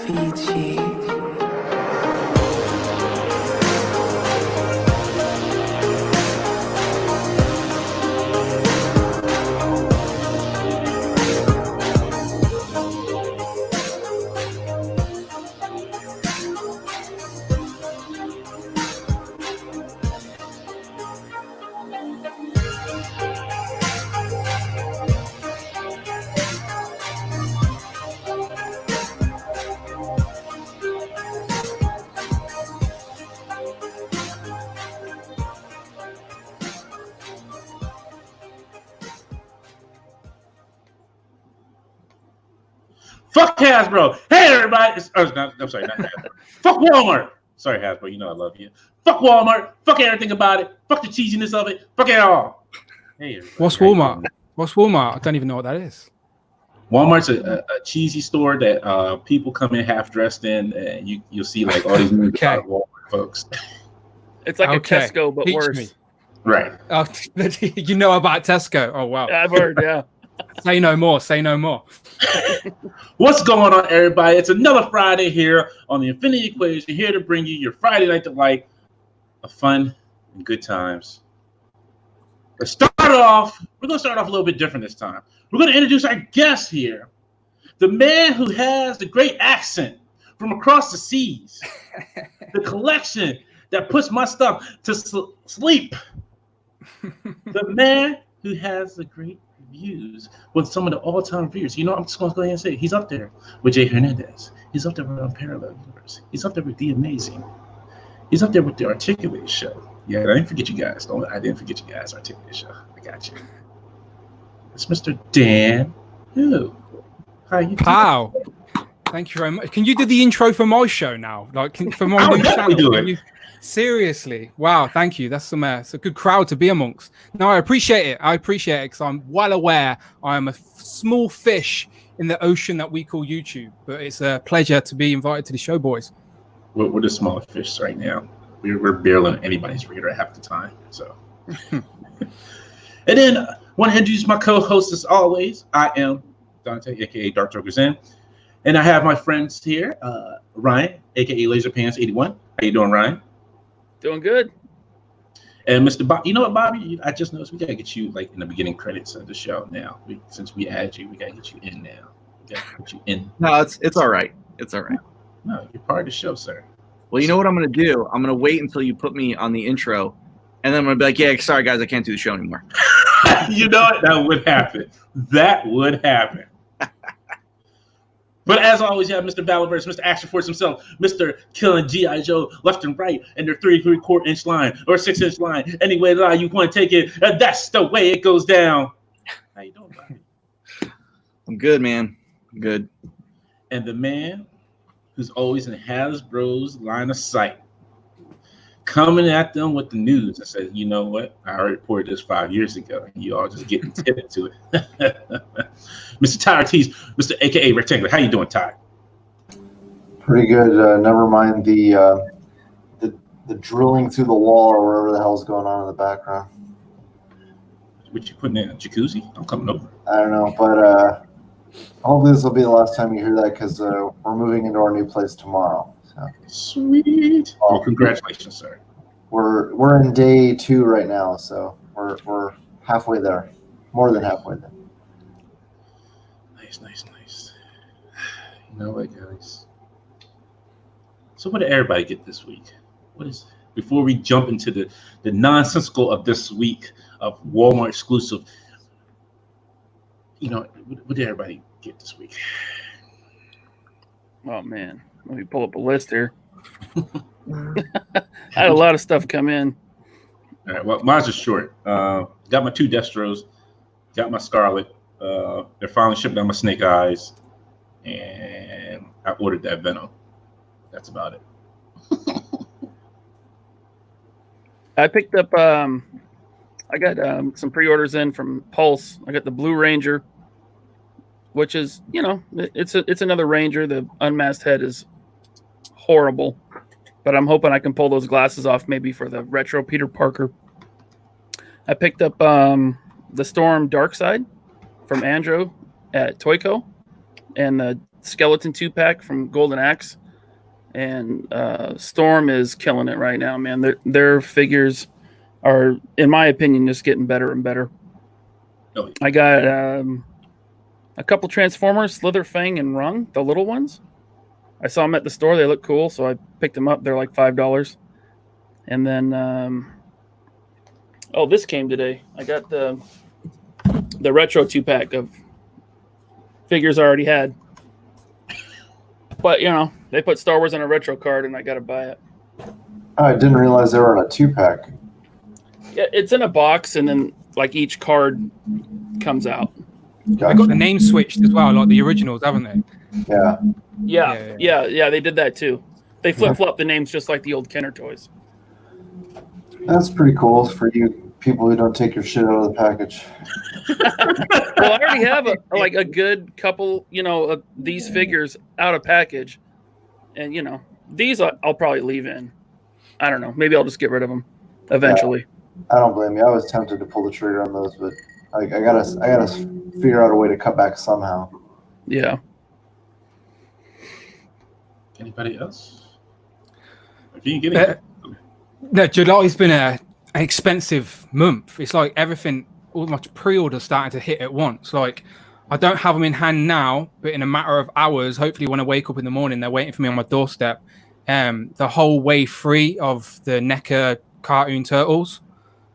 Fiji. Fuck Hasbro. Hey, everybody. I'm sorry, not Hasbro. Fuck Walmart. Sorry, Hasbro. You know I love you. Fuck Walmart. Fuck everything about it. Fuck the cheesiness of it. Fuck it all. Hey, everybody. What's Walmart? What's Walmart? I don't even know what that is. Walmart's a cheesy store that people come in half dressed in, and you'll see like all these Okay. Walmart folks. It's like a Tesco, but Teach worse. me. Right. Oh, you know about Tesco? Oh wow. I've heard, yeah. Say no more. Say no more. What's going on, everybody? It's another Friday here on the Infinity Equation, here to bring you your Friday night delight of fun and good times. We're going to start off a little bit different this time. We're going to introduce our guest here, the man who has the great accent from across the seas, the collection that puts my stuff to sleep, the man who has the great views with some of the all-time viewers. You know, I'm just going to go ahead and say he's up there with Jay Hernandez. He's up there with Unparalleled Universe. He's up there with The Amazing. He's up there with the Articulated Show. Yeah, I didn't forget you guys. I didn't forget you guys. Articulated Show. I got you. It's Mr. Dan. Who? How you doing? Pow. Thank you very much. Can you do the intro for my show now? Like for my I'll new definitely channel? do it. Seriously. Wow. Thank you. That's it's a good crowd to be amongst. No, I appreciate it. I appreciate it because I'm well aware I am a small fish in the ocean that we call YouTube. But it's a pleasure to be invited to the show, boys. We're the smallest fish right now. We're barely on anybody's radar half the time. So, and then I want to introduce my co-host as always. I am Dante, aka Dark Joker's In, and I have my friends here, Ryan, aka Laser Pants 81. How you doing, Ryan? Doing good. And Mr. Bob, you know what, Bobby? I just noticed we gotta get you like in the beginning credits of the show now. Since we added you, we gotta get you in now. We gotta put you in. No, it's all right. It's all right. No, you're part of the show, sir. Well, you know what I'm going to do? I'm going to wait until you put me on the intro, and then I'm going to be like, yeah, sorry, guys, I can't do the show anymore. You know what? That would happen. That would happen. But as always, you have Mr. Battleverse, Mr. Action Force himself, Mr. Killing G.I. Joe left and right in their 3/4-inch line or 6-inch line. Any way that you want to take it, that's the way it goes down. How you doing, Bobby? I'm good, man. I'm good. And the man who's always in Hasbro's line of sight, coming at them with the news. I said, you know what? I already reported this 5 years ago, and you all just getting tipped to it. Mr. Ty Ortiz, Mr. AKA Rectangular. How you doing, Ty? Pretty good. Never mind the drilling through the wall or whatever the hell's going on in the background. What you putting in a jacuzzi? I'm coming over. I don't know, but hopefully this will be the last time you hear that because we're moving into our new place tomorrow. So. Sweet. Oh, congratulations, sir. We're in day 2 right now, so we're halfway there, more than halfway there. Nice. You know what, guys? So what did everybody get this week? Before we jump into the nonsensical of this week of Walmart exclusive, you know, what did everybody get this week? Oh, man. Let me pull up a list here. I had a lot of stuff come in. All right, well, mine's just short. Got my 2 Destros, got my Scarlet. They're finally shipped out my Snake Eyes, and I ordered that Venom. That's about it. I picked up, I got some pre-orders in from Pulse. I got the Blue Ranger, which is, you know, it's another Ranger. The unmasked head is horrible, but I'm hoping I can pull those glasses off maybe for the retro Peter Parker. I picked up the Storm Darkseid from Andrew at Toyco, and the skeleton 2-pack from Golden Axe, and Storm is killing it right now, man. Their figures are, in my opinion, just getting better and better. Oh, yeah. I got a couple Transformers, Slither, Fang, and Rung, the little ones. I saw them at the store. They look cool, so I picked them up. They're like $5. And then, this came today. I got the retro 2-pack of figures I already had. But, they put Star Wars on a retro card, and I got to buy it. Oh, I didn't realize they were on a 2-pack. Yeah, it's in a box, and then, like, each card comes out. They Gotcha. got the name switched as well, like the originals, haven't they? Yeah. Yeah, they did that too. They flip-flop the names just like the old Kenner toys. That's pretty cool for you people who don't take your shit out of the package. Well, I already have a good couple, of these figures out of package. And, these I'll probably leave in. I don't know. Maybe I'll just get rid of them eventually. Yeah, I don't blame you. I was tempted to pull the trigger on those, but I gotta figure out a way to cut back somehow. Yeah. Anybody else? If you can get it. No, July's been an expensive month. It's like everything, all my pre-orders starting to hit at once. Like, I don't have them in hand now, but in a matter of hours, hopefully when I wake up in the morning, they're waiting for me on my doorstep. The whole wave 3 of the NECA cartoon turtles.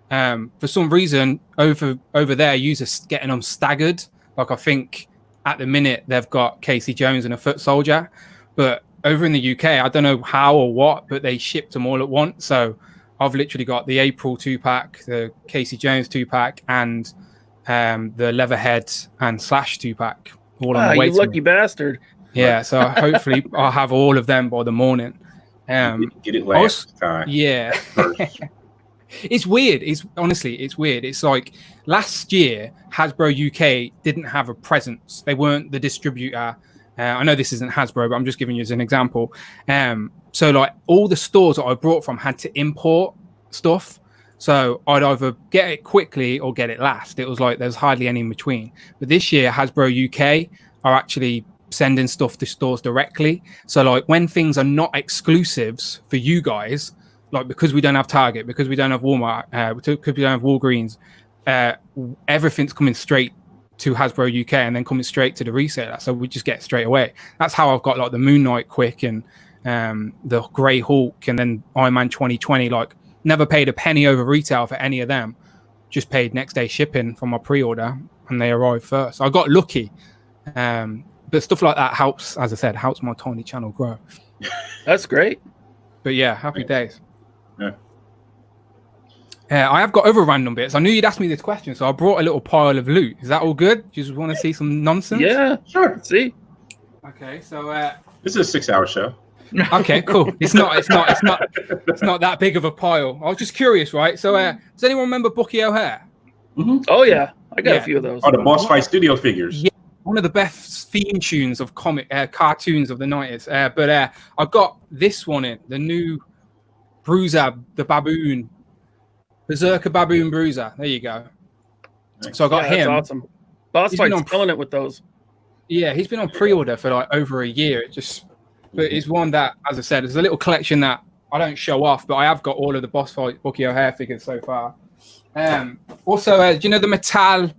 For some reason, over there, users getting them staggered. Like, I think at the minute they've got Casey Jones and a foot soldier, but over in the UK, I don't know how or what, but they shipped them all at once. So I've literally got the April 2-pack, the Casey Jones 2-pack, and the Leatherhead and Slash 2-pack. All on the way. You lucky bastard. Yeah, so hopefully I'll have all of them by the morning. Get it last time. Yeah. It's weird. It's weird. It's like last year, Hasbro UK didn't have a presence. They weren't the distributor. I know this isn't Hasbro, but I'm just giving you as an example. So like all the stores that I brought from had to import stuff. So I'd either get it quickly or get it last. It was like there's hardly any in between. But this year, Hasbro UK are actually sending stuff to stores directly. So like when things are not exclusives for you guys, like because we don't have Target, because we don't have Walmart, because we don't have Walgreens, everything's coming straight to Hasbro UK and then coming straight to the reseller. So we just get it straight away. That's how I've got like the Moon Knight quick and the Grey Hulk and then Iron Man 2020. Like never paid a penny over retail for any of them. Just paid next day shipping from my pre-order and they arrived first. So I got lucky. But stuff like that helps, as I said, helps my tiny channel grow. That's great. But yeah, happy days. Yeah. I have got other random bits. I knew you'd ask me this question, so I brought a little pile of loot. Is that all good? Do you just want to see some nonsense? Yeah, Sure. see. Okay, so This is a 6-hour show. okay, cool. It's not that big of a pile. I was just curious, right? So does anyone remember Bucky O'Hare? Mm-hmm. Oh yeah, I got Yeah. a few of those. Oh, the Boss Fight Studio figures. Yeah, one of the best theme tunes of cartoons of the 90s. But I got this one in, the new Bruiser, the Baboon, Berserker Baboon Bruiser. There you go. Nice. So I got That's him. awesome. Boss He's been Fight's on- killing it with those. Yeah, he's been on pre-order for like over a year. But it's one that, as I said, it's a little collection that I don't show off, but I have got all of the Boss Fight Bucky O'Hare figures so far. Also, do you know the Metal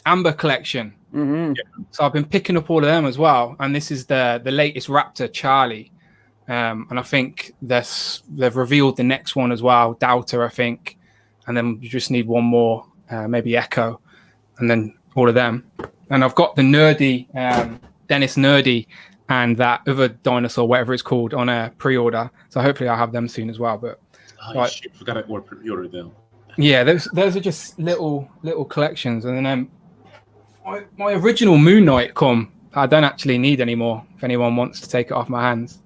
Amber collection? Mm-hmm. So I've been picking up all of them as well. And this is the latest Raptor, Charlie. And I think they've revealed the next one as well, Doubter, I think. And then you just need one more, maybe Echo, and then all of them. And I've got the Nerdy, Dennis Nerdy, and that other dinosaur, whatever it's called, on a pre-order. So hopefully I'll have them soon as well. But right. Shit, forgot I pre-order them. yeah, those are just little collections. And then my original Moon Knight I don't actually need anymore if anyone wants to take it off my hands.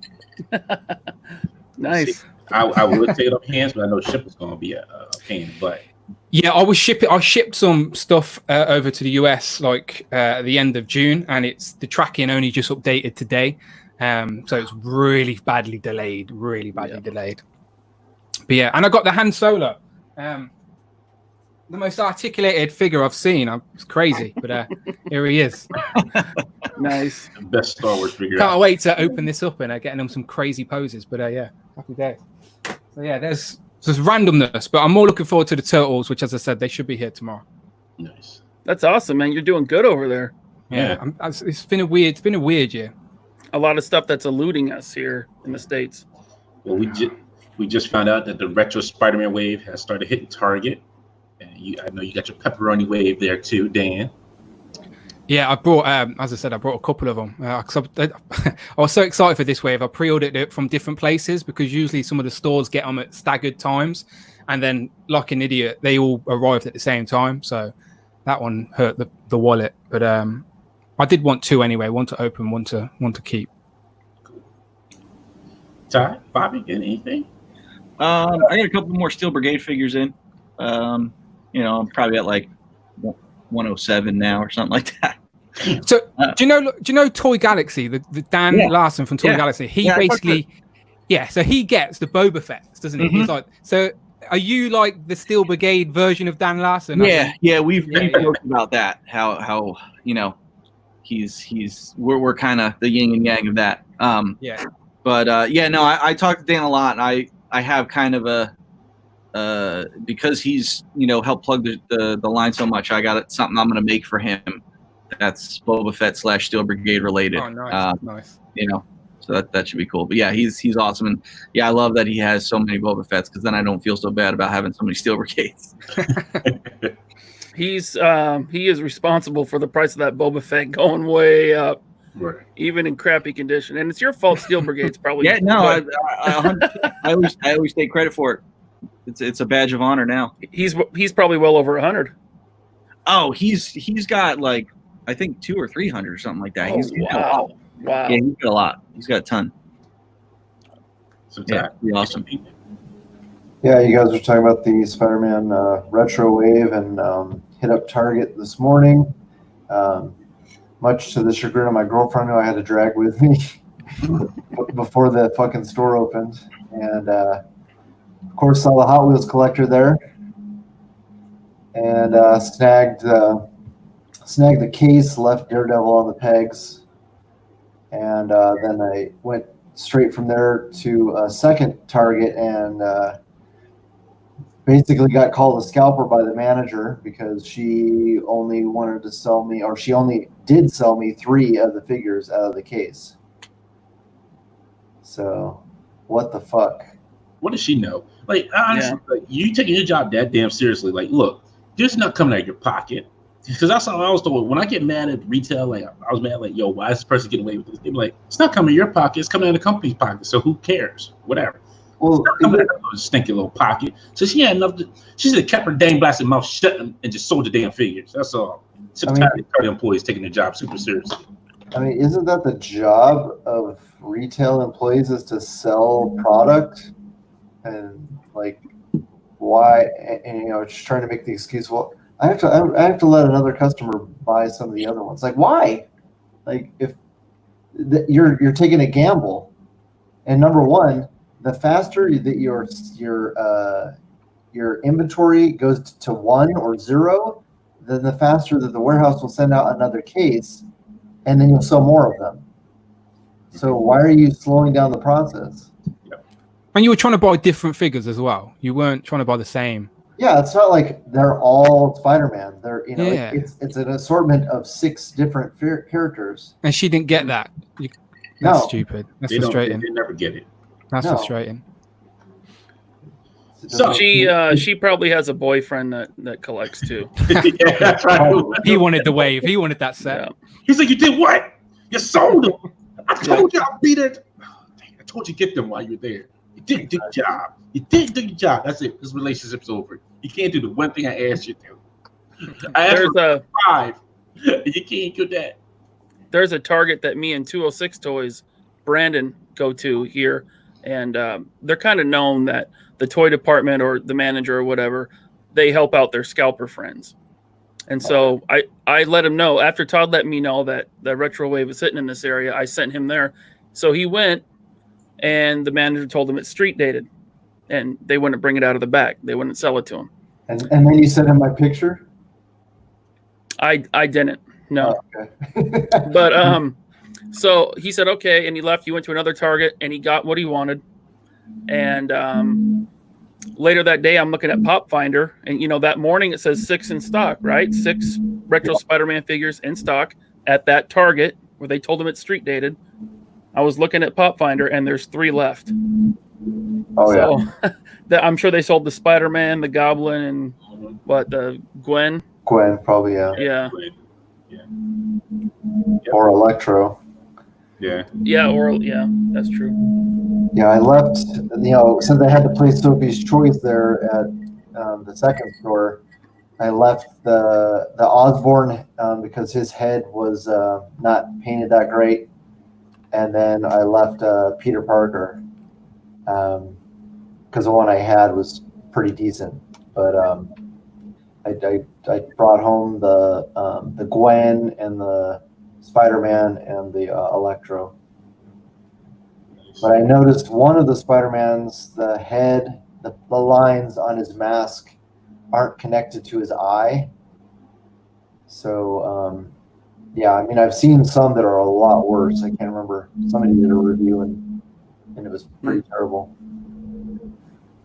Nice. See, I would take it off hands, but I know shipping's going to be a pain. But Yeah, I shipped some stuff over to the US at the end of June, and the tracking only just updated today. So it's really badly delayed. But yeah, and I got the Han Solo. the most articulated figure I've seen. It's crazy, but here he is. Nice. The best Star Wars figure. Can't wait to open this up and getting them some crazy poses. But yeah, happy days. So yeah, there's randomness, but I'm more looking forward to the turtles, which, as I said, they should be here tomorrow. Nice. That's awesome, man. You're doing good over there. Yeah, it's been a weird year. A lot of stuff that's eluding us here in the States. Well, we just found out that the retro Spider-Man wave has started hitting Target, and I know you got your pepperoni wave there too, Dan. Yeah, I brought, as I said, I brought a couple of them. I was so excited for this wave. I pre-ordered it from different places because usually some of the stores get them at staggered times, and then, like an idiot, they all arrived at the same time. So that one hurt the wallet. But I did want two anyway. One to open, one to keep. Cool. Ty, Bobby, anything? I got a couple more Steel Brigade figures in. I'm probably at like 107 now or something like that. So do you know Toy Galaxy, the Dan Larson from Toy Galaxy? He basically, so he gets the Boba Fett, doesn't he? He's like, so are you like the Steel Brigade version of Dan Larson? We've talked about that. How we're kind of the yin and yang of that. But I talked to Dan a lot, and I have kind of a because he's helped plug the line so much. I got something I'm going to make for him that's Boba Fett / Steel Brigade related. Oh, nice, nice. So that should be cool. But yeah, he's awesome, and I love that he has so many Boba Fetts because then I don't feel so bad about having so many Steel Brigades. He is responsible for the price of that Boba Fett going way up. Right. Even in crappy condition, and it's your fault. Steel Brigade's probably I always take credit for it. It's a badge of honor now. He's probably well over 100. Oh, he's got like I think 200 or 300 or something like that. Wow. Yeah, he's got a lot. He's got a ton. So awesome. Yeah, you guys were talking about the Spider-Man retro wave and hit up Target this morning. Much to the chagrin of my girlfriend, who I had to drag with me before the fucking store opened, and of course saw the Hot Wheels collector there, and snagged the case, left Daredevil on the pegs, and then I went straight from there to a second Target and basically got called a scalper by the manager because she only wanted to sell me, or she only did sell me 3 of the figures out of the case. So, what the fuck? What does she know? Like, honestly, like, you taking your job that damn seriously. Like, look, this is not coming out of your pocket. Because that's how I was told. When I get mad at retail, like, I was mad, like, yo, why is this person getting away with this? They be like, it's not coming out of your pocket. It's coming out of the company's pocket. So who cares? Whatever. Well, coming out of her stinky little pocket. So she had enough. She should have kept her dang blasted mouth shut and just sold the damn figures. That's all. Sick of tired of employees taking their job super seriously. I mean, isn't that the job of retail employees, is to sell product? And like, why? And just trying to make the excuse. Well, I have to let another customer buy some of the other ones. Like, why? Like, if you're taking a gamble, and number one, the faster that your inventory goes to 1 or 0, then the faster that the warehouse will send out another case, and then you'll sell more of them. So why are you slowing down the process? And you were trying to buy different figures as well. You weren't trying to buy the same. Yeah, it's not like they're all Spider-Man. They're it's an assortment of 6 different characters. And she didn't get that. That's stupid. That's frustrating. They never get it. That's frustrating. So she probably has a boyfriend that collects too. Yeah, that's right. He wanted the wave. He wanted that set. Yeah. He's like, you did what? You sold them. I told you I'll beat it. I told you get them while you're there. You didn't do your job. You didn't do your job. That's it. This relationship's over. You can't do the one thing I asked you to. I asked for 5. You can't do that. There's a Target that me and 206 Toys, Brandon, go to here, and they're kind of known that the toy department or the manager or whatever, they help out their scalper friends. And so I let him know, after Todd let me know that the retro wave was sitting in this area, I sent him there. So he went, and the manager told him it's street dated, and they wouldn't bring it out of the back. They wouldn't sell it to him. And then you sent him my picture? I didn't. No. Oh, okay. But so he said okay, and he left. He went to another Target, and he got what he wanted. And later that day, I'm looking at Pop Finder, and that morning it says 6 in stock, right? 6 retro Spider-Man figures in stock at that Target where they told him it's street dated. I was looking at Pop Finder, and there's 3 left. Oh yeah. I'm sure they sold the Spider-Man, the Goblin, and the Gwen. Gwen, probably, yeah. Yeah. Or Electro. Yeah. Yeah, that's true. Yeah, I left, since I had to play Sophie's Choice there at the second store, I left the Osborn because his head was not painted that great. And then I left Peter Parker because the one I had was pretty decent. But I brought home the Gwen and the Spider-Man and the Electro. But I noticed one of the Spider-Mans, the head, the lines on his mask aren't connected to his eye. So, yeah, I mean, I've seen some that are a lot worse. I can't remember. Somebody did a review and it was pretty terrible.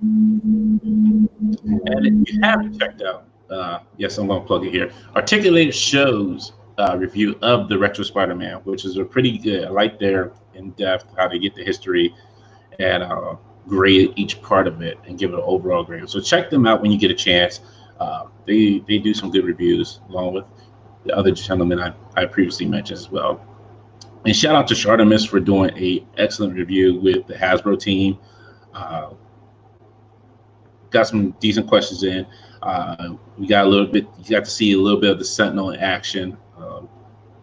And if you haven't checked out, yes, I'm going to plug it here, Articulated Show's review of the Retro Spider-Man, which is a pretty good. I like their in-depth, how they get the history and grade each part of it and give it an overall grade. So check them out when you get a chance. They do some good reviews along with the other gentlemen I previously mentioned as well. And shout out to Shardamus for doing a excellent review with the Hasbro team. Got some decent questions in. We got you got to see a little bit of the Sentinel in action.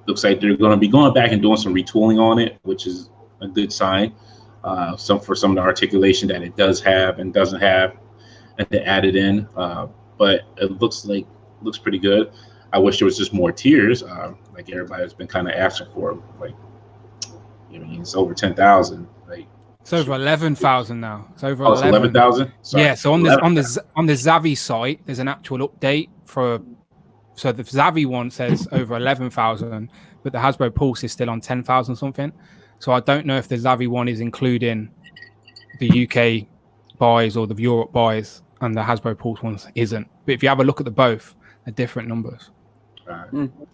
Looks like they're going to be going back and doing some retooling on it, which is a good sign. For some of the articulation that it does have and doesn't have, and they added in. But it looks pretty good. I wish there was just more tiers, like everybody's been kind of asking for. Like, it's over 10,000. Like, it's over 11,000 now. It's over 11,000. Yeah. So on the Zavi site, there's an actual update for. So the Zavi one says over 11,000, but the Hasbro Pulse is still on 10,000 something. So I don't know if the Zavi one is including the UK buys or the Europe buys, and the Hasbro Pulse ones isn't. But if you have a look at the both, they're different numbers.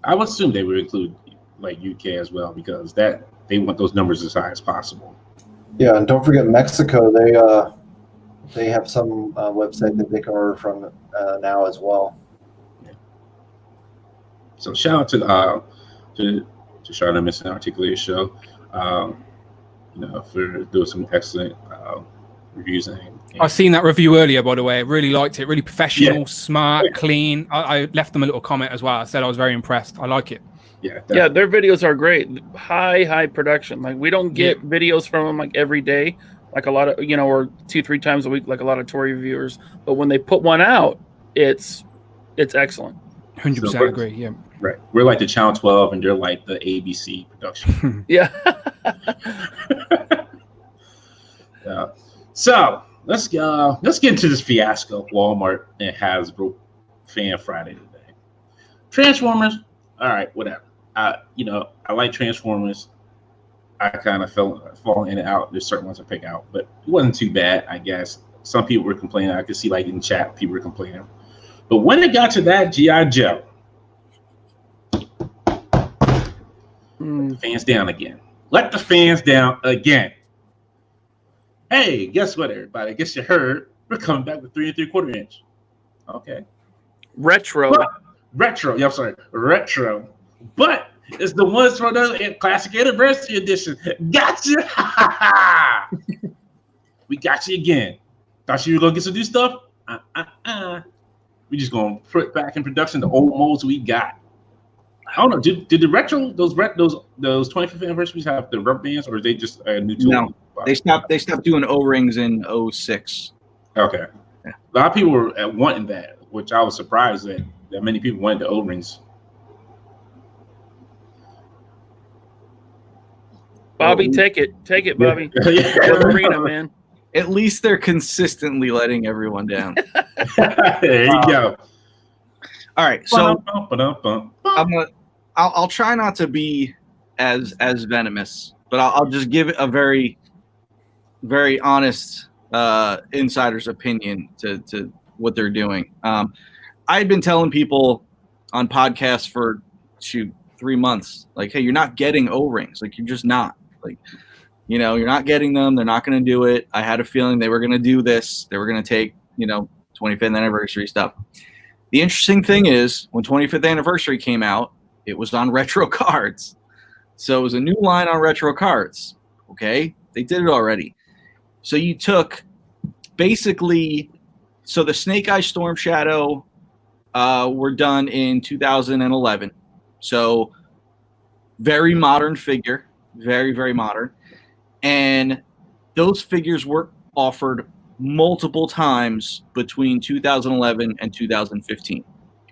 I would assume they would include like UK as well, because they want those numbers as high as possible. Yeah, and don't forget Mexico. They have some website that they can order from now as well. So shout out to Shardamus and Articulated Show, for doing some excellent reviews. I've seen that review earlier, by the way. I really liked it. Really professional, smart, clean. I left them a little comment as well. I said I was very impressed. I like it. Yeah, their videos are great. High production. Like, we don't get videos from them like every day, like a lot of or 2-3 times a week, like a lot of toy reviewers. But when they put one out, it's excellent. 100% agree. Yeah. Right. We're like the Channel 12, and they're like the ABC production. Yeah. Yeah. So let's get into this fiasco of Walmart and Hasbro Fan Friday today. Transformers. All right, whatever. I like Transformers. I kind of fall in and out. There's certain ones I pick out, but it wasn't too bad, I guess. Some people were complaining. I could see, like, in chat, people were complaining. But when it got to that G.I. Joe, fans down again. Let the fans down again. Hey, guess what, everybody? I guess you heard. We're coming back with 3 3/4 inch. Okay. Retro. Retro. Yeah, I'm sorry. Retro. But it's the ones from the Classic Anniversary Edition. Gotcha! We got you again. Thought you were going to get some new stuff? We just going to put back in production the old molds we got. I don't know. Did the retro those 25th anniversaries have the rubber bands, or are they just a new tool? No, they stopped doing O-rings in 06. Okay. Yeah. A lot of people were wanting that, which I was surprised that many people wanted the O-rings. Bobby, take it, Bobby. Yeah. Arena, man. At least they're consistently letting everyone down. There you go. All right, so I'll try not to be as venomous, but I'll just give it a very, very honest insider's opinion to what they're doing. I'd been telling people on podcasts for 3 months, like, hey, you're not getting O-rings. Like, you're just not. Like, you know, you're not getting them. They're not going to do it. I had a feeling they were going to do this. They were going to take, 25th anniversary stuff. The interesting thing is, when 25th anniversary came out, it was on retro cards. So it was a new line on retro cards. Okay? They did it already. So you took basically, so the Snake Eye Storm Shadow were done in 2011. So very modern figure, very, very modern. And those figures were offered multiple times between 2011 and 2015.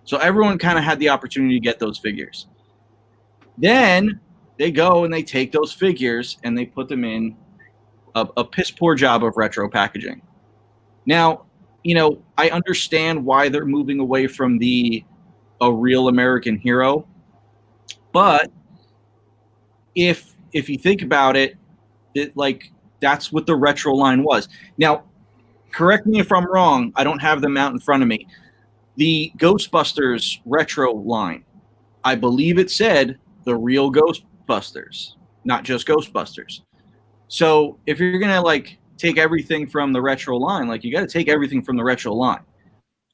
So everyone kind of had the opportunity to get those figures. Then they go and they take those figures and they put them in a piss poor job of retro packaging. Now, I understand why they're moving away from a real American hero, but if you think about it, that's what the retro line was. Now, correct me if I'm wrong. I don't have them out in front of me. The Ghostbusters retro line, I believe it said the real Ghostbusters, not just Ghostbusters. So if you're gonna take everything from the retro line, you got to take everything from the retro line.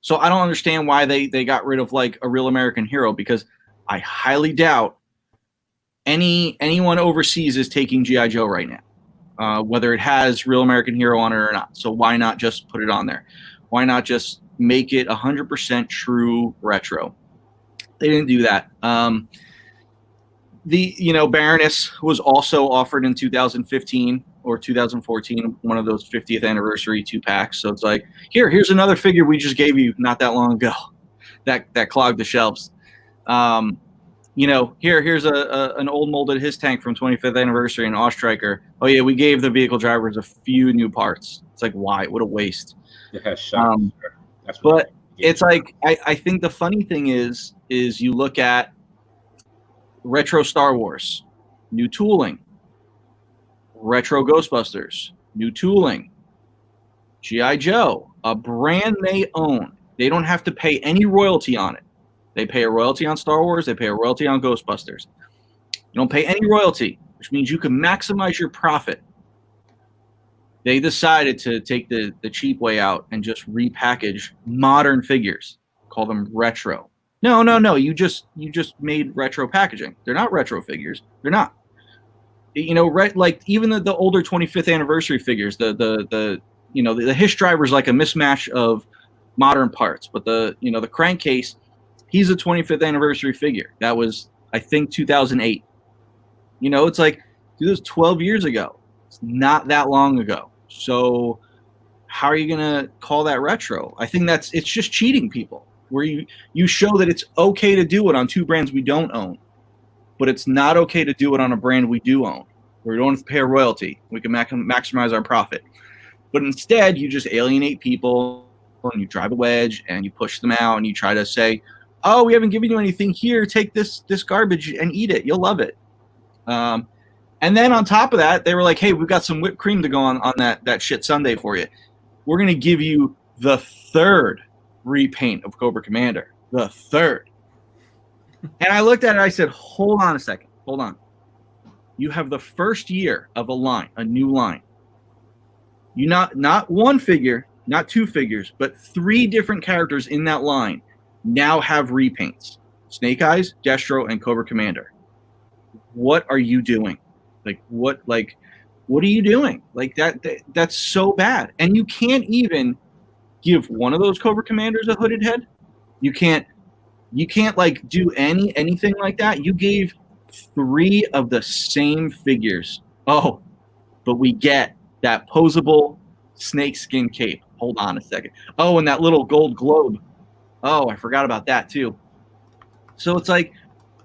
So I don't understand why they got rid of a real American hero, because I highly doubt anyone overseas is taking G.I. Joe right now, whether it has real American hero on it or not. So why not just put it on there? Why not just make it 100% true retro? They didn't do that. The Baroness was also offered in 2015 or 2014, one of those 50th anniversary 2-packs. So it's here's another figure we just gave you not that long ago that clogged the shelves. Here's an old molded his tank from 25th anniversary, an Ostriker. Oh yeah, we gave the vehicle drivers a few new parts. It's why? What a waste. But it's I think the funny thing is you look at retro Star Wars, new tooling. Retro Ghostbusters, new tooling. G.I. Joe, a brand they own. They don't have to pay any royalty on it. They pay a royalty on Star Wars. They pay a royalty on Ghostbusters. You don't pay any royalty, which means you can maximize your profit. They decided to take the cheap way out and just repackage modern figures, call them retro. No. You just made retro packaging. They're not retro figures. They're not. Even the older 25th anniversary figures, the Hish driver is like a mismatch of modern parts, but the crankcase, he's a 25th anniversary figure. That was, I think, 2008. It's dude, it was 12 years ago. It's not that long ago. So how are you gonna call that retro? I think it's just cheating people, where you show that it's okay to do it on two brands we don't own, but it's not okay to do it on a brand we do own, where we don't have to pay a royalty. We can maximize our profit. But instead, you just alienate people, and you drive a wedge, and you push them out, and you try to say, oh, we haven't given you anything here. Take this garbage and eat it. You'll love it. And then on top of that, they were like, hey, we've got some whipped cream to go on that shit sundae for you. We're going to give you the third repaint of Cobra Commander. The third. And I looked at it, I said, hold on a second. Hold on. You have the first year of a line, a new line. You not one figure, not two figures, but 3 different characters in that line now have repaints. Snake Eyes, Destro, and Cobra Commander. What are you doing? What are you doing? That's so bad. And you can't even give one of those Cobra Commanders a hooded head. You can't do anything like that. You gave 3 of the same figures. Oh, but we get that posable snakeskin cape. Hold on a second. Oh, and that little gold globe. Oh, I forgot about that too. So it's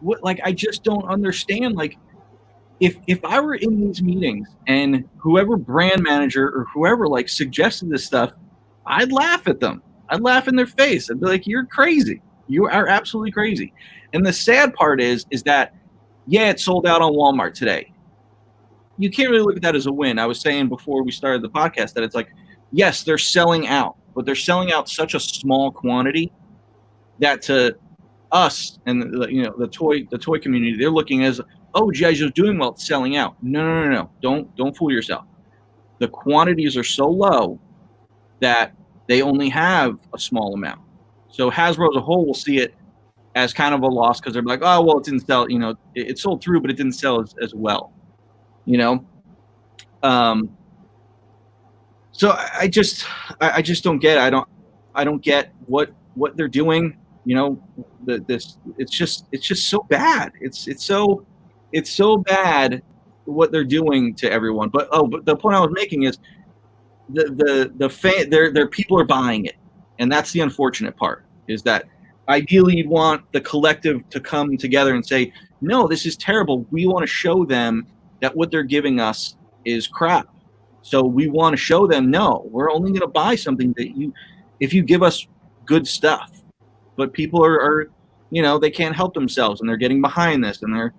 what? I just don't understand. if I were in these meetings and whoever brand manager or whoever like suggested this stuff, I'd laugh at them. I'd laugh in their face. I'd be like, "You're crazy. You are absolutely crazy." And the sad part is that, yeah, it sold out on Walmart today. You can't really look at that as a win. I was saying before we started the podcast that it's like, yes, they're selling out, but they're selling out such a small quantity that to us and the toy community, they're looking as, oh, G.I. Joe's doing well, it's selling out. No. Don't fool yourself. The quantities are so low that they only have a small amount. So Hasbro as a whole will see it as kind of a loss because they're like, oh, well, it didn't sell, it sold through, but it didn't sell as well, So I just don't get it. I don't get what they're doing. It's just so bad. It's so bad what they're doing to everyone. But the point I was making is their people are buying it, and that's the unfortunate part. Is that ideally you'd want the collective to come together and say, no, this is terrible. We want to show them that what they're giving us is crap. So we want to show them, no, we're only going to buy something that if you give us good stuff. But people are they can't help themselves, and they're getting behind this, and they're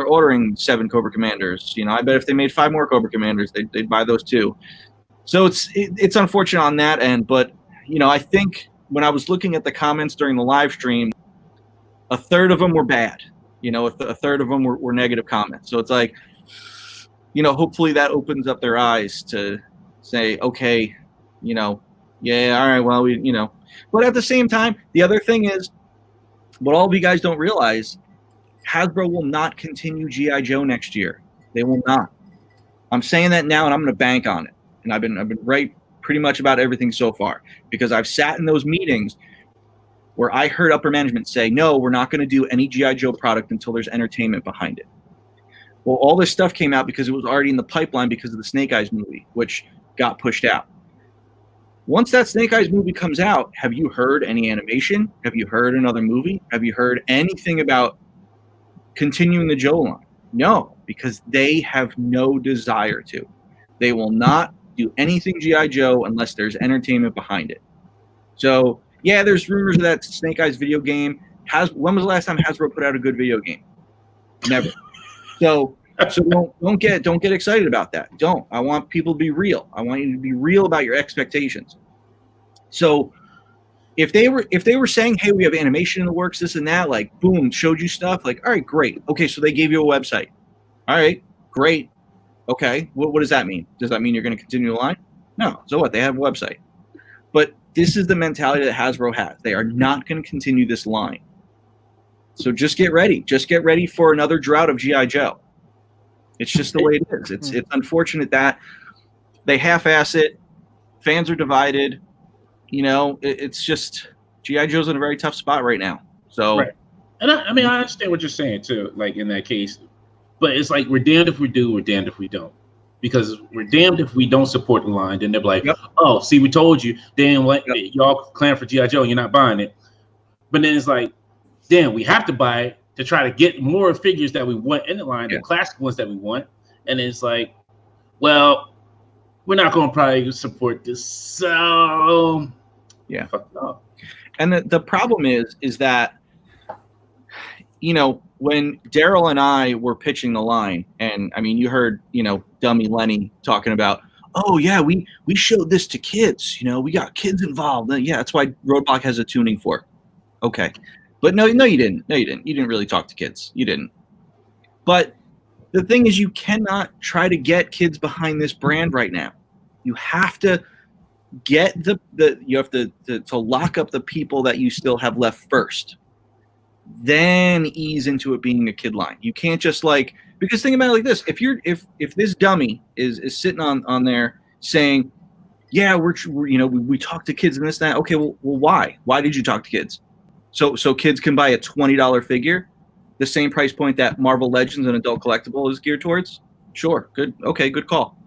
ordering 7 Cobra Commanders. I bet if they made 5 more Cobra Commanders, they'd buy those too. So it's unfortunate on that end, but I think when I was looking at the comments during the live stream, a third of them were bad. A third of them were negative comments. So it's like, hopefully that opens up their eyes to say, okay, yeah, all right, well, But at the same time, the other thing is, what all of you guys don't realize, Hasbro will not continue G.I. Joe next year. They will not. I'm saying that now, and I'm going to bank on it. And I've been right pretty much about everything so far, because I've sat in those meetings where I heard upper management say, no, we're not going to do any G.I. Joe product until there's entertainment behind it. Well, all this stuff came out because it was already in the pipeline because of the Snake Eyes movie, which got pushed out. Once that Snake Eyes movie comes out, have you heard any animation? Have you heard another movie? Have you heard anything about continuing the Joe line? No, because they have no desire to. They will not do anything G.I. Joe unless there's entertainment behind it. So, yeah, there's rumors of that Snake Eyes video game. When was the last time Hasbro put out a good video game? Never. So don't get excited about that. Don't. I want people to be real. I want you to be real about your expectations. So if they were saying, hey, we have animation in the works, this and that, like boom, showed you stuff, like, all right, great. Okay, so they gave you a website. All right, great. Okay, what does that mean? Does that mean you're going to continue the line? No. So what? They have a website. But this is the mentality that Hasbro has. They are not going to continue this line. So just get ready. Just get ready for another drought of G.I. Joe. It's just the way it is. It's unfortunate that they half-ass it. Fans are divided. It's just G.I. Joe's in a very tough spot right now. So, right. And I understand what you're saying too. Like in that case, but it's like we're damned if we do, we're damned if we don't. Because we're damned if we don't support the line. Then they're like, yep. Oh, see, we told you. Then y'all clamoring for G.I. Joe, and you're not buying it. But then it's like, damn, we have to buy it to try to get more figures that we want in the line, the classic ones that we want. And it's like, well, we're not going to probably support this. So, yeah. And the problem is that, when Daryl and I were pitching the line, and I mean, you heard, dummy Lenny talking about, oh yeah, we showed this to kids, we got kids involved. Yeah, that's why Roadblock has a tuning fork. Okay. But no, you didn't. No, you didn't. You didn't really talk to kids. You didn't. But the thing is, you cannot try to get kids behind this brand right now. You have to get you have to lock up the people that you still have left first. Then ease into it being a kid line. You can't just because think about it like this: if this dummy is sitting on there saying, yeah, we talk to kids and this and that. Okay, well why? Why did you talk to kids? So kids can buy a $20 figure, the same price point that Marvel Legends and adult collectible is geared towards. Sure, good, okay, good call.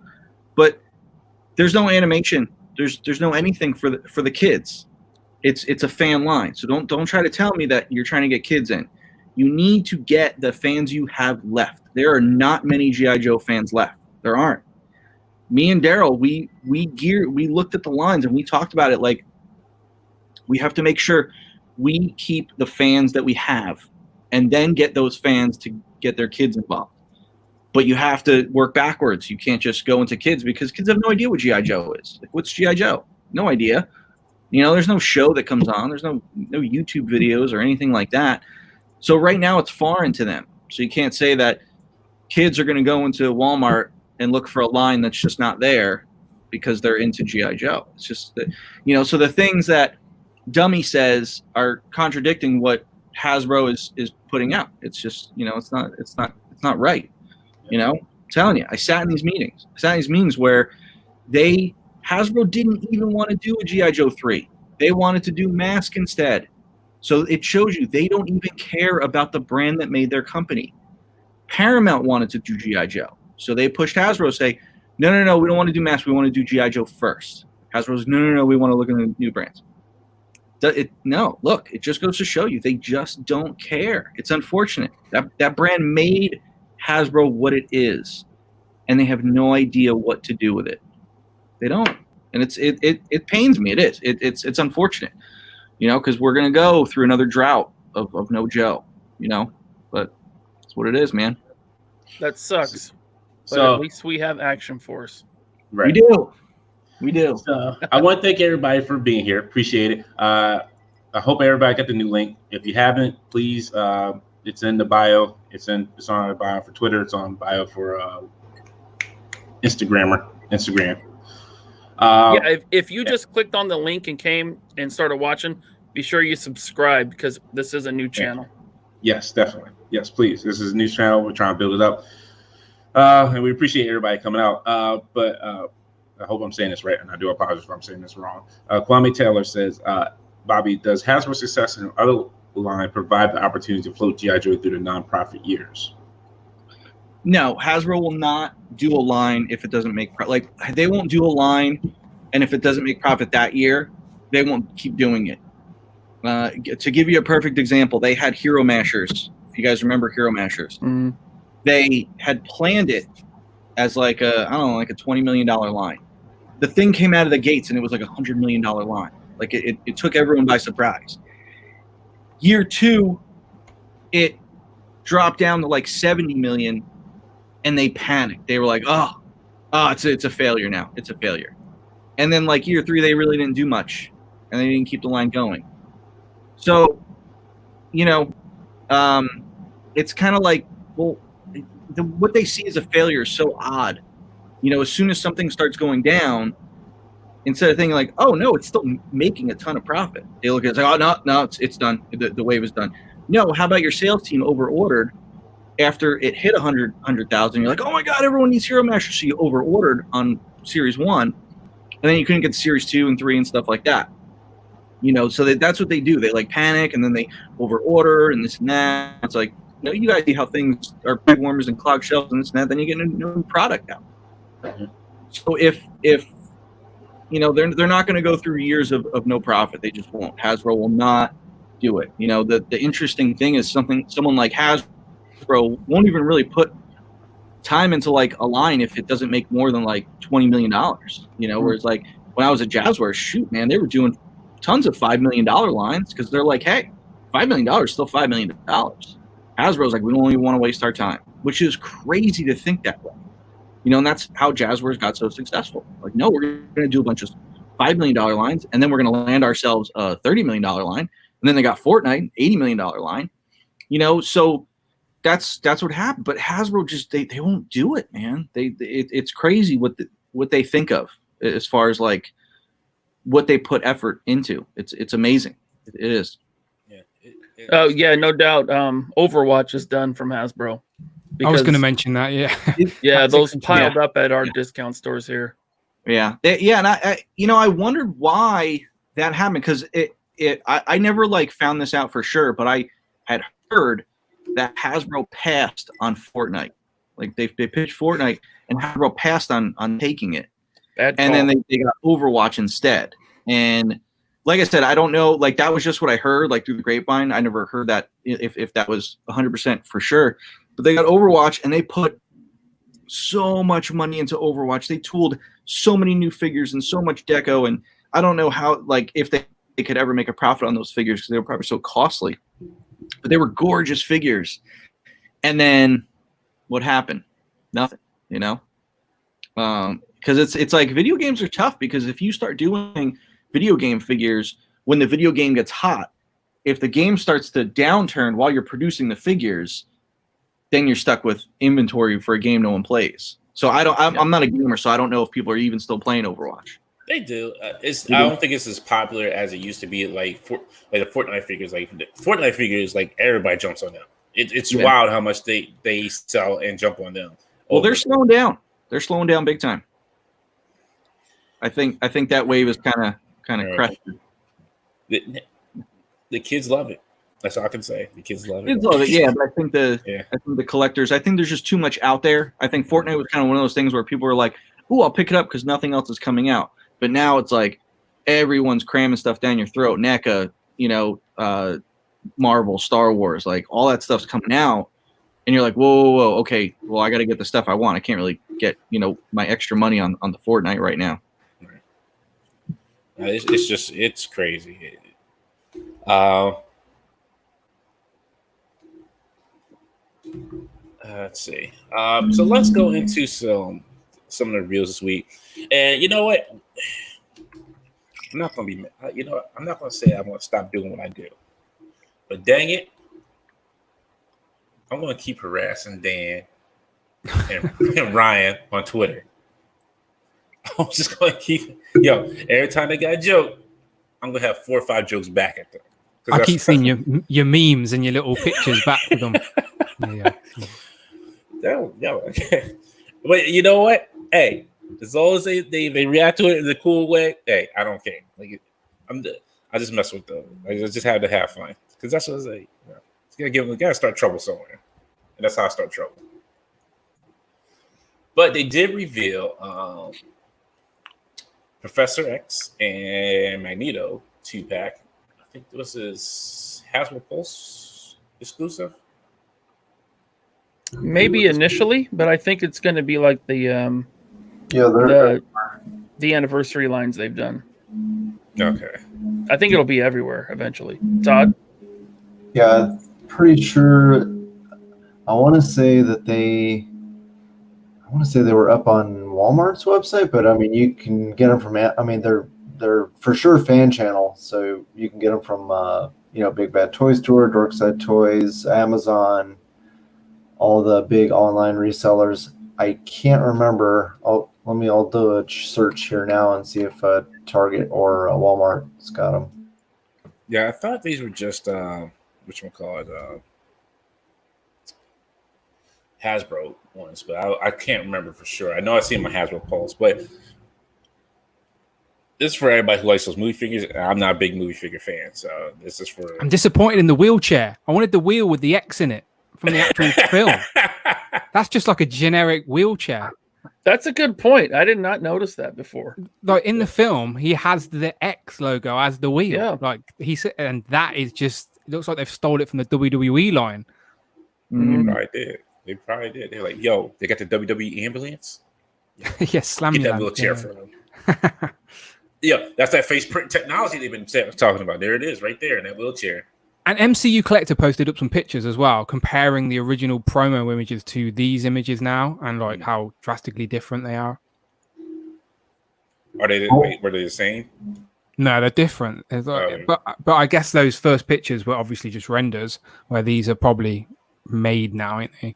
But there's no animation. There's no anything for the kids. It's a fan line. So don't try to tell me that you're trying to get kids in. You need to get the fans you have left. there are not many G.I. Joe fans left. There aren't. Me and Daryl, we looked at the lines and we talked about it. Like, we have to make sure we keep the fans that we have and then get those fans to get their kids involved. But you have to work backwards. You can't just go into kids because kids have no idea what G.I. Joe is. Like, what's G.I. Joe? No idea. There's no show that comes on. There's no YouTube videos or anything like that. So right now it's foreign to them. So you can't say that kids are going to go into Walmart and look for a line that's just not there because they're into G.I. Joe. It's just that, so the things that Dummy says are contradicting what Hasbro is putting out. It's just, it's not right. I'm telling you, I sat in these meetings where Hasbro didn't even want to do a G.I. Joe 3. They wanted to do Mask instead. So it shows you they don't even care about the brand that made their company. Paramount wanted to do G.I. Joe. So they pushed Hasbro to say, no, we don't want to do Mask. We want to do G.I. Joe first. Hasbro's, no, we want to look at the new brands. Look, it just goes to show you they just don't care. It's unfortunate. That brand made Hasbro what it is, and they have no idea what to do with it. They don't, and it pains me. It is. It's unfortunate, because we're gonna go through another drought of no Joe, but it's what it is, man. That sucks. But So at least we have Action Force. right. We do. So I want to thank everybody for being here. Appreciate it. I hope everybody got the new link. If you haven't, please, it's in the bio. It's on the bio for Twitter. It's on bio for Instagram. If you just clicked on the link and came and started watching, be sure you subscribe because this is a new channel. Yes, definitely. Yes, please. This is a new channel. We're trying to build it up. And we appreciate everybody coming out. But I hope I'm saying this right, and I do apologize if I'm saying this wrong. Kwame Taylor says, Bobby, does Hasbro's success in other line provide the opportunity to float G.I. Joe through the nonprofit years? No, Hasbro will not do a line if it doesn't make they won't do a line, and if it doesn't make profit that year, they won't keep doing it. To give you a perfect example, they had Hero Mashers. If you guys remember Hero Mashers, they had planned it as like a $20 million line. The thing came out of the gates and it was like $100 million line. Like it took everyone by surprise. Year 2, it dropped down to like 70 million, and they panicked. They were like, oh, it's a failure now. It's a failure. And then like year 3, they really didn't do much, and they didn't keep the line going. So, it's kind of like, well, what they see as a failure is so odd. As soon as something starts going down, instead of thinking like, oh no, it's still making a ton of profit, they look at it like, oh no, it's done. The wave is done. No, how about your sales team over-ordered after it hit 100,000? You're like, oh my God, everyone needs Hero Master. So you over-ordered on Series 1, and then you couldn't get Series 2 and 3 and stuff like that. So that's what they do. They like panic, and then they over-order and this and that. It's like, you guys see how things are big warmers and clog shelves and this and that, then you get a new product out. So if they're not going to go through years of no profit. They just won't. Hasbro will not do it. The interesting thing is someone like Hasbro won't even really put time into like a line if it doesn't make more than like $20 million. Whereas like when I was at Jazzware, shoot, man, they were doing tons of $5 million lines because they're like, hey, $5 million is still $5 million. Hasbro's like, we don't even want to waste our time, which is crazy to think that way. And that's how Jazzwares got so successful. Like, no, we're going to do a bunch of $5 million lines, and then we're going to land ourselves a $30 million line. And then they got Fortnite, $80 million line. So that's what happened. But Hasbro just they won't do it, man. It's crazy what they think of as far as like what they put effort into. It's amazing. It is. Oh yeah, no doubt. Overwatch is done from Hasbro. I was going to mention that. Yeah, those piled up at our discount stores here. Yeah, and I wondered why that happened because I never like found this out for sure, but I had heard that Hasbro passed on Fortnite. Like they pitched Fortnite and Hasbro passed on taking it, and then they got Overwatch instead. And like I said, I don't know. Like that was just what I heard, like through the grapevine. I never heard that if that was 100% for sure. But they got Overwatch, and they put so much money into Overwatch. They tooled so many new figures and so much deco, and I don't know how, like, if they could ever make a profit on those figures because they were probably so costly. But they were gorgeous figures. And then what happened? Nothing, you know? Because it's like video games are tough because if you start doing video game figures when the video game gets hot, if the game starts to downturn while you're producing the figures, then you're stuck with inventory for a game no one plays. So I'm not a gamer, so I don't know if people are even still playing Overwatch. They do. I don't think it's as popular as it used to be. Like the Fortnite figures, like everybody jumps on them. It's wild how much they sell and jump on them. Well, they're slowing down. They're slowing down big time. I think that wave is kind of crested. The kids love it. That's all I can say. The kids love it. Kids love it, yeah. But I think the collectors. I think there's just too much out there. I think Fortnite was kind of one of those things where people were like, "Ooh, I'll pick it up because nothing else is coming out." But now it's like everyone's cramming stuff down your throat. NECA, Marvel, Star Wars, like all that stuff's coming out, and you're like, whoa, okay, well, I got to get the stuff I want. I can't really get my extra money on the Fortnite right now. It's crazy. Let's see. So let's go into some of the reviews this week. And you know what? I'm not gonna be. I'm not gonna say I'm gonna stop doing what I do. But dang it, I'm gonna keep harassing Dan and Ryan on Twitter. I'm just gonna keep. Every time they got a joke, I'm gonna have 4 or 5 jokes back at them. I keep seeing your memes and your little pictures back with them. Okay. But you know what? Hey, as long as they react to it in a cool way, hey, I don't care. Like I just mess with them. I just have to have fun because that's what I say. Gotta start trouble somewhere, and that's how I start trouble. But they did reveal Professor X and Magneto 2-pack. I think this is Hasbro Pulse exclusive. Maybe initially, but I think it's going to be like the anniversary lines they've done. Okay. I think it'll be everywhere eventually. Todd? Yeah, pretty sure. I want to say they were up on Walmart's website, but I mean, you can get them from. I mean, they're for sure fan channel, so you can get them from Big Bad Toy Store, Dorkside Toys, Amazon, all the big online resellers. I can't remember. I'll do a search here now and see if Target or Walmart's got them. Yeah, I thought these were just whatchamacallit, Hasbro ones, but I can't remember for sure. I know I've seen my Hasbro Pulse, but this is for everybody who likes those movie figures. I'm not a big movie figure fan, so this is for. I'm disappointed in the wheelchair. I wanted the wheel with the X in it from the actual film. That's just like a generic wheelchair. That's a good point. I did not notice that before. Like in the film, he has the X logo as the wheel. Yeah. Like and that is just it looks like they've stole it from the WWE line. They probably did. They're like, yo, they got the WWE ambulance. Yes, slam Get that wheelchair for them. Yeah, that's that face print technology they've been talking about. There it is, right there in that wheelchair. And MCU Collector posted up some pictures as well, comparing the original promo images to these images now, and like how drastically different they are. Were they the same? No, they're different. But I guess those first pictures were obviously just renders, where these are probably made now, aren't they?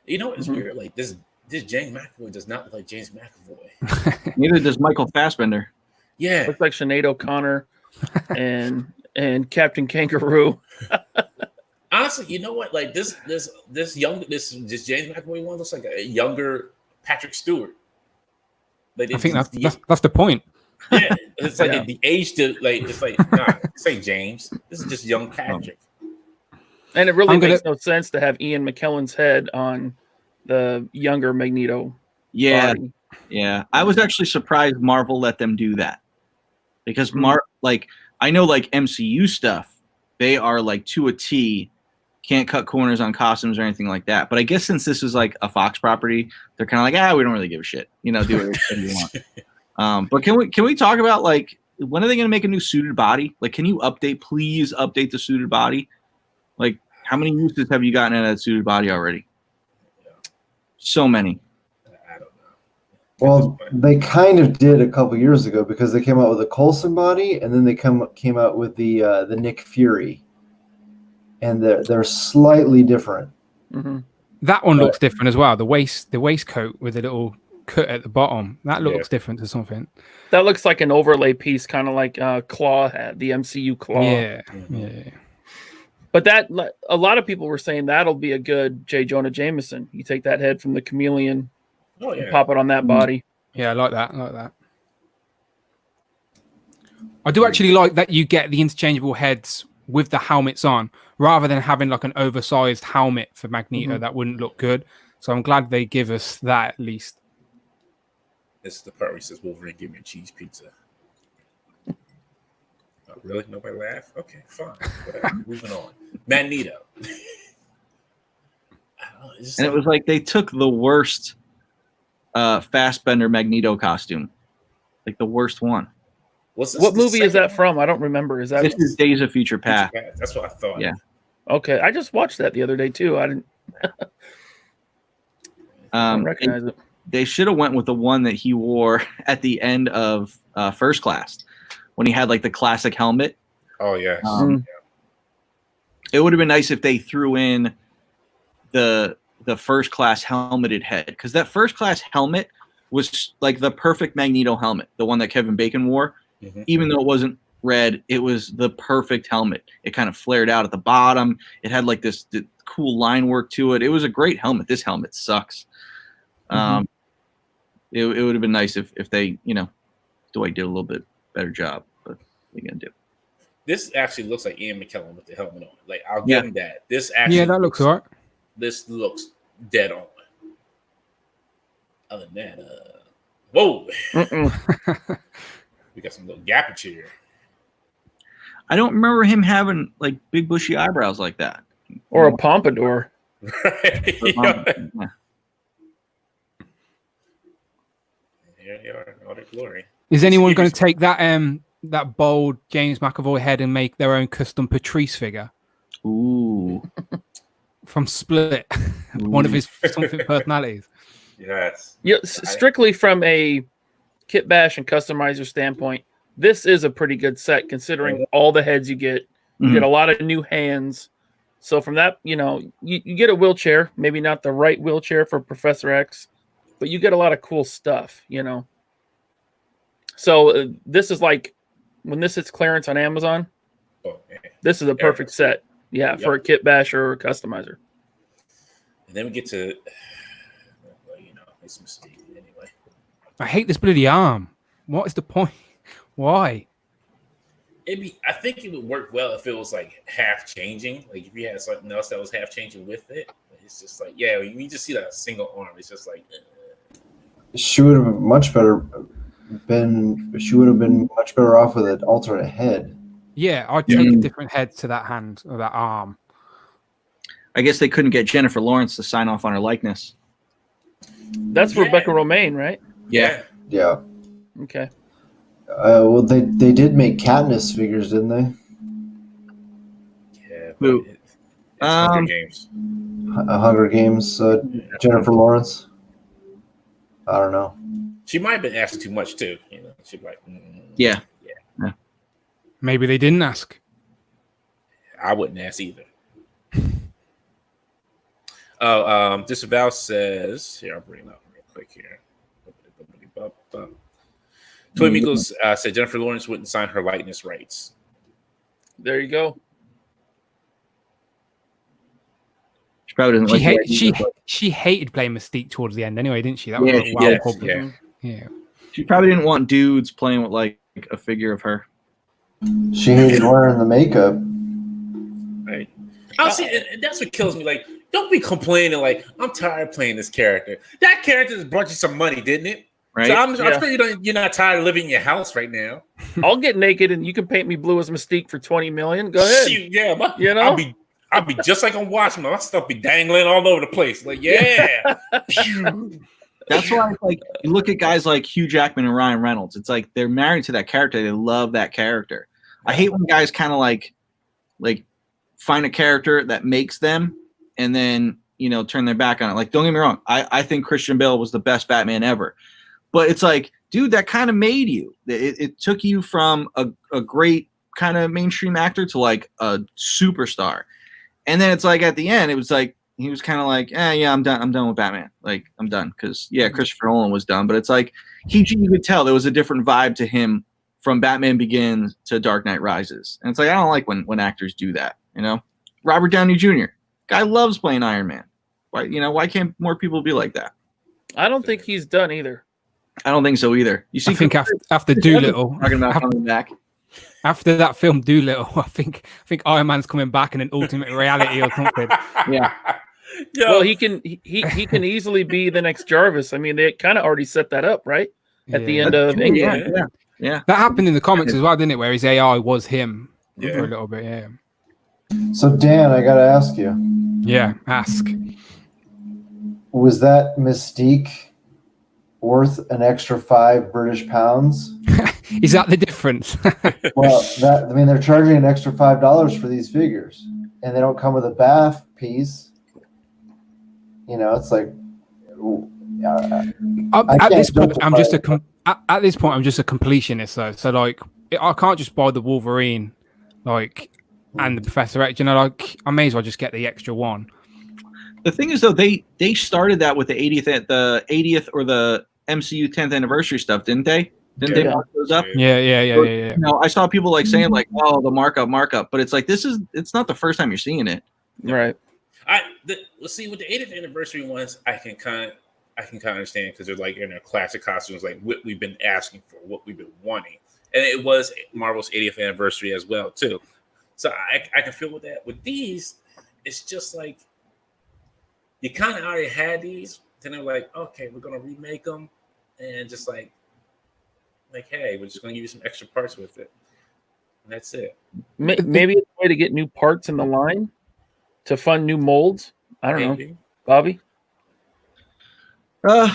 You know, it's weird. Like this James McAvoy does not look like James McAvoy. Neither does Michael Fassbender. Yeah, looks like Sinead O'Connor and Captain Kangaroo. Honestly, you know what? Like this James McAvoy one looks like a younger Patrick Stewart. Like I think that's the point. Yeah, it's like the age to like. It's like say James. This is just young Patrick. And it really makes no sense to have Ian McKellen's head on the younger Magneto. Yeah, body. yeah. I was actually surprised Marvel let them do that because I know like MCU stuff, they are like to a T can't cut corners on costumes or anything like that. But I guess since this was like a Fox property, they're kind of like, we don't really give a shit. You know, do whatever you want. But can we talk about like when are they going to make a new suited body? Like, can you please update the suited body? Like, how many uses have you gotten out of that suited body already? So many. I don't know. Well, they kind of did a couple years ago because they came out with a Coulson body, and then they came out with the Nick Fury, and they're slightly different. Mm-hmm. That one looks different as well. The waistcoat with a little cut at the bottom. That looks different to something. That looks like an overlay piece, kind of like Claw had, the MCU Claw. Yeah. But that, a lot of people were saying that'll be a good J. Jonah Jameson. You take that head from the chameleon, and pop it on that body. Yeah, I like that. I do actually like that you get the interchangeable heads with the helmets on, rather than having like an oversized helmet for Magneto. Mm-hmm. That wouldn't look good. So I'm glad they give us that at least. This is the part where he says, Wolverine, give me a cheese pizza. Oh, really? Nobody laugh? Okay, fine. Whatever. Moving on. Magneto. It was like they took the worst Fassbender Magneto costume. Like the worst one. What movie is that from? I don't remember. Is that This is Days of Future Past. That's what I thought. Yeah. Okay. I just watched that the other day too. I didn't recognize it. They should have went with the one that he wore at the end of First Class when he had like the classic helmet. Oh yeah. It would have been nice if they threw in the First Class helmeted head, because that First Class helmet was like the perfect Magneto helmet, the one that Kevin Bacon wore. Mm-hmm. Even though it wasn't red, it was the perfect helmet. It kind of flared out at the bottom. It had like this cool line work to it. It was a great helmet. This helmet sucks. It would have been nice if they, Dwight did a little bit better job, but what are you gonna do? This actually looks like Ian McKellen with the helmet on. Like, I'll give him that. This actually that looks all right. This looks dead on. Other than that, whoa. We got some little gappage here. I don't remember him having like big bushy eyebrows like that. Or a pompadour. Right. Here they are in all their glory. Is anyone going to take that bold James McAvoy head and make their own custom Patrice figure? Ooh. From Split. One of his something personalities. Yes. Yeah, strictly from a kit bash and customizer standpoint, this is a pretty good set considering all the heads you get. You get a lot of new hands. So from that, you get a wheelchair, maybe not the right wheelchair for Professor X, but you get a lot of cool stuff, So this is like when this hits clearance on Amazon, this is a perfect set. Yeah, for a kit bash or a customizer. And then we get to, it's a mistake anyway. I hate this bloody arm. What is the point? Why? I think it would work well if it was like half changing. Like if you had something else that was half changing with it. It's just like, you just see that single arm. It's just like. She would have much better been much better off with an alternate head. Yeah, I'd take a different head to that hand or that arm. I guess they couldn't get Jennifer Lawrence to sign off on her likeness. That's Rebecca Romaine, right? Yeah. Yeah. Okay. Well, they did make Katniss figures, didn't they? Yeah. Who? It's Hunger Games. Hunger Games. Jennifer Lawrence. I don't know. She might have been asking too much too. She'd be like, Yeah. Maybe they didn't ask. I wouldn't ask either. Disavow says, here, I'll bring it up real quick here. Toy Migos said Jennifer Lawrence wouldn't sign her likeness rights. There you go. She probably doesn't she hated playing Mystique towards the end anyway, didn't she? That was public. Yeah. She probably didn't want dudes playing with like a figure of her. She hated wearing the makeup. Right. That's what kills me. Like, don't be complaining like, I'm tired of playing this character. That character just brought you some money, didn't it? Right. So I'm sure you're not tired of living in your house right now. I'll get naked and you can paint me blue as Mystique for $20 million. Go ahead. Shoot, I'll be just like on Watchmen. My stuff be dangling all over the place. Like, yeah. That's why, like, you look at guys like Hugh Jackman and Ryan Reynolds. It's like they're married to that character. They love that character. I hate when guys kind of like find a character that makes them and then, you know, turn their back on it. Like, don't get me wrong. I think Christian Bale was the best Batman ever. But it's like, dude, that kind of made you. It took you from a great kind of mainstream actor to like a superstar. And then it's like at the end, it was like, he was kind of like, yeah, I'm done. I'm done with Batman. Like, I'm done. Because, yeah, Christopher Nolan was done. But it's like, you could tell there was a different vibe to him from Batman Begins to Dark Knight Rises. And it's like, I don't like when actors do that, you know? Robert Downey Jr. Guy loves playing Iron Man. Why can't more people be like that? I don't think he's done either. I don't think so either. You see, I think after Doolittle, talking about coming back. After that film Doolittle, I think Iron Man's coming back in an alternate reality or something. Yeah. Yo. Well, he can easily be the next Jarvis. I mean, they kind of already set that up, right? At the end of Endgame. Yeah. That happened in the comics as well, didn't it? Where his AI was him for a little bit. Yeah. So Dan, I gotta ask you. Yeah. Ask. Was that Mystique worth an extra £5 British pounds? Is that the difference? Well, they're charging an extra $5 for these figures, and they don't come with a bath piece. You know, it's like at this point, I'm just a completionist though. So like, I can't just buy the Wolverine, like, and the Professor X. You know, like, I may as well just get the extra one. The thing is, though, they started that with the 80th or the MCU 10th anniversary stuff, didn't they? Didn't they mark those up? Yeah. You know, I saw people like saying like, "Oh, the markup," but it's like it's not the first time you're seeing it, right? Let's see, with the 80th anniversary ones, I can kind of understand because they're like in their classic costumes, like what we've been asking for, what we've been wanting, and it was Marvel's 80th anniversary as well too. So I can feel with that. With these, it's just like you kind of already had these, then they're like, okay, we're gonna remake them, and just like, hey, we're just gonna give you some extra parts with it, and that's it. Maybe it's a way to get new parts in the line to fund new molds. I don't know, Bobby. Could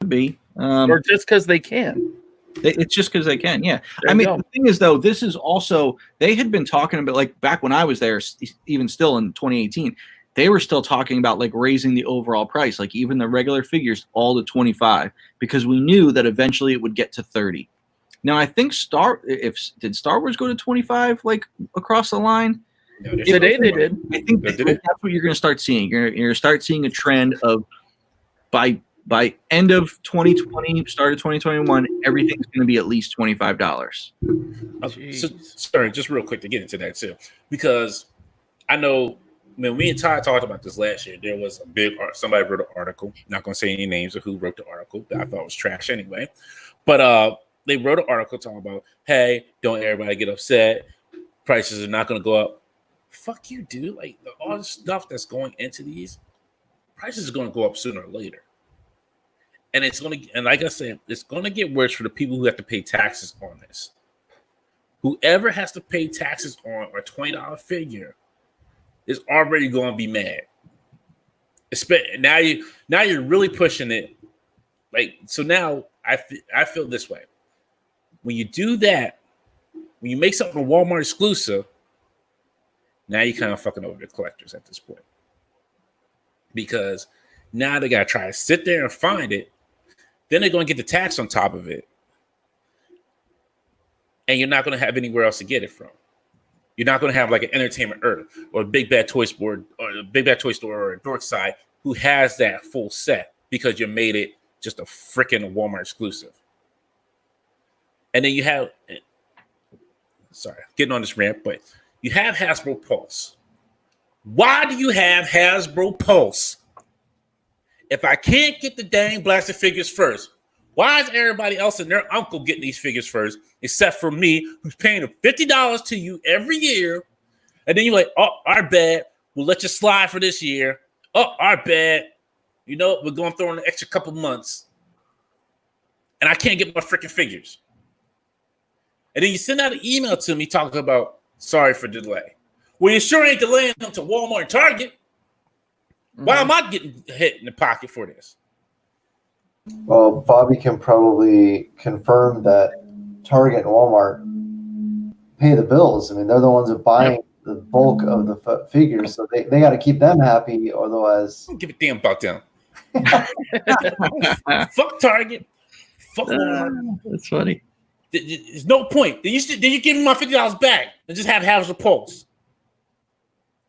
be, or just because they can. It's just because they can, yeah. I mean, the thing is, though, this is also, they had been talking about, like, back when I was there, even still in 2018, they were still talking about, like, raising the overall price, like, even the regular figures, all to 25, because we knew that eventually it would get to 30. Now, I think did Star Wars go to 25, like, across the line? No, today they did. I think that's what you're going to start seeing. You're going to start seeing a trend of, by end of 2020, start of 2021, everything's going to be at least $25. So, sorry, just real quick to get into that too, because I know when me and Todd talked about this last year, there was a big somebody wrote an article. Not going to say any names of who wrote the article that I thought was trash anyway, but they wrote an article talking about, hey, don't everybody get upset. Prices are not going to go up. Fuck you, dude. Like all the stuff that's going into these prices are going to go up sooner or later. And it's going to, and like I said, it's going to get worse for the people who have to pay taxes on this. Whoever has to pay taxes on a $20 figure is already going to be mad. Now you're really pushing it. Like, so now I feel this way. When you do that, when you make something a Walmart exclusive, now you're kind of fucking over the collectors at this point. Because now they got to try to sit there and find it. Then they're going to get the tax on top of it. And you're not going to have anywhere else to get it from. You're not going to have like an Entertainment Earth or a Big Bad Toy Store or a Big Bad Toy Store or a Dorkside who has that full set because you made it just a freaking Walmart exclusive. And then you have, sorry, getting on this rant, but you have Hasbro Pulse. Why do you have Hasbro Pulse? If I can't get the dang blasted figures first, why is everybody else and their uncle getting these figures first, except for me, who's paying $50 to you every year? And then you're like, oh, our bad. We'll let you slide for this year. Oh, our bad. You know, we're going to throw in an extra couple months. And I can't get my freaking figures. And then you send out an email to me talking about, sorry for delay. Well, you sure ain't delaying them to Walmart and Target. Why am I getting hit in the pocket for this? Well, Bobby can probably confirm that Target and Walmart pay the bills. I mean, they're the ones that buying the bulk of the figures, so they got to keep them happy. Otherwise, I don't give a damn about them. Fuck Target. Fuck Walmart. That's funny. There's no point. Then you give me my $50 back and just have Hasbro Pulse.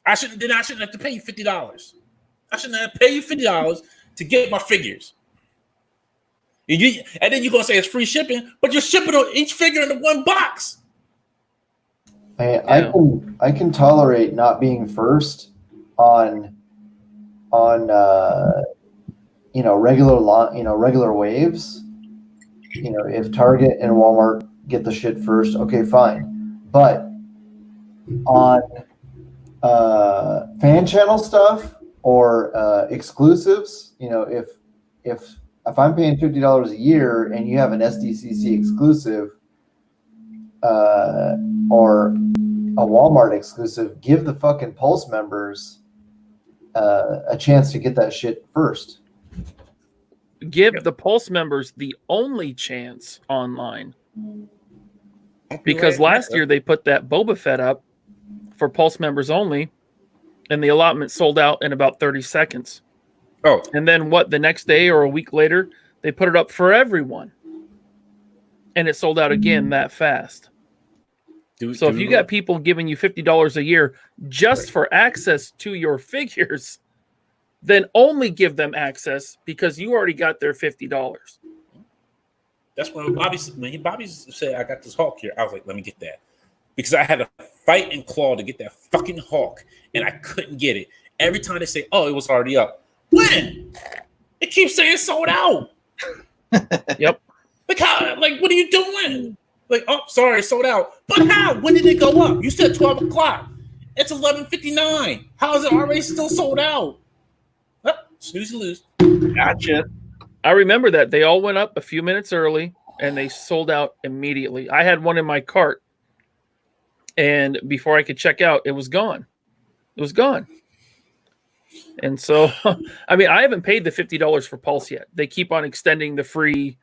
I shouldn't have to pay you $50. I shouldn't have to pay you $50 to get my figures. And then you're gonna say it's free shipping, but you're shipping each figure into one box. I can tolerate not being first on regular waves. If Target and Walmart get the shit first, okay, fine. But on fan channel stuff or exclusives, if I'm paying $50 a year and you have an SDCC exclusive or a Walmart exclusive, give the fucking Pulse members a chance to get that shit first. Give the Pulse members the only chance online. Because last year they put that Boba Fett up for Pulse members only, and the allotment sold out in about 30 seconds. Oh. And then the next day or a week later, they put it up for everyone. And it sold out again that fast. So if you got people giving you $50 a year just for access to your figures, then only give them access because you already got their $50. That's when Bobby said, I got this Hulk here. I was like, let me get that. Because I had to fight and claw to get that fucking Hulk, and I couldn't get it. Every time they say, oh, it was already up. When? It keeps saying sold out. Yep. What are you doing? Like, oh, sorry, sold out. But how? When did it go up? You said 12 o'clock. It's 11:59. How is it already still sold out? Oh, snooze and lose. Gotcha. I remember that. They all went up a few minutes early, and they sold out immediately. I had one in my cart, and before I could check out, it was gone. It was gone. And so, I mean, I haven't paid the $50 for Pulse yet. They keep on extending the free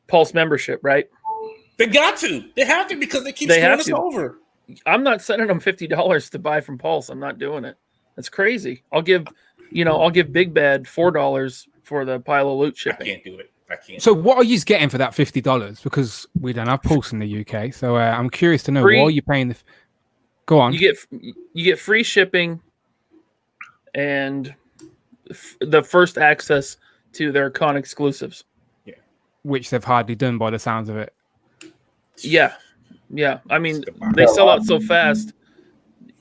Pulse membership, right? They got to. They have to because they keep screwing us over. I'm not sending them $50 to buy from Pulse. I'm not doing it. That's crazy. I'll give Big Bad $4 for the pile of loot shipping. I can't do it. I can't. So what are you getting for that $50? Because we don't have Pulse in the UK. So I'm curious to know why are you paying Go on. You get free shipping and the first access to their con exclusives. Yeah. Which they've hardly done by the sounds of it. Yeah. I mean, they sell out so fast.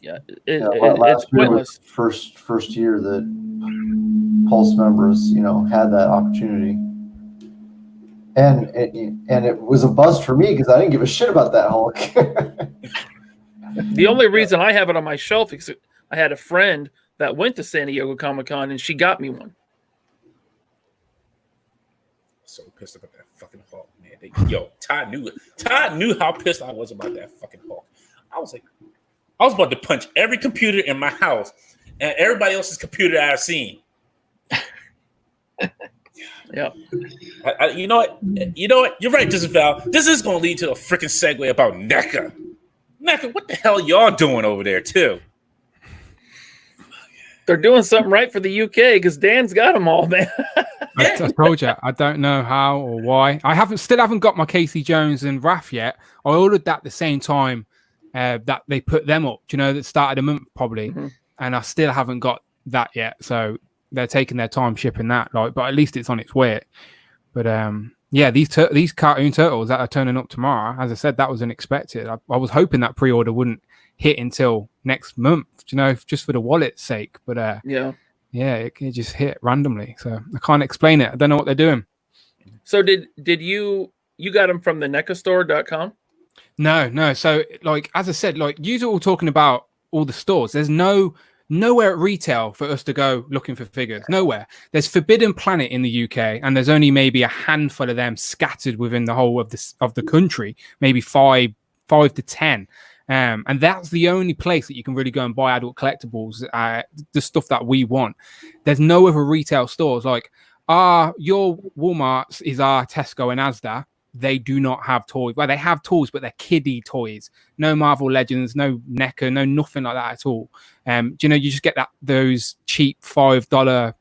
Yeah, it's pointless. First year that Pulse members, had that opportunity, and it was a buzz for me because I didn't give a shit about that Hulk. The only reason I have it on my shelf is I had a friend that went to San Diego Comic-Con and she got me one. So pissed about that fucking Hulk, man. Todd knew how pissed I was about that fucking Hulk. I was about to punch every computer in my house and everybody else's computer I've seen. Yeah. You know what? You're right, Val. This is going to lead to a freaking segue about NECA. NECA, what the hell y'all doing over there too? They're doing something right for the UK because Dan's got them all, man. I told you, I don't know how or why. I still haven't got my Casey Jones and Raph yet. I ordered that the same time that they put them up, that started a month probably, and I still haven't got that yet. So they're taking their time shipping that, but at least it's on its way. But these cartoon turtles that are turning up tomorrow, as I said, that was unexpected. I was hoping that pre-order wouldn't hit until next month, just for the wallet's sake. But it just hit randomly, so I can't explain it. I don't know what they're doing. So did you got them from the NECAstore.com? No. So as I said, you're all talking about all the stores. There's nowhere at retail for us to go looking for figures. Nowhere. There's Forbidden Planet in the UK, and there's only maybe a handful of them scattered within the whole of the country, maybe five to 10. And that's the only place that you can really go and buy adult collectibles, the stuff that we want. There's no other retail stores like your Walmart's is our Tesco and Asda. They do not have toys. Well, they have toys, but they're kiddie toys. No Marvel Legends, no NECA, no nothing like that at all. You know, you just get those cheap $5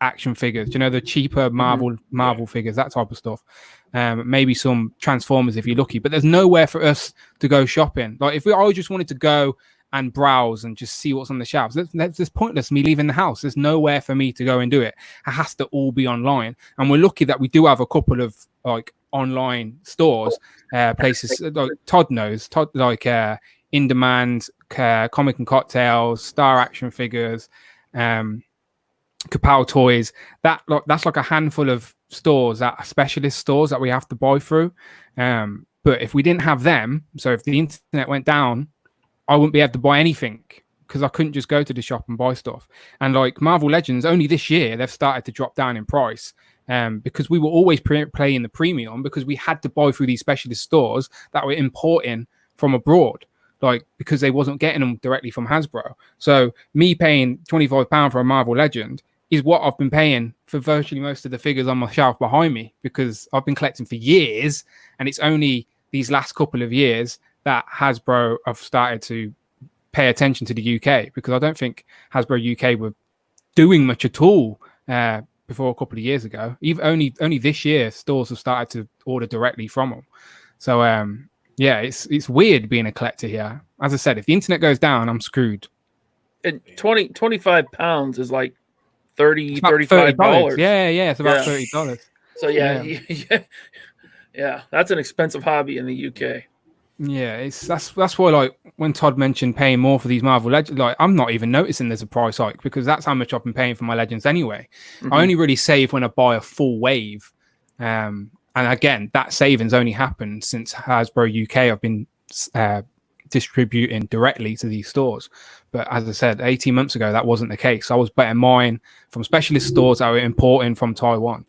action figures. You know, the cheaper Marvel figures, that type of stuff. Maybe some Transformers if you're lucky. But there's nowhere for us to go shopping. Like if I just wanted to go and browse and just see what's on the shelves, that's pointless me leaving the house. There's nowhere for me to go and do it. It has to all be online. And we're lucky that we do have a couple of like online stores, places like Todd like In Demand, Comic and Cocktails, Star Action Figures, Kapow Toys. That's like a handful of stores, that are specialist stores that we have to buy through. But if we didn't have them, so if the internet went down, I wouldn't be able to buy anything because I couldn't just go to the shop and buy stuff. And like Marvel Legends, only this year they've started to drop down in price. Because we were always playing the premium because we had to buy through these specialist stores that were importing from abroad, like because they wasn't getting them directly from Hasbro. So me paying £25 for a Marvel Legend is what I've been paying for virtually most of the figures on my shelf behind me, because I've been collecting for years, and it's only these last couple of years that Hasbro have started to pay attention to the UK, because I don't think Hasbro UK were doing much at all before a couple of years ago. Only this year stores have started to order directly from them. So yeah, it's weird being a collector here. As I said, if the internet goes down, I'm screwed. And 25 pounds is like $35. Yeah, it's about $30. So yeah, that's an expensive hobby in the UK. Yeah, that's why, like, when Todd mentioned paying more for these Marvel Legends, like, I'm not even noticing there's a price hike, because that's how much I've been paying for my Legends anyway. I only really save when I buy a full wave. And again, that savings only happened since Hasbro UK have been distributing directly to these stores. But as I said, 18 months ago, that wasn't the case. I was buying mine from specialist stores that were importing from Taiwan.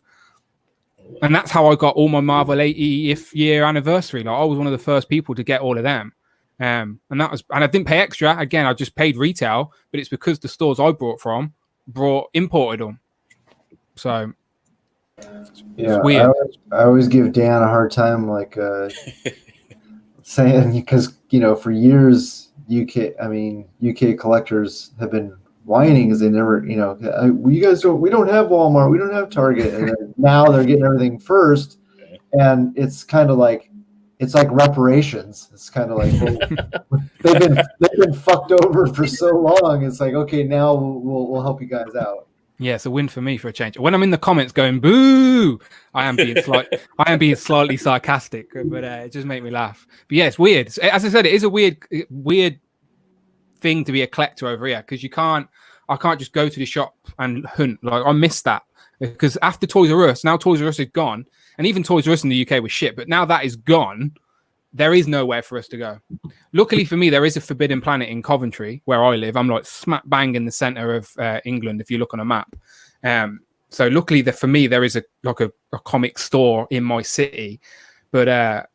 And that's how I got all my Marvel 80th year anniversary. Like, I was one of the first people to get all of them. And I didn't pay extra. Again, I just paid retail, but it's because the stores I imported them. So yeah, it's weird. I always give Dan a hard time, like saying, because for years UK collectors have been whining because they never, we don't have Walmart, we don't have Target, and then now they're getting everything first, and it's kind of like, it's like reparations. It's kind of like they've been fucked over for so long. It's like, okay, now we'll help you guys out. Yeah, it's a win for me for a change. When I'm in the comments going boo, I am being slightly sarcastic, but it just makes me laugh. But yeah, it's weird. As I said, it is a weird thing to be a collector over here, because I can't just go to the shop and hunt. Like, I miss that, because after Toys R Us, now Toys R Us is gone, and even Toys R Us in the UK was shit, but now that is gone, there is nowhere for us to go. Luckily for me, there is a Forbidden Planet in Coventry where I live. I'm like smack bang in the center of England if you look on a map. So luckily for me, there is a comic store in my city, but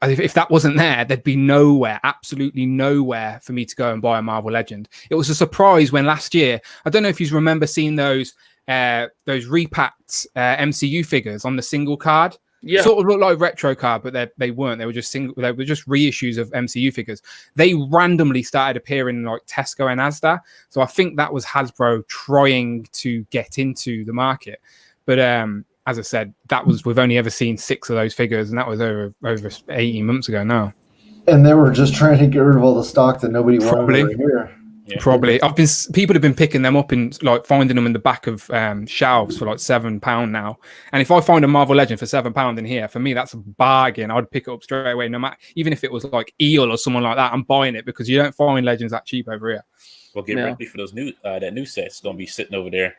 if that wasn't there, there'd be nowhere, absolutely nowhere for me to go and buy a Marvel Legend. It was a surprise when last year, I don't know if you remember seeing those repacked MCU figures on the single card. Yeah, sort of looked like retro card, but they weren't. They were just They were just reissues of MCU figures. They randomly started appearing in like Tesco and Asda. So I think that was Hasbro trying to get into the market. But as I said, we've only ever seen 6 of those figures, and that was over 18 months ago now. And they were just trying to get rid of all the stock that nobody wanted over here. Yeah. Probably. People have been picking them up and like finding them in the back of shelves for like £7 now. And if I find a Marvel Legend for £7 in here, for me that's a bargain. I'd pick it up straight away, no matter, even if it was like Eel or someone like that. I'm buying it, because you don't find Legends that cheap over here. Well, get ready for those that new set's gonna be sitting over there.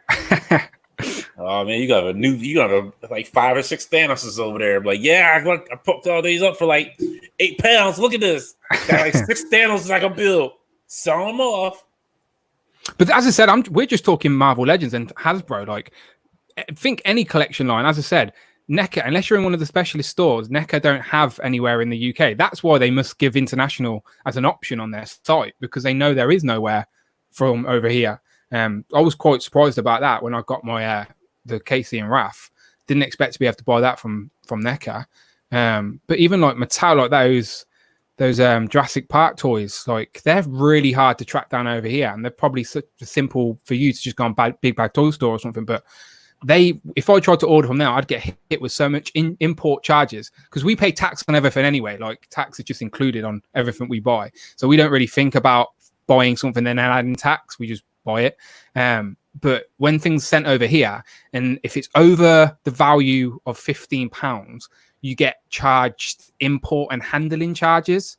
Oh man, you got like 5 or 6 Thanoses over there. I'm like, yeah, I popped all these up for like £8. Look at this. Got like 6 Thanoses I can build. Sell them off. But as I said, we're just talking Marvel Legends and Hasbro. Like, think any collection line. As I said, NECA, unless you're in one of the specialist stores, NECA don't have anywhere in the UK. That's why they must give international as an option on their site, because they know there is nowhere from over here. I was quite surprised about that when I got my the Casey and Raph. Didn't expect to be able to buy that from NECA. But even like Mattel, like those Jurassic Park toys, like they're really hard to track down over here, and they're probably such simple for you to just go on Big Bag Toy Store or something. But if I tried to order from there, I'd get hit with so much import charges, because we pay tax on everything anyway. Like tax is just included on everything we buy, so we don't really think about buying something then adding tax. We just buy it. But when things sent over here, and if it's over the value of £15, you get charged import and handling charges.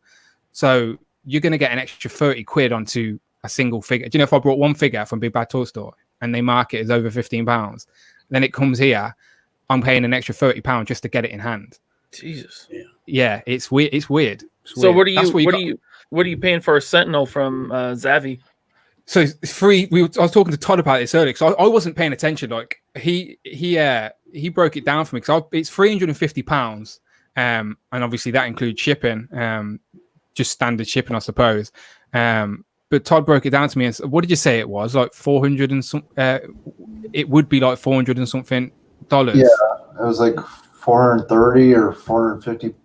So you're going to get an extra 30 quid onto a single figure. Do you know, if I brought one figure from Big Bad Toy Store and they mark it as over £15, then it comes here, I'm paying an extra £30 just to get it in hand. Jesus. Yeah, it's weird. It's weird. So what are you paying for a Sentinel from Zavi? So it's free. I was talking to Todd about this earlier, because I wasn't paying attention. Like he broke it down for me, because it's £350, and obviously that includes shipping, just standard shipping, I suppose. But Todd broke it down to me and said, "What did you say it was? Like 400 and some? It would be like 400 and something dollars." Yeah, it was like 430 or 450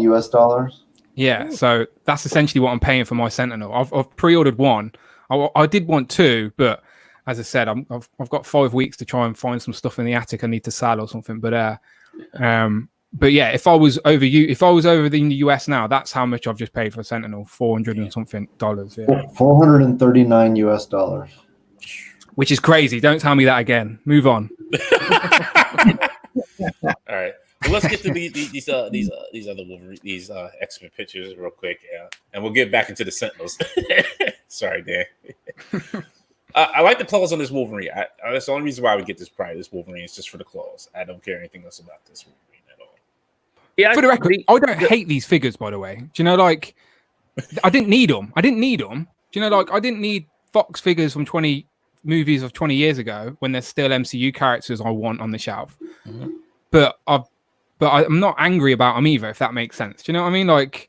US dollars. Yeah, so that's essentially what I'm paying for my Sentinel. I've pre-ordered one. I did want two, but as I said, I've got 5 weeks to try and find some stuff in the attic I need to sell or something. But yeah, if I was over in the US now, that's how much I've just paid for a Sentinel, 400 and something dollars. Yeah, 439 US dollars, which is crazy. Don't tell me that again. Move on. All right. Well, let's get to these other Wolverine, these X-Men pictures real quick, and we'll get back into the Sentinels. Sorry, Dan. I like the claws on this Wolverine. That's the only reason why I would get this Wolverine is just for the claws. I don't care anything else about this Wolverine at all. Yeah, for the record, I don't hate these figures, by the way. Do you know, like, I didn't need them. Do you know, like, I didn't need Fox figures from 20 movies of 20 years ago when there's still MCU characters I want on the shelf. Mm-hmm. But I'm not angry about them either, if that makes sense. Do you know what I mean? Like,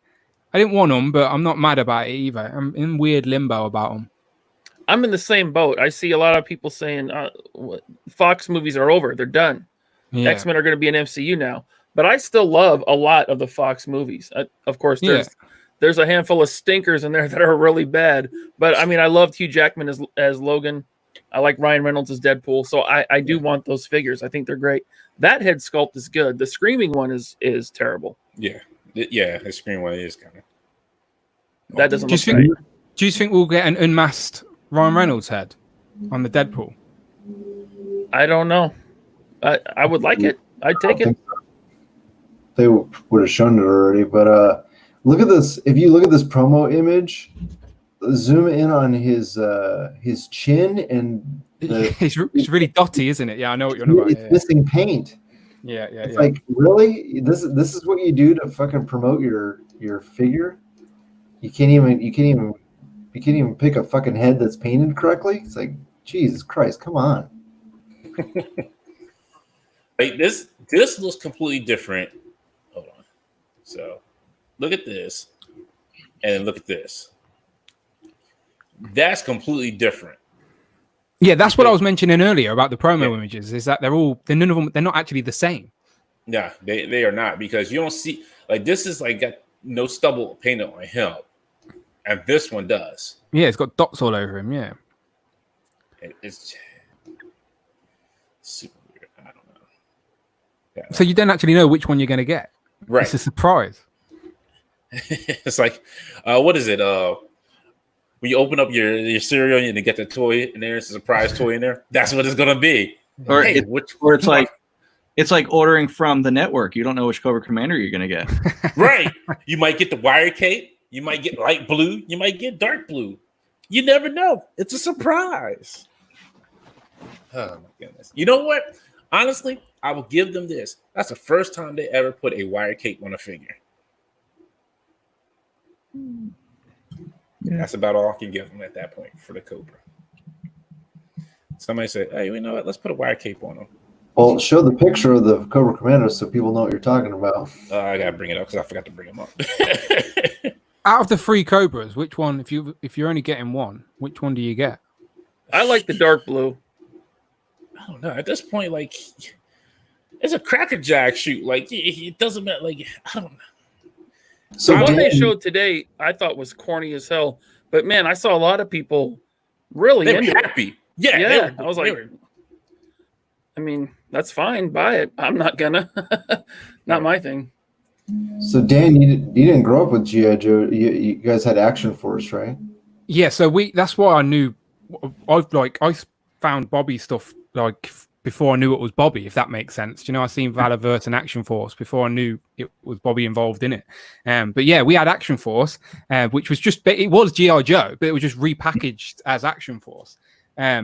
I didn't want them, but I'm not mad about it either. I'm in weird limbo about them. I'm in the same boat. I see a lot of people saying Fox movies are over. They're done. Yeah. X-Men are going to be an MCU now. But I still love a lot of the Fox movies. Of course, there's a handful of stinkers in there that are really bad. But, I mean, I loved Hugh Jackman as Logan. I like Ryan Reynolds as Deadpool. So I do want those figures. I think they're great. That head sculpt is good. The Screaming one is terrible. Yeah. Yeah, the Screaming one is kind of... That doesn't look right. Do you think we'll get an unmasked Ryan Reynolds head on the Deadpool? I don't know. I would like it. I'd take it. They would have shown it already, but look at this. If you look at this promo image, zoom in on his chin and it's really dotty, isn't it? Yeah, I know what you're about. It's missing paint. Yeah. It's like, really? This is what you do to fucking promote your figure? You can't even pick a fucking head that's painted correctly? It's like, Jesus Christ, come on. Like this looks completely different. Hold on. So look at this and then look at this. That's completely different. Yeah, that's what I was mentioning earlier about the promo images, is that none of them, they're not actually the same. Yeah, they are not, because you don't see, like, this is like got no stubble painted on him. And this one does. Yeah, it's got dots all over him, yeah. It's super weird. I don't know. Yeah. So you don't actually know which one you're going to get. Right. It's a surprise. It's like, what is it? When you open up your cereal and you get the toy in there, it's a surprise toy in there. That's what it's going to be. Or it's like ordering from the network. You don't know which Cobra Commander you're going to get. Right. You might get the wire cape. You might get light blue. You might get dark blue. You never know. It's a surprise. Oh, my goodness. You know what? Honestly, I will give them this. That's the first time they ever put a wire cape on a figure. Yeah. That's about all I can give them at that point for the Cobra. Somebody said, hey, you know what? Let's put a wire cape on them. Well, show the picture of the Cobra Commander so people know what you're talking about. I gotta bring it up because I forgot to bring them up. Out of the 3 Cobras, which one? If you're only getting one, which one do you get? I like the dark blue. I don't know. At this point, like, it's a Cracker Jack shoot. Like, it doesn't matter. Like, I don't know. So The one they Dan, showed today, I thought was corny as hell. But man, I saw a lot of people really They were into it. happy. Yeah, Yeah, they I was they like, were- I mean, that's fine. Buy it. I'm not gonna. Not my thing. so Dan, you didn't grow up with GI Joe. You guys had Action Force, right? Yeah, so that's why I knew. I found Bobby stuff like before I knew it was Bobby, if that makes sense. You know, I seen Valorverse and Action Force before I knew it was Bobby involved in it. But yeah, we had Action Force, which was it was GI Joe, but it was just repackaged as Action Force.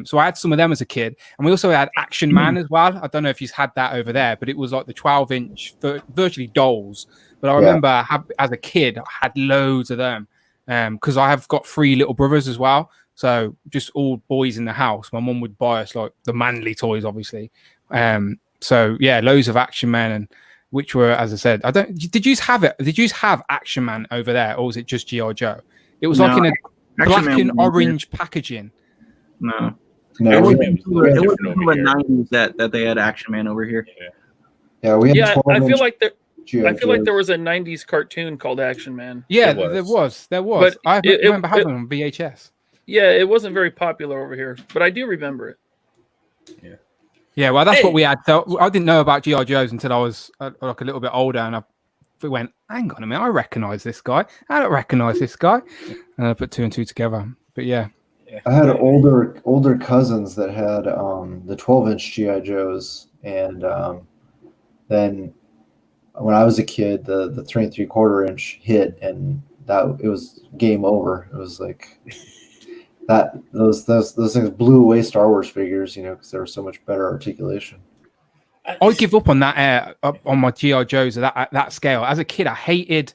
So I had some of them as a kid, and we also had Action Man as well. I don't know if you've had that over there, but it was like the 12-inch, virtually dolls. But I remember as a kid, I had loads of them because I have got 3 little brothers as well. So just all boys in the house. My mum would buy us like the manly toys, obviously. So yeah, loads of Action Man, and which were, as I said, did you have it? Did you have Action Man over there, or was it just GI Joe? It was like in a black and orange packaging. No. No, It we wasn't had, until the 90s that they had Action Man over here. yeah, we had Yeah, 12 I feel like there. GI I feel like Joes. there was a '90s cartoon called Action Man. Yeah, There was. there was. But I it- remember it- having them on VHS. Yeah, it wasn't very popular over here, but I do remember it. Yeah, well, that's Hey. what we had. So I didn't know about GI Joes until I was like a little bit older, and I went, "Hang on a minute, I recognise this guy. I don't recognise this guy," and I put 2 and 2 together. But yeah, I had older cousins that had the 12-inch GI Joes, and then when I was a kid, the 3 3/4 inch hit, and that it was game over. It was like that. Those things blew away Star Wars figures, you know, because there was so much better articulation. I give up on that on my GI Joes at that scale. As a kid, I hated.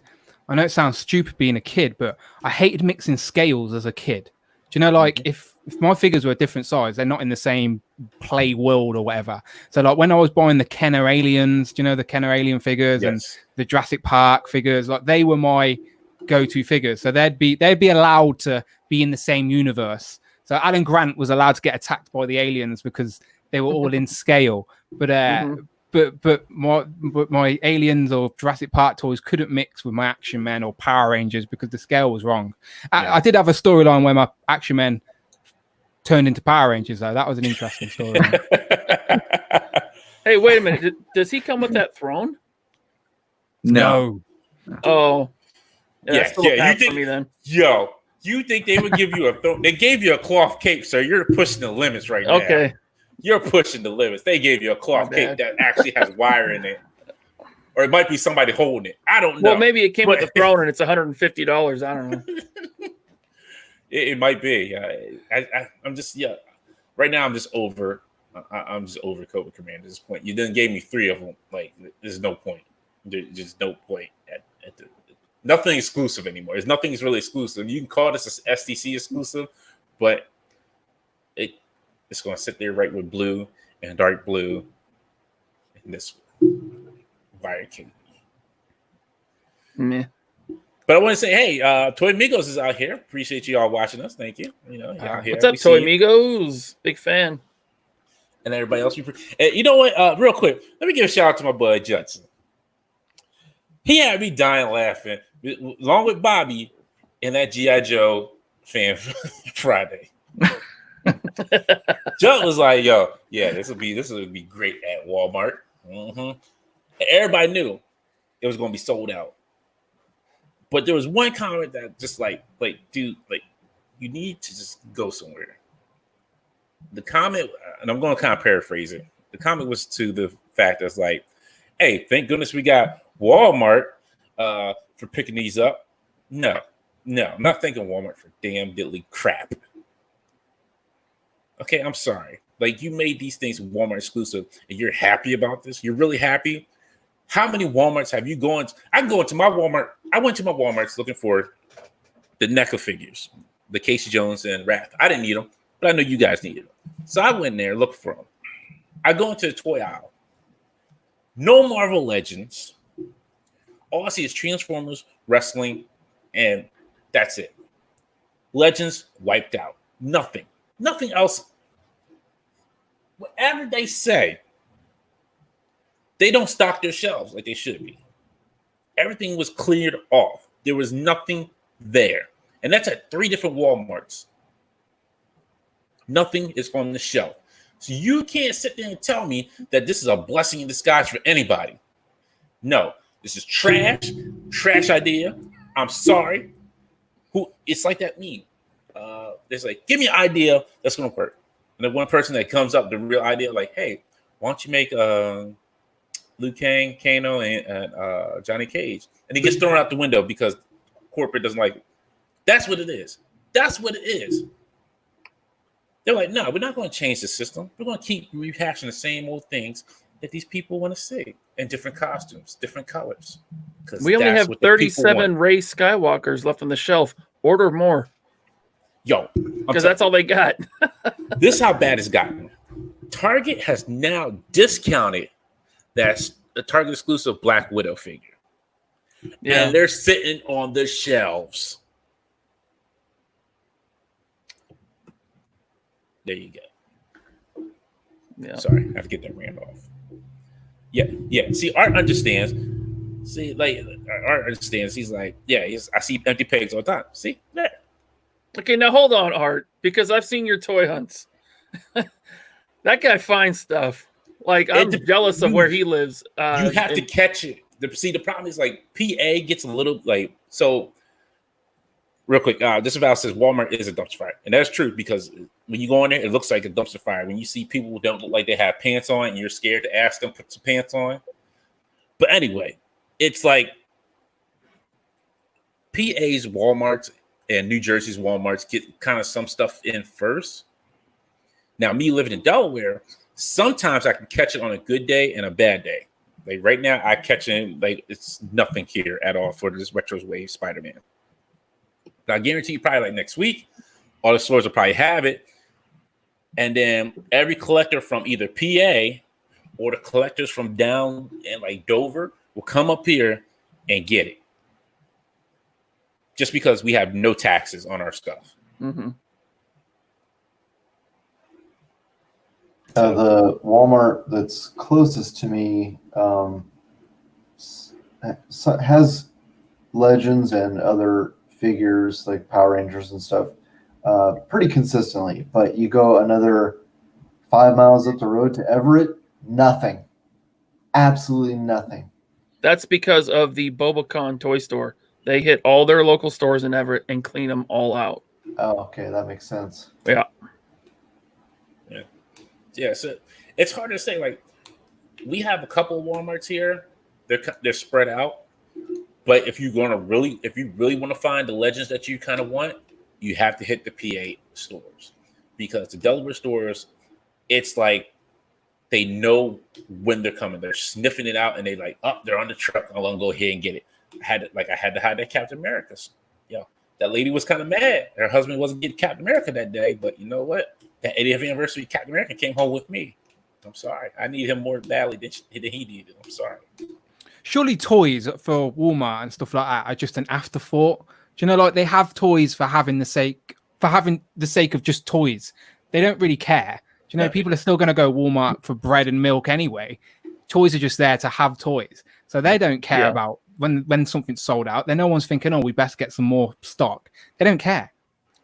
I know it sounds stupid being a kid, but I hated mixing scales as a kid. Do you know, like if my figures were a different size, they're not in the same play world or whatever. So like when I was buying the Kenner Aliens, do you know the Kenner Alien figures and the Jurassic Park figures, like they were my go-to figures. So they'd be allowed to be in the same universe. So Alan Grant was allowed to get attacked by the aliens because they were all in scale. But but my aliens or Jurassic Park toys couldn't mix with my Action Men or Power Rangers because the scale was wrong. I did have a storyline where my Action Men turned into Power Rangers, though. That was an interesting storyline. Hey, wait a minute. Does he come with that throne? No. Oh, Yeah, that's still a you pass think- for me then. Yo, you think they would give you they gave you a cloth cape, sir. You're pushing the limits right now. Okay. You're pushing the limits. They gave you a cloth My cape bad. that actually has wire in it. Or it might be somebody holding it. I don't know. Well, maybe it came with But- the throne and it's $150. I don't know. It might be. I'm just Right now, I'm just over. I'm just over Cobra Command at this point. You then gave me 3 of them. Like, there's no point. There's just no point at the. Nothing exclusive anymore. There's nothing is really exclusive. You can call this a SDC exclusive, but it's going to sit there right with blue and dark blue and this Fire King. Meh. But I want to say, hey, Toy Migos is out here. Appreciate you all watching us. Thank you. You know, out here. What's up, We see Toy you. Amigos? Big fan. And everybody else. And you know what? Real quick, let me give a shout out to my boy Judson. He had me dying laughing, along with Bobby in that G.I. Joe fan Friday. Judd was like, "Yo, yeah, this would be great at Walmart." And everybody knew it was going to be sold out. But there was one comment that just like, dude, like, you need to just go somewhere. The comment, and I'm going to kind of paraphrase it. The comment was to the fact that's like, "Hey, thank goodness we got Walmart for picking these up." No, I'm not thanking Walmart for damn diddly crap. Okay, I'm sorry. Like, you made these things Walmart exclusive, and you're happy about this? You're really happy? How many Walmarts have you gone to? I went to my Walmarts looking for the NECA figures, the Casey Jones and Wrath. I didn't need them, but I know you guys needed them. So I went in there looking for them. I go into the toy aisle. No Marvel Legends. All I see is Transformers, wrestling, and that's it. Legends wiped out. Nothing. Nothing else. Whatever they say, they don't stock their shelves like they should be. Everything was cleared off. There was nothing there. And that's at 3 different Walmarts. Nothing is on the shelf. So you can't sit there and tell me that this is a blessing in disguise for anybody. No, this is trash. Trash idea. I'm sorry. It's like that meme. It's like, give me an idea that's going to work. And the one person that comes up with the real idea, like, hey, why don't you make Liu Kang, Kano, and Johnny Cage? And he gets thrown out the window because corporate doesn't like it. That's what it is. That's what it is. They're like, no, we're not going to change the system. We're going to keep rehashing the same old things that these people want to see in different costumes, different colors. We only have 37 Rey Skywalkers left on the shelf. Order more. Yo. Because that's all they got. This is how bad it's gotten. Target has now discounted that the Target exclusive Black Widow figure. Yeah. And they're sitting on the shelves. There you go. Yeah. Sorry, I have to get that rant off. Yeah. See, Art understands. See, like Art understands. He's like, yeah. I see empty pegs all the time. See, there. Okay, now hold on, Art, because I've seen your toy hunts. That guy finds stuff. Like I'm jealous of where he lives. You have to catch it. The problem is like PA gets a little like so. Real quick, Disavow says Walmart is a dumpster fire, and that's true because when you go in there, it looks like a dumpster fire. When you see people who don't look like they have pants on, and you're scared to ask them to put some pants on. But anyway, it's like PA's Walmarts and New Jersey's Walmarts get kind of some stuff in first. Now, me living in Delaware, sometimes I can catch it on a good day and a bad day. Like right now, I catch it like it's nothing here at all for this Retro Wave Spider-Man. But I guarantee you, probably like next week, all the stores will probably have it. And then every collector from either PA or the collectors from down in like Dover will come up here and get it. Just because we have no taxes on our stuff. Mm-hmm. The Walmart that's closest to me has Legends and other figures like Power Rangers and stuff pretty consistently. But you go another 5 miles up the road to Everett, nothing. Absolutely nothing. That's because of the Bobacon toy store. They hit all their local stores in Everett and clean them all out. Oh, okay. That makes sense. Yeah. Yeah, so it's hard to say. Like, we have a couple of Walmarts here. They're spread out. But if you really want to find the Legends that you kind of want, you have to hit the PA stores. Because the Delaware stores, it's like they know when they're coming. They're sniffing it out and they like, oh, they're on the truck. I'm gonna go ahead and get it. I had to hide that Captain America. That lady was kind of mad. Her husband wasn't getting Captain America that day, but you know what? That 80th anniversary of Captain America came home with me. I'm sorry. I need him more badly than he needed. I'm sorry. Surely toys for Walmart and stuff like that are just an afterthought. Do you know, like they have toys for having the sake of just toys. They don't really care. Do you know, people are still going to go Walmart for bread and milk anyway. Toys are just there to have toys. So they don't care about when something's sold out. Then no one's thinking, oh, we best get some more stock. They don't care.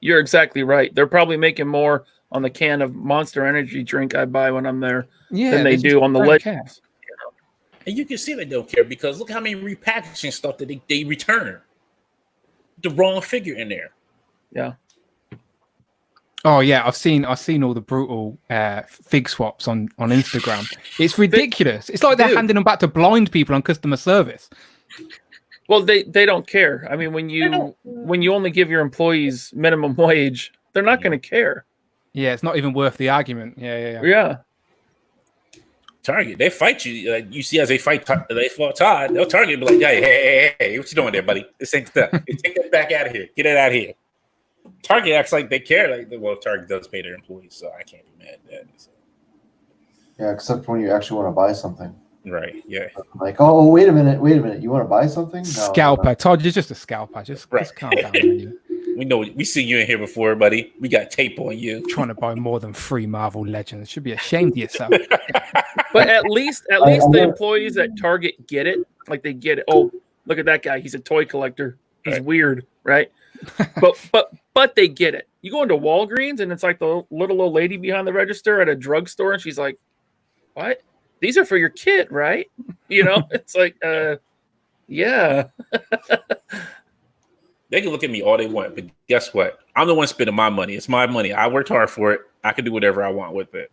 You're exactly right. They're probably making more on the can of Monster Energy drink I buy when I'm there than they do on the Legends. And you can see they don't care because look how many repackaging stuff that they return. The wrong figure in there. Yeah. Oh yeah, I've seen all the brutal fig swaps on Instagram. It's ridiculous. It's like they're handing them back to blind people on customer service. Well, they don't care. I mean, when you only give your employees minimum wage, they're not going to care. Yeah, it's not even worth the argument. Yeah. Target, they fight you. Like you see, as they fought Todd, they'll Target be like, hey, what you doing there, buddy? This ain't stuff. Take that back out of here. Get it out of here. Target acts like they care. Like, well, Target does pay their employees, so I can't be mad at that. So. Yeah, except when you actually want to buy something. Right. Yeah. Like, oh, wait a minute. You want to buy something? No, Scalper. Todd, you're just a scalper. Just calm down. Man. We know we seen you in here before, buddy. We got tape on you. Trying to buy more than 3 Marvel Legends. Should be ashamed of yourself. But at least the employees at Target get it. Like they get it. Oh, look at that guy. He's a toy collector. He's weird, right? But they get it. You go into Walgreens and it's like the little old lady behind the register at a drugstore, and she's like, "What? These are for your kid, right?" It's like, yeah. They can look at me all they want, but guess what? I'm the one spending my money. It's my money. I worked hard for it. I can do whatever I want with it.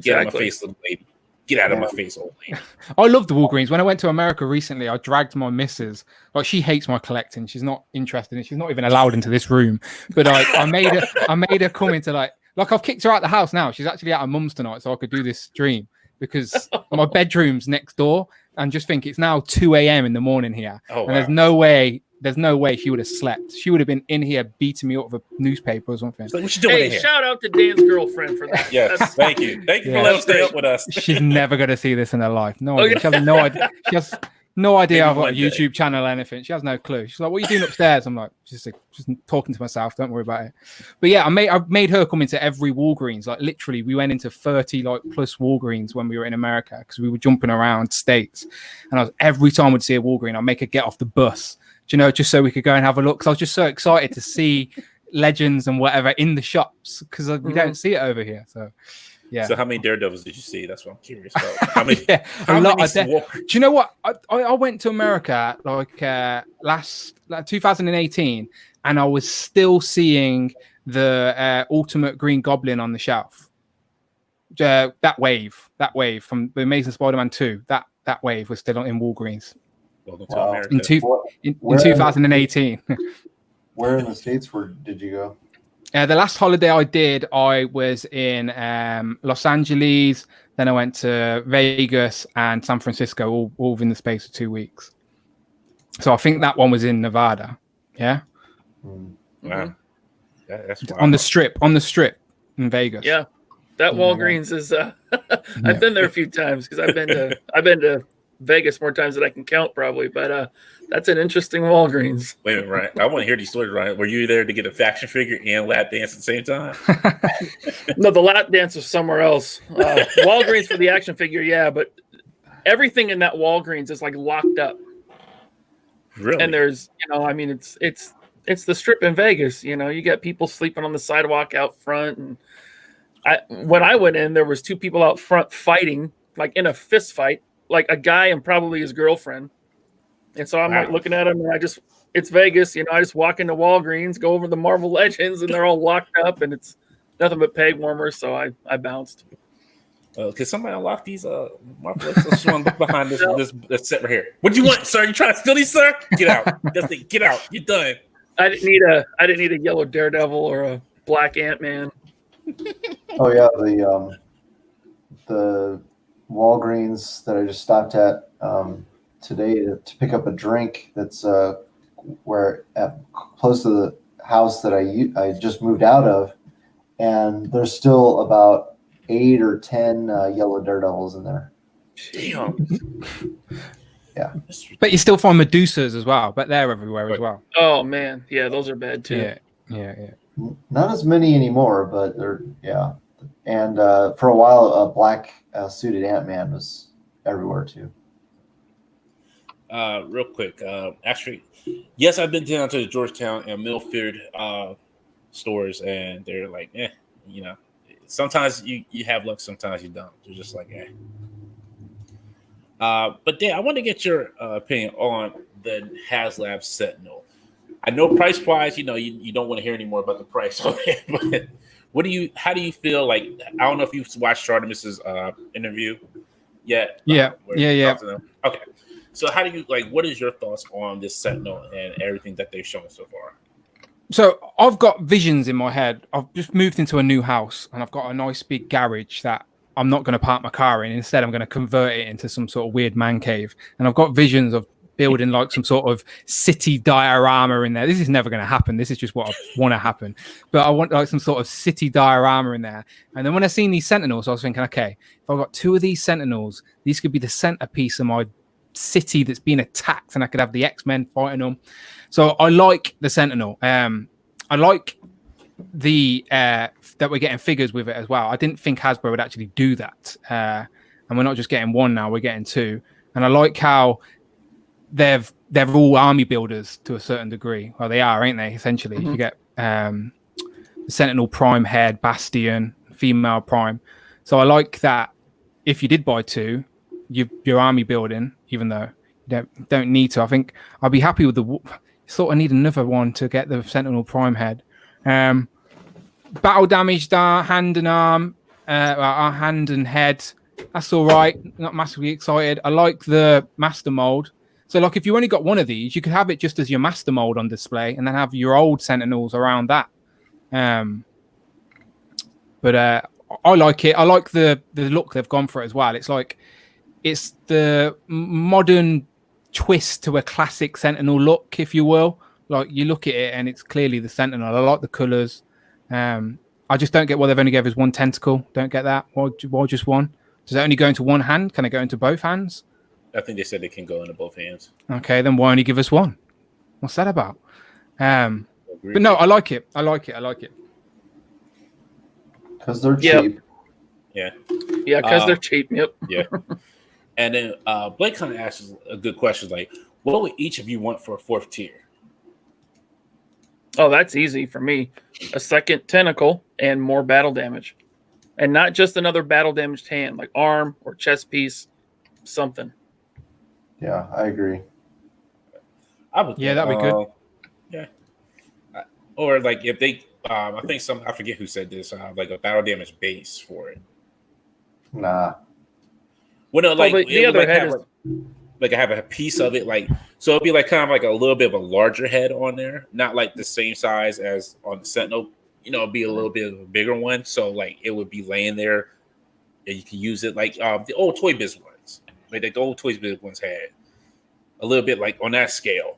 Get out of my face, little lady. Get out of my face, old lady. I love the Walgreens. When I went to America recently, I dragged my missus. Like, she hates my collecting. She's not interested in it. She's not even allowed into this room. But I made her come into like I've kicked her out the house now. She's actually at her mum's tonight, so I could do this stream because my bedroom's next door. And just think it's now 2 a.m. in the morning here. Oh, wow. And there's no way she would have slept. She would have been in here beating me up with a newspaper or something. So what you doing in here? Shout out to Dan's girlfriend for that. Yes, thank you. Thank you for letting us stay up with us. She's never going to see this in her life. No idea. She has no idea. She has no idea I've got a YouTube channel or anything. She has no clue. She's like, "What are you doing upstairs?" I'm like, just talking to myself. Don't worry about it. But yeah, I've made her come into every Walgreens. Like literally, we went into 30 plus Walgreens when we were in America because we were jumping around states. And every time we'd see a Walgreens, I'd make her get off the bus. Just so we could go and have a look. Because I was just so excited to see Legends and whatever in the shops because we don't see it over here. So, yeah. So, how many Daredevils did you see? That's what I'm curious about. How many? A lot of Do you know what? I went to America last 2018, and I was still seeing the Ultimate Green Goblin on the shelf. That wave from the Amazing Spider-Man 2. That wave was still in Walgreens. Welcome to America. In 2018. Where in the States did you go? The last holiday I did, I was in Los Angeles. Then I went to Vegas and San Francisco, all within the space of 2 weeks. So I think that one was in Nevada. Yeah. Wow. That's on the strip in Vegas. Yeah. That Walgreens is. I've been there a few times because I've been to Vegas more times than I can count probably, but that's an interesting Walgreens. Wait a minute, Ryan. I want to hear these stories, Ryan. Were you there to get a faction figure and lap dance at the same time? No, the lap dance was somewhere else. Walgreens for the action figure, yeah, but everything in that Walgreens is like locked up. Really? And there's, it's the strip in Vegas. You got people sleeping on the sidewalk out front, and when I went in, there was 2 people out front fighting, like in a fist fight. Like a guy and probably his girlfriend. And so I'm like looking at him and it's Vegas, I just walk into Walgreens, go over the Marvel Legends, and they're all locked up and it's nothing but peg warmers. So I bounced. Can somebody unlock these Marvel Legends? Let's look behind this set right here. What do you want, sir? You trying to steal these, sir? Get out. Get out. You're done. I didn't need a yellow Daredevil or a black Ant-Man. Oh yeah, the Walgreens that I just stopped at today to pick up a drink that's close to the house that I just moved out of, and there's still about 8 or 10 yellow Daredevils in there. Damn. Yeah. But you still find Medusas as well, but they're everywhere as well. Oh man, yeah, those are bad too. Yeah. Not as many anymore, but they're And for a while, a black suited Ant-Man was everywhere too. Real quick, actually, yes, I've been down to the Georgetown and Milford stores, and they're like, sometimes you have luck, sometimes you don't. They're just like, But Dan, I want to get your opinion on the HasLab Sentinel. I know price-wise, you don't want to hear any more about the price of it, but how do you feel like? I don't know if you've watched Artemis's interview yet. Yeah. Okay. So how do you what is your thoughts on this Sentinel and everything that they've shown so far? So I've got visions in my head. I've just moved into a new house and I've got a nice big garage that I'm not going to park my car in. Instead, I'm going to convert it into some sort of weird man cave. And I've got visions of building like some sort of city diorama in there. This is never going to happen. This is just what I want to happen. But I want like some sort of city diorama in there. And then when I seen these Sentinels, I was thinking, okay, if I've got 2 of these Sentinels, these could be the centerpiece of my city that's been attacked, and I could have the X-Men fighting them. So I like the Sentinel. I like the that we're getting figures with it as well. I didn't think Hasbro would actually do that. And we're not just getting 1 now, we're getting 2. And I like how they're all army builders to a certain degree. Well, they are, ain't they? Essentially, you get the Sentinel Prime head, Bastion, female Prime. So I like that. If you did buy 2, you're army building, even though you don't need to. I think I'll be happy with the. Sort of need another one to get the Sentinel Prime head. Battle damage, hand and arm, hand and head. That's all right. Not massively excited. I like the master mold. So, like, if you only got 1 of these, you could have it just as your master mold on display, and then have your old Sentinels around that. But I like it. I like the look they've gone for it as well. It's like it's the modern twist to a classic Sentinel look, if you will. Like, you look at it and it's clearly the Sentinel. I like the colors. I just don't get why they've only gave us 1 tentacle. Don't get that. Why just 1? Does it only go into 1 hand? Can it go into both hands? I think they said they can go into both hands. Okay, then why only give us 1? What's that about? But no, I like it. I like it. Because they're cheap. Yeah. Yeah, because they're cheap. Yep. Yeah. And then Blake kind of asks a good question, like, what would each of you want for a 4th tier? Oh, that's easy for me. A 2nd tentacle and more battle damage. And not just another battle damaged hand, like arm or chest piece, something. Yeah, I agree. That'd be good. Yeah. Or like if they, I think I forget who said this, like a battle damage base for it. Nah. Well, no, like the other head is... like I have a piece of it, like, so it'd be like kind of like a little bit of a larger head on there, not like the same size as on the Sentinel. You know, it'd be a little bit of a bigger one, so like it would be laying there, and you can use it like the old Toy Biz ones, like the old Toy Biz ones had a little bit like on that scale.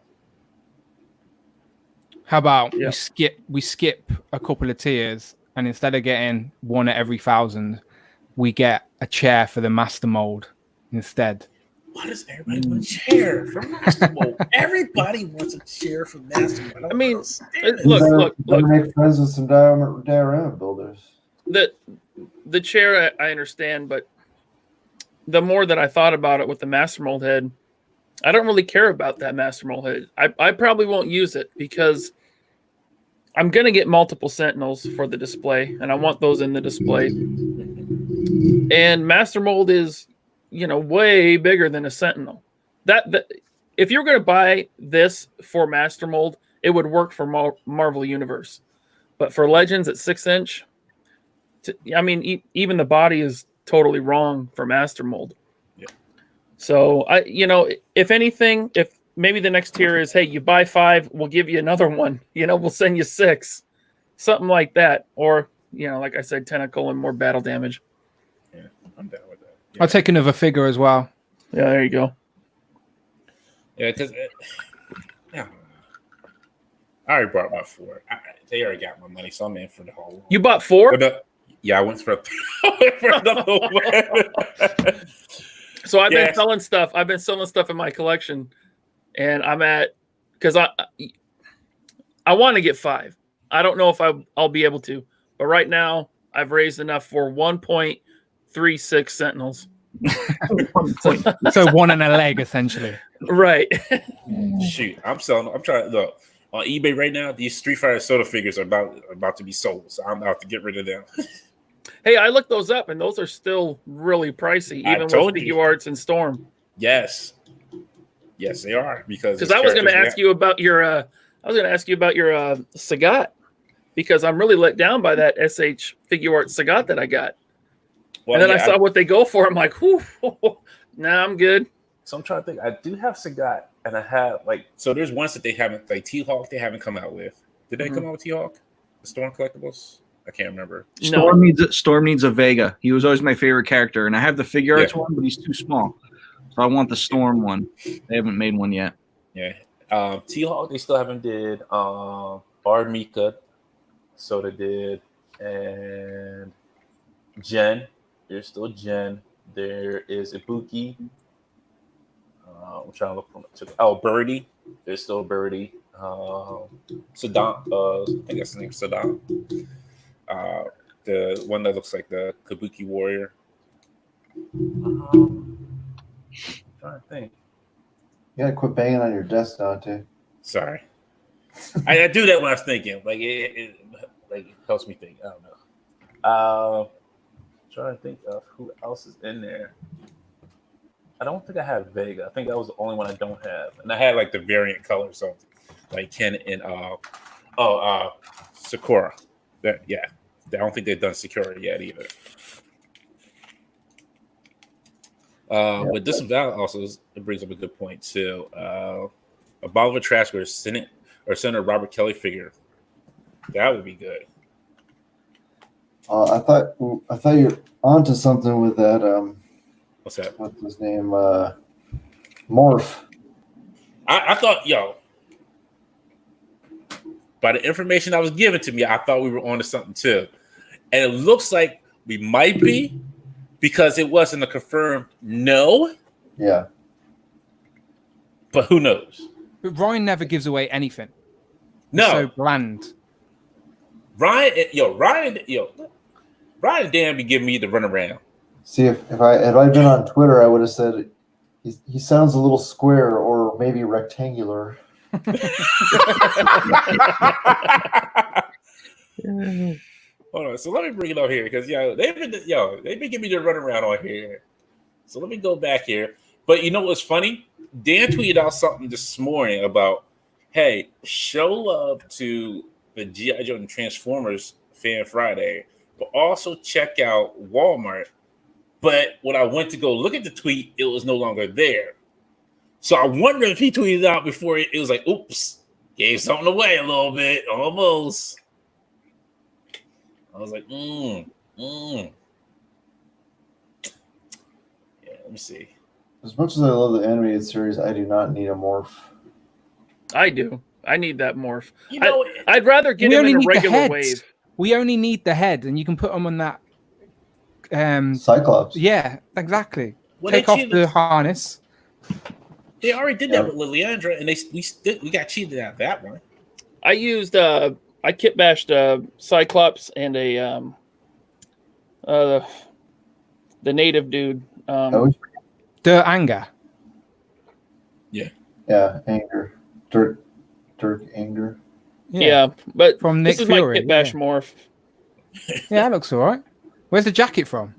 How about we skip a couple of tiers, and instead of getting 1 at every 1,000, we get a chair for the master mold instead. Why does everybody want a chair for Master Mold? Everybody wants a chair for Master Mold. I mean, look. Make friends with some diorama builders. The chair, I understand, but the more that I thought about it with the Master Mold head, I don't really care about that Master Mold head. I probably won't use it because I'm going to get multiple Sentinels for the display, and I want those in the display. And Master Mold is, way bigger than a Sentinel. That if you're going to buy this for Master Mold, it would work for Marvel Universe. But for Legends at 6-inch, even the body is totally wrong for Master Mold. Yeah. So if anything, if maybe the next tier is, hey, you buy 5, we'll give you another one. We'll send you 6, something like that. Or like I said, tentacle and more battle damage. Yeah, I'm down with that. Yeah. I'll take another figure as well. Yeah, there you go. Yeah, because I already brought my 4. They already got my money, so I'm in for the whole. You bought 4? Yeah, I went for the whole one. So I've been selling stuff. I've been selling stuff in my collection, and I'm at because I want to get 5. I don't know if I'll be able to, but right now I've raised enough for 1.36 Sentinels. So 1 and a leg, essentially. Right. Shoot, I'm trying to look on eBay right now. These Street Fighter Soda figures are about to be sold, so I'm about to get rid of them. Hey, I looked those up, and those are still really pricey, even with Figure Arts and Storm. Yes, they are because I was going to ask you about your Sagat, because I'm really let down by that SH Figure Arts Sagat that I got. Well, and then I saw what they go for. I'm like, whew, nah, I'm good. So I'm trying to think. I do have Sagat, and I have so there's ones that they haven't, like T-Hawk, they haven't come out with. Did they come out with T-Hawk? The Storm Collectibles? I can't remember. Storm needs a Vega. He was always my favorite character, and I have the Figure Arts one, but he's too small. So I want the Storm one. They haven't made one yet. Yeah. T-Hawk, they still haven't did. NECA, so they did. And Jen, there's still Jen. There is Ibuki. I'm trying to look for it. Oh, Birdie. There's still Birdie. Saddam. I think that's the name, Saddam. The one that looks like the Kabuki warrior. I'm trying to think. You gotta quit banging on your desk now, too. Sorry. I do that when I was thinking. Like it helps me think. I don't know. Trying to think of who else is in there. I don't think I have Vega. I think that was the only one I don't have. And I had like the variant colors, so like Ken and Sakura. I don't think they've done Sakura yet either. But this that also it brings up a good point too. A bottle of trash with a Senator Robert Kelly figure. That would be good. I thought you're onto something with that. What's that? What's his name? Morph. I thought, by the information that was given to me, I thought we were onto something too. And it looks like we might be, because it wasn't a confirmed no. Yeah. But who knows? But Ryan never gives away anything. No. He's so bland. Ryan damn be giving me the runaround. See, if I'd been on Twitter, I would have said he sounds a little square or maybe rectangular. Hold on, so let me bring it up here because they've been giving me the runaround on here. So let me go back here. But you know what's funny? Dan tweeted out something this morning about, hey, show love to the G.I. Joe and Transformers Fan Friday, but also check out Walmart. But when I went to go look at the tweet, it was no longer there. So I wonder if he tweeted out before it was like, oops, gave something away a little bit, almost. I was like, Yeah, let me see. As much as I love the animated series, I do not need a morph. I do. I need that morph. I'd rather get him in a regular wave. We only need the head, and you can put them on that. Cyclops. Yeah, exactly. Well, take off the harness. They already did that with Liliandra, and we got cheated out of that one. I used I kit bashed Cyclops and a the native dude. The Anger. Yeah, Anger. Dirk Anger. Yeah, but from Nick this is Fury, my kit bash morph. Yeah, that looks all right. Where's the jacket from?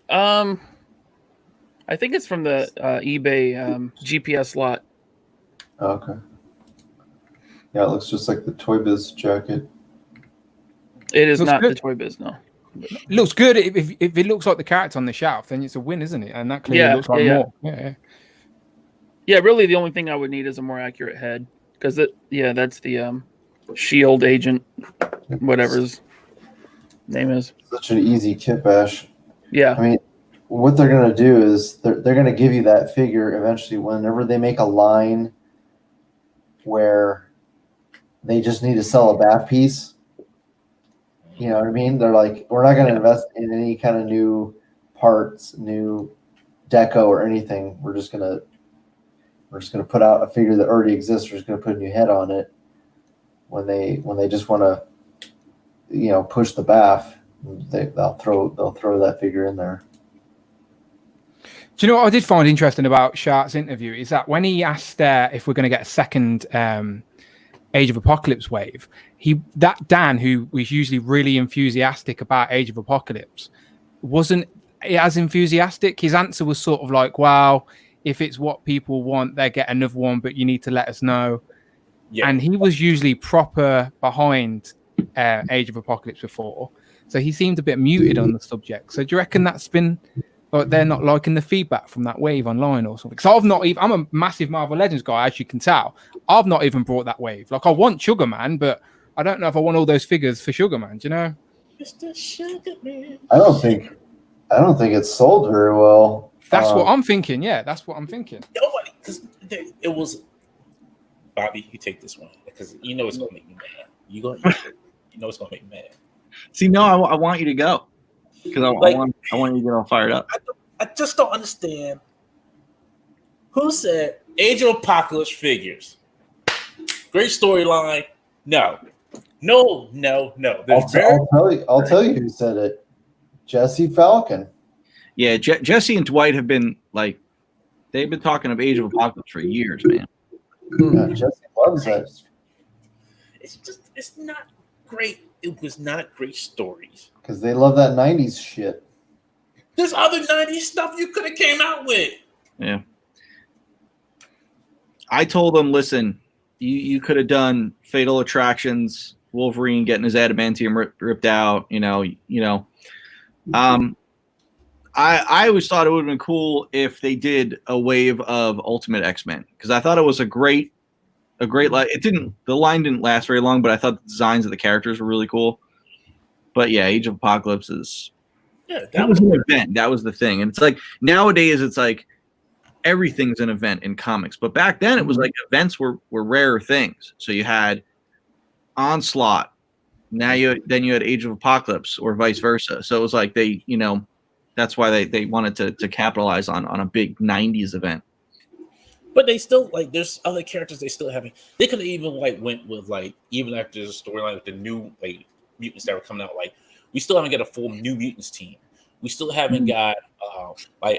I think it's from the eBay GPS lot. Oh, okay. Yeah, it looks just like the Toy Biz jacket. It is looks not good. the Toy Biz, no. It looks good. If it looks like the character on the shelf, then it's a win, isn't it? And that clearly looks like more. Yeah, really the only thing I would need is a more accurate head. Because that's the Shield agent, whatever his name is. Such an easy kit bash. Yeah. I mean, what they're going to do is they're going to give you that figure eventually whenever they make a line where they just need to sell a bath piece. You know what I mean? They're like, we're not going to invest in any kind of new parts, new deco or anything. We're just going to put out a figure that already exists. We're just going to put a new head on it. When they just want to, push the bath, they'll throw that figure in there. Do you know what I did find interesting about Shark's interview is that when he asked if we're going to get a second Age of Apocalypse wave, that Dan, who was usually really enthusiastic about Age of Apocalypse, wasn't as enthusiastic. His answer was sort of like, "Wow, if it's what people want, they get another one, but you need to let us know." Yeah. And he was usually proper behind Age of Apocalypse before, so he seemed a bit muted on the subject. So do you reckon that's been? But they're not liking the feedback from that wave online or something. Because I'm a massive Marvel Legends guy, as you can tell. I've not even brought that wave. Like, I want Sugar Man, but I don't know if I want all those figures for Sugar Man. Do you know? Mr. Sugar Man. I don't think it's sold very well. That's what I'm thinking. Yeah, that's what I'm thinking. Nobody, because it was Bobby. You take this one because you know it's gonna make me mad. You know it's gonna make me mad. See, no, I want you to go because I want you to get all fired up. I just don't understand. Who said Age of Apocalypse figures? Great storyline. No. I'll tell you who said it. Jesse Falcon. Yeah, Jesse and Dwight have been like, they've been talking of Age of Apocalypse for years, man. Yeah, Jesse loves it. It's not great. It was not great stories. Because they love that 90s shit. There's other 90s stuff you could have came out with. Yeah. I told them, listen, you could have done Fatal Attractions, Wolverine getting his adamantium ripped out, I always thought it would have been cool if they did a wave of Ultimate X-Men because I thought it was a great the line didn't last very long, but I thought the designs of the characters were really cool. But yeah, Age of Apocalypse is that was an event. That was the thing. And it's like nowadays it's like everything's an event in comics. But back then it was like events were rare things. So you had Onslaught. Now you had Age of Apocalypse or vice versa. So it was like they, that's why they wanted to capitalize on a big 90s event. But they still there's other characters they still haven't. They could have even went with even after the storyline with the new mutants that were coming out. We still haven't got a full New Mutants team. We still haven't got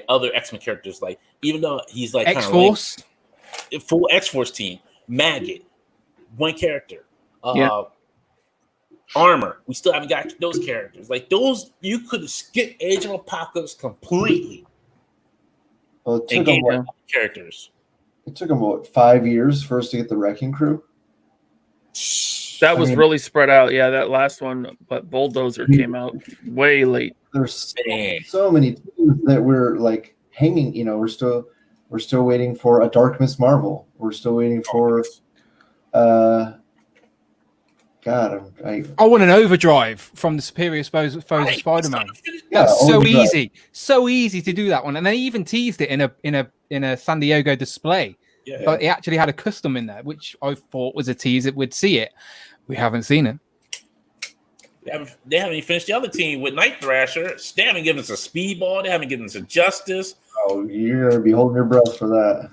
other X-Men characters. Even though he's X-Force, full X-Force team, Maggot, one character, Armor. We still haven't got those characters. Those you could have skipped Age of Apocalypse completely. Well, and gave them characters. It took them 5 years for us to get the Wrecking Crew. That was really spread out. Yeah, that last one, but Bulldozer came out way late. There's so many teams that we're hanging. We're still waiting for a Dark Miss Marvel. We're still waiting for I want an Overdrive from the Superior Foes of Spider-Man. That's so easy to do that one, and they even teased it in a San Diego display. Yeah. But it actually had a custom in there, which I thought was a tease that we'd see it. We haven't seen it. They haven't even finished the other team with Night Thrasher. They haven't given us a Speedball. They haven't given us a Justice. Oh, you're gonna be holding your breath for that.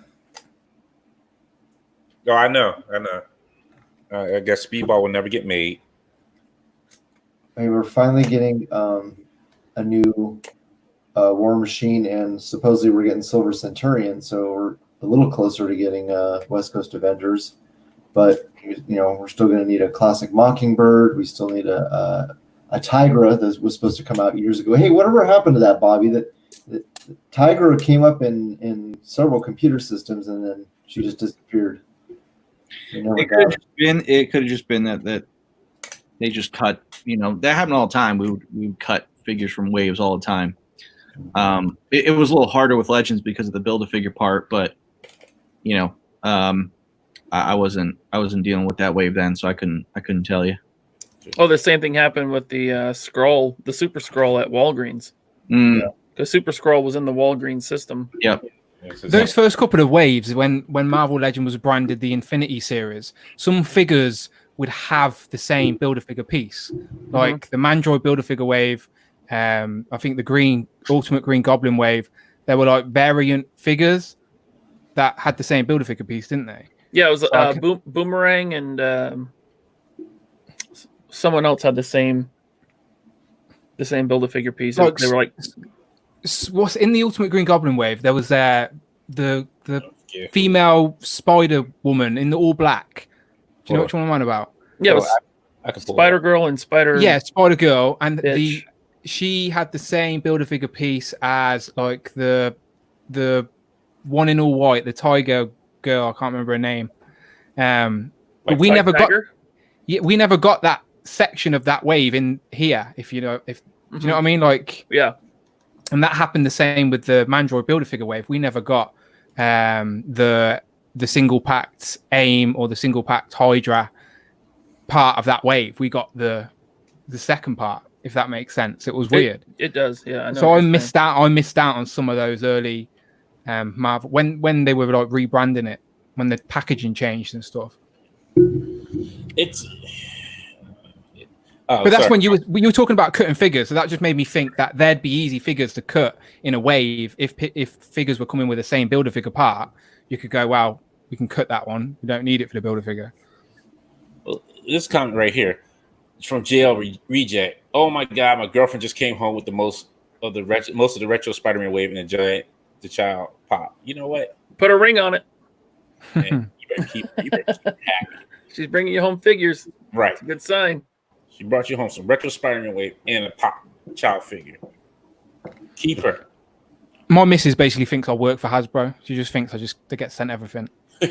Oh, I know. I guess Speedball will never get made. We're finally getting a new War Machine, and supposedly we're getting Silver Centurion, so we're a little closer to getting West Coast Avengers. But we're still going to need a classic Mockingbird. We still need a Tigra that was supposed to come out years ago. Hey, whatever happened to that, Bobby? That Tigra came up in several computer systems, and then she just disappeared. It could have just been that they just cut. That happened all the time. We would cut figures from waves all the time. It was a little harder with Legends because of the Build-A-Figure part, but I wasn't dealing with that wave then, so I couldn't tell you. Oh, the same thing happened with the Scroll, the Super Scroll at Walgreens. Because Super Scroll was in the Walgreens system. Yep. Those first couple of waves, when Marvel Legend was branded the Infinity series, some figures would have the same Build-A-Figure piece, like the Mandroid Build-A-Figure wave. I think the Ultimate Green Goblin wave. They were variant figures that had the same Build-A-Figure piece, didn't they? Yeah, it was Boomerang and someone else had the same Build-A-Figure piece. They were what's in the Ultimate Green Goblin wave? There was the female Spider Woman in the all black. Do you know which one I'm on about? Yeah, it was Spider Girl and Spider. Yeah, Spider Girl, and she had the same Build-A-Figure piece as the one in all white, the Tiger Girl. I can't remember her name. But we never got that section of that wave in here. Do you know what I mean? And that happened the same with the Mandroid Build-A-Figure wave. We never got the single packed AIM or the single packed Hydra part of that wave. We got the second part. if that makes sense. It was weird. It does, yeah. I know So I missed out on some of those early Marvel when they were like rebranding it, when the packaging changed and stuff. But that's when you were talking about cutting figures, so that just made me think that there'd be easy figures to cut in a wave if figures were coming with the same Build-A-Figure part. You could go, well, we can cut that one. We don't need it for the Build-A-Figure. Well, this comment right here, it's from JL Reject. Oh my God, my girlfriend just came home with the most of the retro Spider-Man wave and the child pop. You know what? Put a ring on it. Man, you better keep happy. She's bringing you home figures. Right. It's a good sign. She brought you home some retro Spider-Man wave and a pop child figure. Keep her. My missus basically thinks I work for Hasbro. She just thinks they get sent everything. So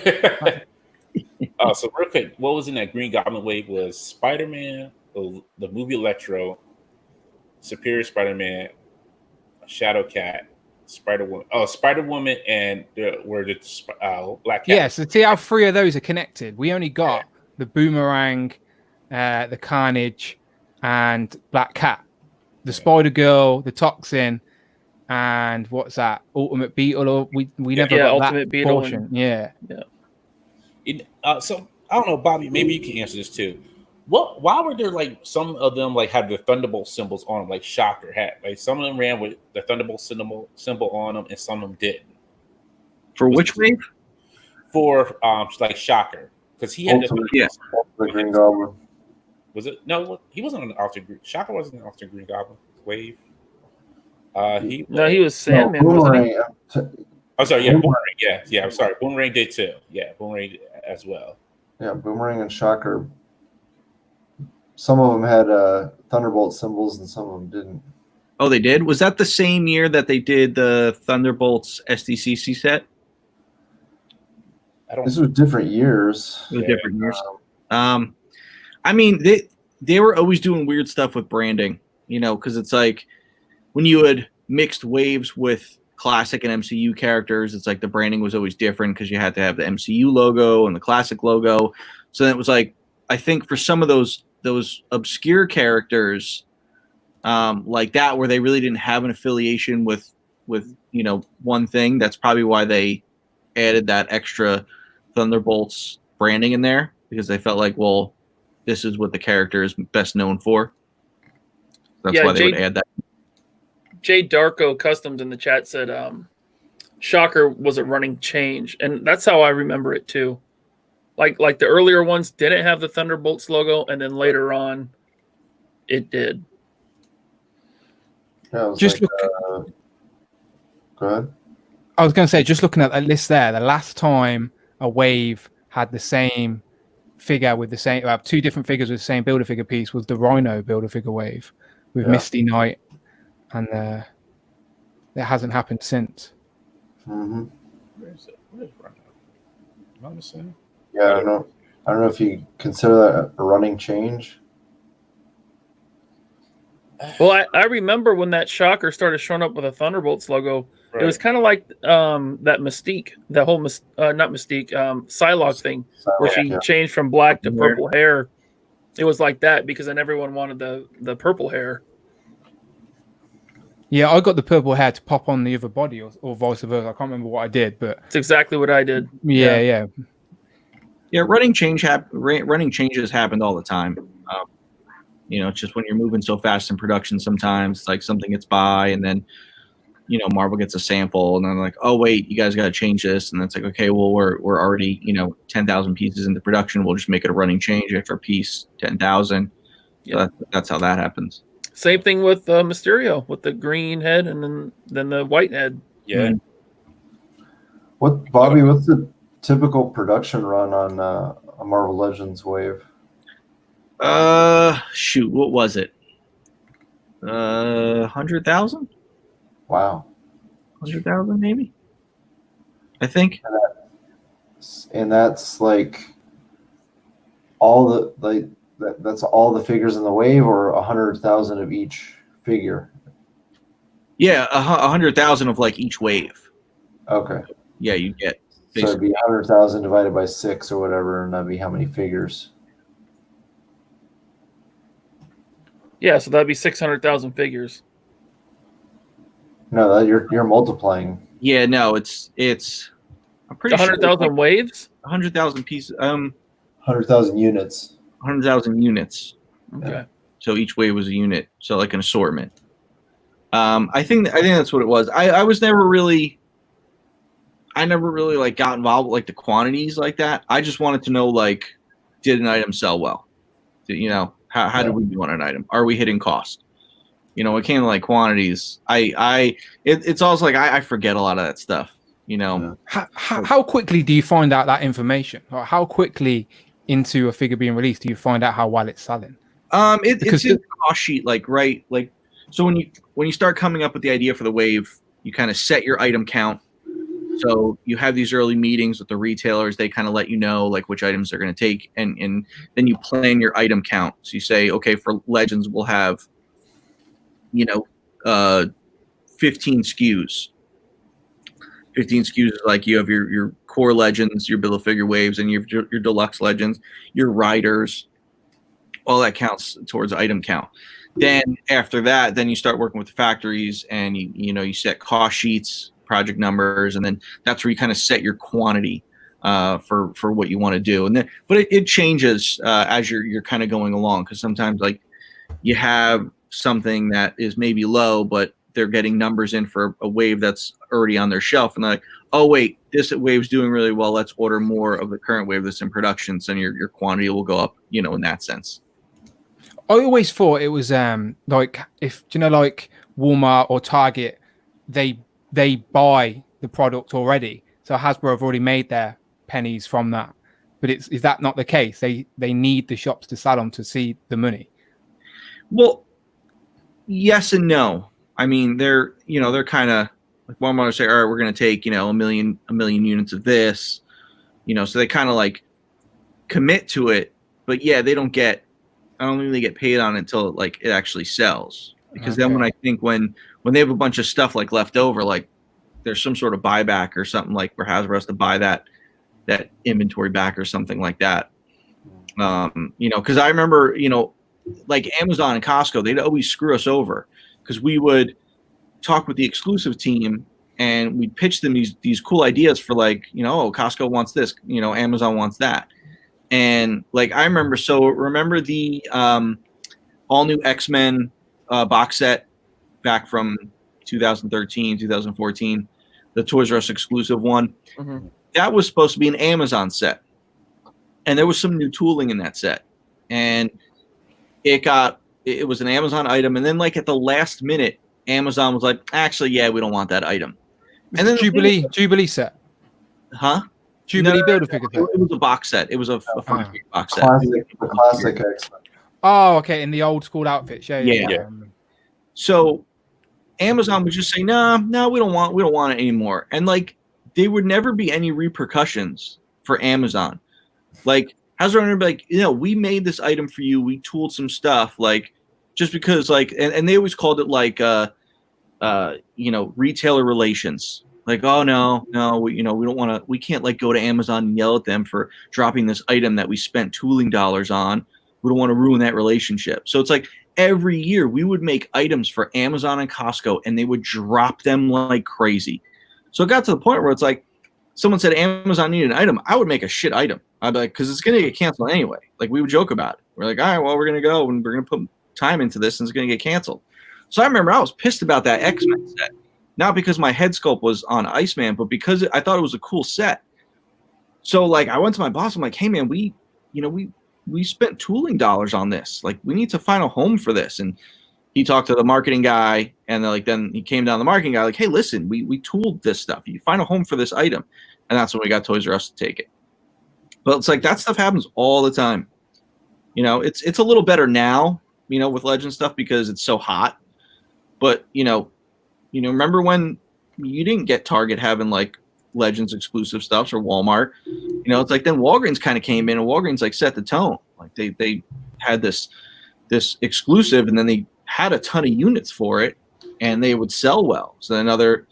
real quick, what was in that Green Goblin wave was Spider-Man, the movie Electro, Superior Spider-Man, Shadow Cat, Spider-Woman, and Black Cat. Yeah, so see how 3 of those are connected. We only got the Boomerang, the Carnage, and Black Cat. The Spider-Girl, the Toxin, and what's that? Ultimate Beetle. Or we never got Ultimate that Beetle portion. Yeah. So I don't know, Bobby. Maybe you can answer this too. Why were there like some of them like had the Thunderbolt symbols on them, like Shocker had? Like some of them ran with the Thunderbolt symbol on them, and some of them didn't. For which wave? For like Shocker, because he had the Green Goblin. Was it? No, he wasn't on the Altered Green. Shocker wasn't an Altered Green Goblin wave. He was Sandman. Wasn't he? I'm sorry. Yeah, Boomerang. Yeah. I'm sorry. Boomerang did too. Yeah, Boomerang as well. Yeah, Boomerang and Shocker. Some of them had Thunderbolt symbols, and some of them didn't. Oh, they did? Was that the same year that they did the Thunderbolts SDCC set? This was different years. It was different years. I mean, they were always doing weird stuff with branding, because it's like when you had mixed waves with classic and MCU characters, it's like the branding was always different because you had to have the MCU logo and the classic logo. So then it was like, I think for some of those obscure characters like that, where they really didn't have an affiliation with one thing, that's probably why they added that extra Thunderbolts branding in there, because they felt like, well, this is what the character is best known for. That's why they would add that. Jay Darko Customs in the chat said Shocker was a running change, and that's how I remember it too. Like the earlier ones didn't have the Thunderbolts logo, and then later on it did. Yeah, go ahead. I was going to say, just looking at that list there, the last time a wave had the same figure with the same, 2 different figures with the same Build-A-Figure piece was the Rhino Build-A-Figure wave with Misty Knight, and it hasn't happened since. Mm-hmm. Where is Rhino? Am I missing? Yeah, I don't know if you consider that a running change. Well, I remember when that Shocker started showing up with a Thunderbolts logo. Right. It was kind of like that Mystique, the whole not Mystique, Psylocke thing, where she changed from black to purple hair. It was like that because then everyone wanted the purple hair. Yeah, I got the purple hair to pop on the other body, or vice versa. I can't remember what I did, but it's exactly what I did. Yeah. Running changes happened all the time. It's just when you're moving so fast in production, sometimes like something gets by, and then Marvel gets a sample, and then like, oh wait, you guys got to change this, and it's like, okay, well we're already 10,000 pieces into production. We'll just make it a running change after piece 10,000. So that's how that happens. Same thing with Mysterio, with the green head and then the white head. Yeah. Bobby? What's the typical production run on a Marvel Legends wave? Shoot, what was it? 100,000. Wow. 100,000 maybe. I think. And that's like all the that's all the figures in the wave, or 100,000 of each figure. Yeah, 100,000 of like each wave. Okay. Yeah, you get. So it'd be 100,000 divided by 6 or whatever, and that'd be how many figures? Yeah, so that'd be 600,000 figures. No, you're multiplying. Yeah, no, it's I'm pretty sure 100,000 waves. 100,000 pieces. 100,000 units. 100,000 units. Okay. So each wave was a unit. So like an assortment. I think that's what it was. I never really like got involved with like the quantities like that. I just wanted to know, like, did an item sell well? You know, how did we do on an item? Are we hitting cost? You know, it came to like quantities. It's also like I forget a lot of that stuff. You know, how quickly do you find out that information? Or how quickly into a figure being released do you find out how well it's selling? It's in the cost sheet, like right, like so when you start coming up with the idea for the wave, you kind of set your item count. So you have these early meetings with the retailers. They kind of let you know like which items they're going to take, and then you plan your item count. So you say, okay, for Legends we'll have, 15 SKUs. 15 SKUs is like you have your core Legends, your Build a Figure waves, and your deluxe Legends, your riders. All that counts towards item count. Then after that, then you start working with the factories, and you set cost sheets, project numbers, and then that's where you kind of set your quantity for what you want to do. And then, but it changes as you're kind of going along, because sometimes like you have something that is maybe low, but they're getting numbers in for a wave that's already on their shelf, and they're like, oh wait, this wave's doing really well. Let's order more of the current wave that's in production, so your quantity will go up. In that sense. I always thought it was like if like Walmart or Target, they buy the product already, so Hasbro have already made their pennies from that. But is that not the case? They need the shops to sell them to see the money. Well, yes and no. I mean, they're kind of like Walmart will say, all right, we're going to take a million units of this, so they kind of like commit to it. But yeah, they don't get. I don't think they get paid on it until like it actually sells. Because then when they have a bunch of stuff like left over, like there's some sort of buyback or something, like where Hasbro has to buy that inventory back or something like that. Because I remember, like Amazon and Costco, they'd always screw us over, because we would talk with the exclusive team and we'd pitch them these cool ideas for like, oh, Costco wants this, Amazon wants that. And like I remember the all new X-Men box set back from 2013, 2014, the Toys R Us exclusive one. Mm-hmm. That was supposed to be an Amazon set, and there was some new tooling in that set, and it was an Amazon item, and then like at the last minute, Amazon was like, actually, yeah, we don't want that item. And then Jubilee set, huh? Jubilee Build-A-Figure. It was a box set. It was a box set. The classic X-Men. Oh, okay, in the old school outfits. Yeah. So Amazon would just say, no, we don't want it anymore. And like there would never be any repercussions for Amazon. Like Hasbro would be like, we made this item for you. We tooled some stuff, like just because like, and they always called it like retailer relations. Like, oh no, we don't want to. We can't like go to Amazon and yell at them for dropping this item that we spent tooling dollars on. We don't want to ruin that relationship. So it's like every year we would make items for Amazon and Costco, and they would drop them like crazy. So it got to the point where it's like someone said Amazon needed an item, I would make a shit item. I'd be like, because it's gonna get canceled anyway. Like we would joke about it. We're like, all right, well, we're gonna go and we're gonna put time into this, and it's gonna get canceled. So I remember I was pissed about that X-Men set. Not because my head sculpt was on Iceman, but because I thought it was a cool set. So like I went to my boss. I'm like, hey man, we spent tooling dollars on this. Like we need to find a home for this. And he talked to the marketing guy, and then he came down the marketing guy like, hey, listen, we tooled this stuff. You find a home for this item. And that's when we got Toys R Us to take it. But it's like that stuff happens all the time. It's a little better now, with Legend stuff because it's so hot. But remember when you didn't get Target having like Legends exclusive stuff, or Walmart? It's like then Walgreens kind of came in, and Walgreens like set the tone. Like they had this exclusive, and then they had a ton of units for it, and they would sell well. So then other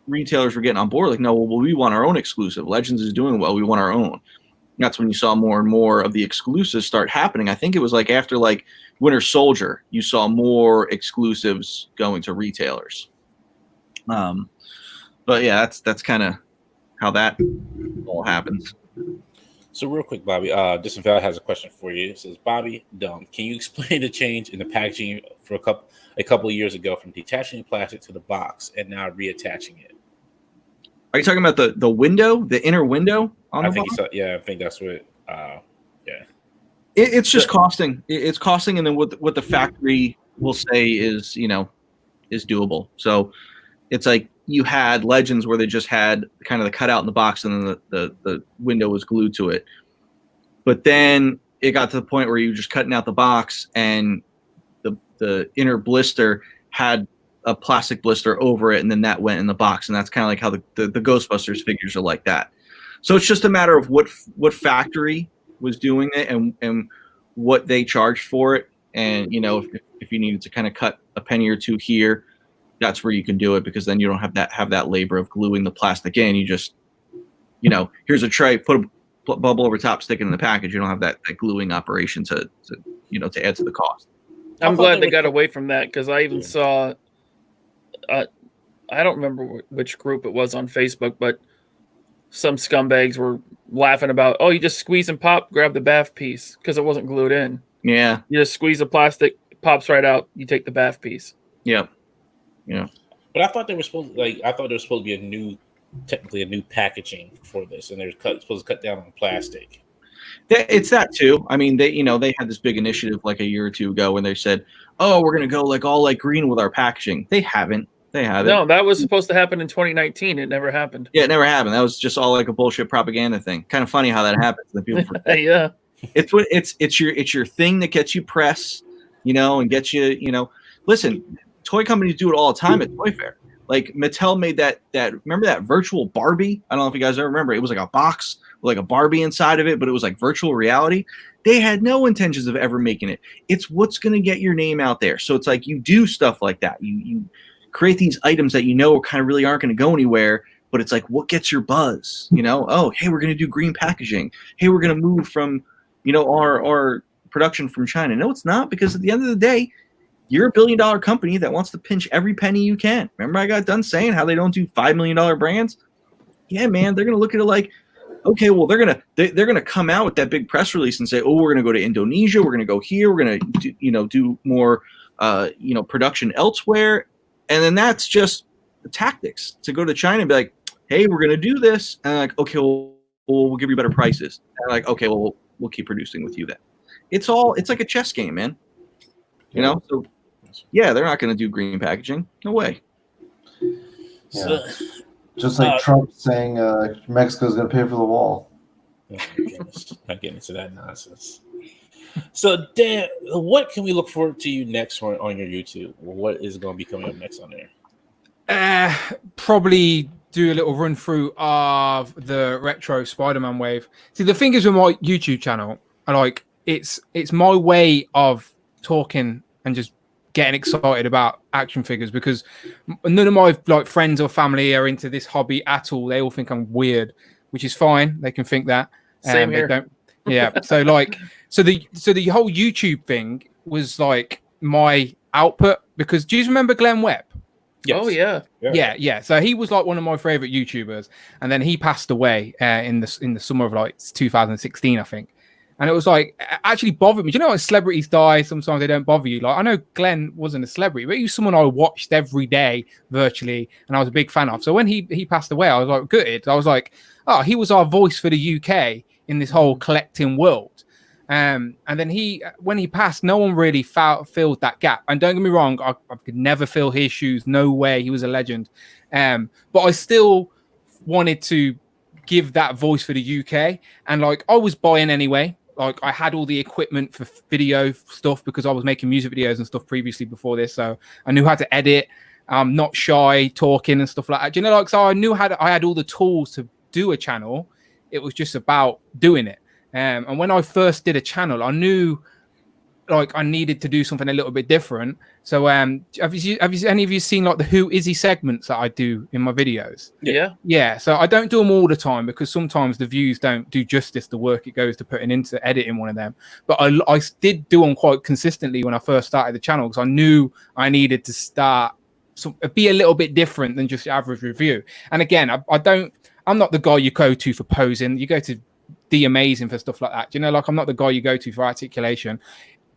retailers were getting on board, like, no, well, we want our own exclusive. Legends is doing well, we want our own. That's when you saw more and more of the exclusives start happening. I think it was like after like Winter Soldier, you saw more exclusives going to retailers. But yeah, that's kind of how that all happens. So real quick, Bobby, Distant Valley has a question for you. It says, Bobby, can you explain the change in the packaging for a couple of years ago from detaching the plastic to the box and now reattaching it? Are you talking about the window, the inner window on the box? I think that's what. It's just costing. It's costing, and then what the factory will say is is doable. So it's like you had Legends where they just had kind of the cutout in the box, and then the window was glued to it. But then it got to the point where you were just cutting out the box, and the inner blister had a plastic blister over it, and then that went in the box, and that's kind of like how the Ghostbusters figures are like that. So it's just a matter of what factory was doing it and what they charged for it, and if you needed to kind of cut a penny or two here, that's where you can do it, because then you don't have that labor of gluing the plastic in. You just here's a tray, put a bubble over top, stick it in the package. You don't have that gluing operation to add to the cost. I'm glad they got away from that, because I even saw. I don't remember which group it was on Facebook, but some scumbags were laughing about, you just squeeze and pop, grab the bath piece, because it wasn't glued in. Yeah. You just squeeze the plastic, pops right out, you take the bath piece. Yep. Yeah. But I thought there was supposed to be technically a new packaging for this, and they're supposed to cut down on plastic. It's that too. I mean, they had this big initiative like a year or two ago when they said, we're going to go like all like green with our packaging. They haven't. No, that was supposed to happen in 2019. It never happened. Yeah, it never happened. That was just all like a bullshit propaganda thing. Kind of funny how that happens. That people forget. Yeah. It's your thing that gets you press, and gets you, listen, toy companies do it all the time at Toy Fair. Like Mattel made that remember that virtual Barbie? I don't know if you guys ever remember. It was like a box with like a Barbie inside of it, but it was like virtual reality. They had no intentions of ever making it. It's what's going to get your name out there. So it's like you do stuff like that. You create these items that kind of really aren't going to go anywhere, but it's like what gets your buzz? Hey, we're going to do green packaging. Hey, we're going to move from our production from China. No, it's not, because at the end of the day, you're a $1 billion company that wants to pinch every penny you can. Remember I got done saying how they don't do $5 million brands? Yeah, man, they're going to look at it like, okay, well, they're going to come out with that big press release and say, we're going to go to Indonesia, we're going to go here, we're going to do more production elsewhere. And then that's just the tactics to go to China and be like, hey, we're going to do this. And like, okay, well, we'll give you better prices. And like, okay, well, we'll keep producing with you then. It's like a chess game, man. So yeah, they're not going to do green packaging. No way. Yeah. Just like Trump saying Mexico's going to pay for the wall. Oh my goodness. Not getting into that nonsense. So, Dan, what can we look forward to you next on your YouTube? What is going to be coming up next on there? Probably do a little run through of the retro Spider-Man wave. See, the thing is with my YouTube channel, it's my way of talking and just getting excited about action figures, because none of my friends or family are into this hobby at all. They all think I'm weird, which is fine. They can think that. Same here. They don't. Yeah. So the whole YouTube thing was like my output, because do you remember Glenn Webb? Yes. Oh Yeah. So he was like one of my favorite YouTubers, and then he passed away in the summer of 2016, I think. And it was like, it actually bothered me. Do you know when celebrities die, sometimes they don't bother you? Like, I know Glenn wasn't a celebrity, but he was someone I watched every day virtually, and I was a big fan of. So when he passed away, I was like gutted. I was like, he was our voice for the UK in this whole collecting world. And then when he passed, no one really filled that gap. And don't get me wrong, I could never fill his shoes. No way. He was a legend. But I still wanted to give that voice for the UK. And I was buying anyway. I had all the equipment for video stuff because I was making music videos and stuff previously before this. So I knew how to edit. Not shy, talking and stuff like that. Do you know, so I knew I had all the tools to do a channel. It was just about doing it. And when I first did a channel, I knew like I needed to do something a little bit different. So have you any of you seen like the Who Is He segments that I do in my videos? Yeah. So I don't do them all the time because sometimes the views don't do justice the work it goes to putting into editing one of them. But I did do them quite consistently when I first started the channel because I knew I needed to start be a little bit different than just the average review. And again, I'm not the guy you go to for posing. You go to The Amazing for stuff like that. You know, like I'm not the guy you go to for articulation.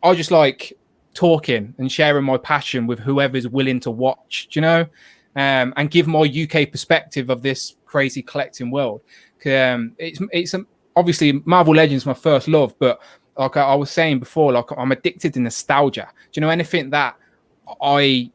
I just like talking and sharing my passion with whoever's willing to watch, you know, and give my UK perspective of this crazy collecting world. It's obviously Marvel Legends my first love, but like I was saying before, like I'm addicted to nostalgia. Do you know anything that I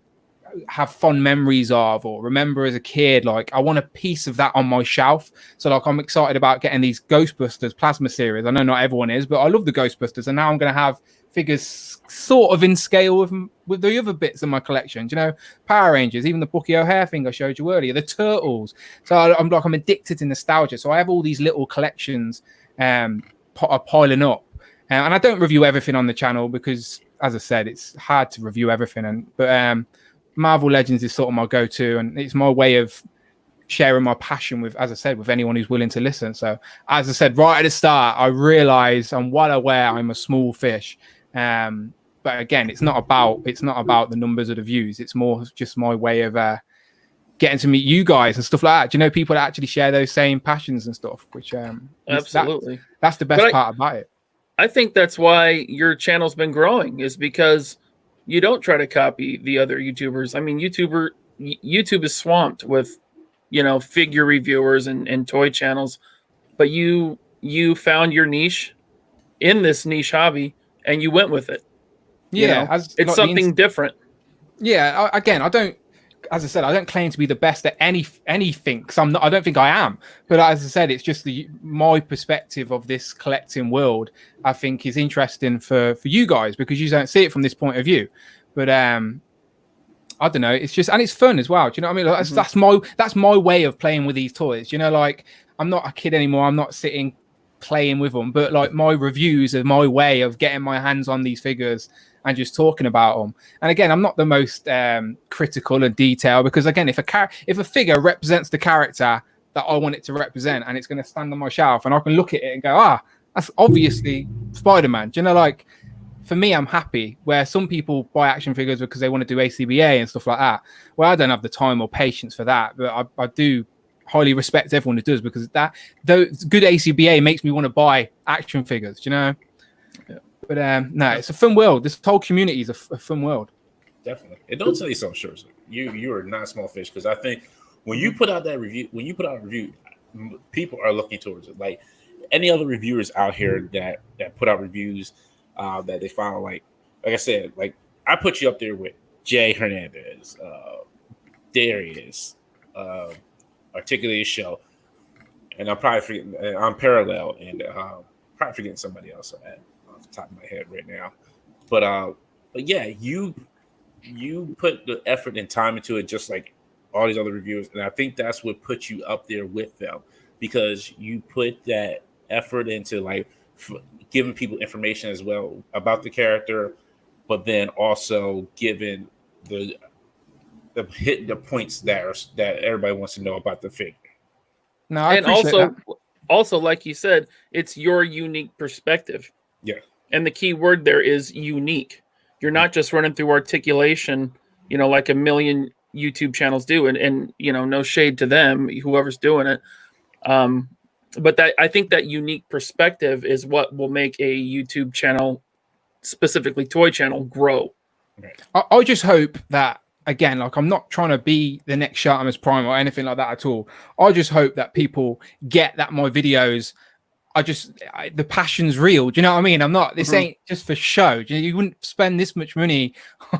have fond memories of or remember as a kid? Like I want a piece of that on my shelf. So like I'm excited about getting these Ghostbusters plasma series. I know not everyone is, but I love the Ghostbusters, and now I'm going to have figures sort of in scale with the other bits in my collection. Do you know, Power Rangers, even the Bucky O'Hare thing I showed you earlier, the Turtles. So I'm addicted to nostalgia. So I have all these little collections piling up, and I don't review everything on the channel because, as I said, it's hard to review everything. But Marvel Legends is sort of my go-to, and it's my way of sharing my passion with, as I said, with anyone who's willing to listen. So, as I said right at the start, I realize I'm well aware I'm a small fish. But again, it's not about the numbers of the views. It's more just my way of getting to meet you guys and stuff like that. Do you know people that actually share those same passions and stuff? Which absolutely, that's the best part about it. I think that's why your channel's been growing, is because you don't try to copy the other YouTubers. I mean, YouTube is swamped with, you know, figure reviewers and toy channels, but you found your niche in this niche hobby and you went with it. Yeah, it's something different. Yeah, I don't, as I said, I don't claim to be the best at anything because I'm not. I don't think I am. But as I said, it's just my perspective of this collecting world. I think is interesting for you guys because you don't see it from this point of view. But I don't know. It's just, and it's fun as well. Do you know what I mean? That's my way of playing with these toys. You know, like I'm not a kid anymore. I'm not sitting playing with them, but like my reviews are my way of getting my hands on these figures and just talking about them. And again, I'm not the most critical and detailed because again, if a figure represents the character that I want it to represent and it's going to stand on my shelf and I can look at it and go, that's obviously Spider-Man. Do you know, like for me, I'm happy. Where some people buy action figures because they want to do ACBA and stuff like that. Well, I don't have the time or patience for that, but I do highly respect everyone who does because though good ACBA makes me want to buy action figures, you know. Yeah. But no, it's a fun world. This whole community is a fun world. Definitely. And don't tell you something, sure. You are not a small fish because I think when you put out a review, people are looking towards it. Like any other reviewers out here that put out reviews that they found like I said, like I put you up there with Jay Hernandez, Darius, Articulated Show, and I'm probably forgetting. I'm Parallel, and probably forgetting somebody else off the top of my head right now. But yeah, you put the effort and time into it, just like all these other reviewers, and I think that's what puts you up there with them because you put that effort into like giving people information as well about the character, but then also giving the points that everybody wants to know about the figure. No, I and also, like you said, it's your unique perspective. Yeah. And the key word there is unique. You're not just running through articulation, you know, like a million YouTube channels do, and you know, no shade to them, whoever's doing it. But I think that unique perspective is what will make a YouTube channel, specifically toy channel, grow. Right. I just hope that, again, like I'm not trying to be the next Shartimus Prime or anything like that at all. I just hope that people get that my videos the passion's real. Do you know what I mean? I'm not, this ain't just for show. You wouldn't spend this much money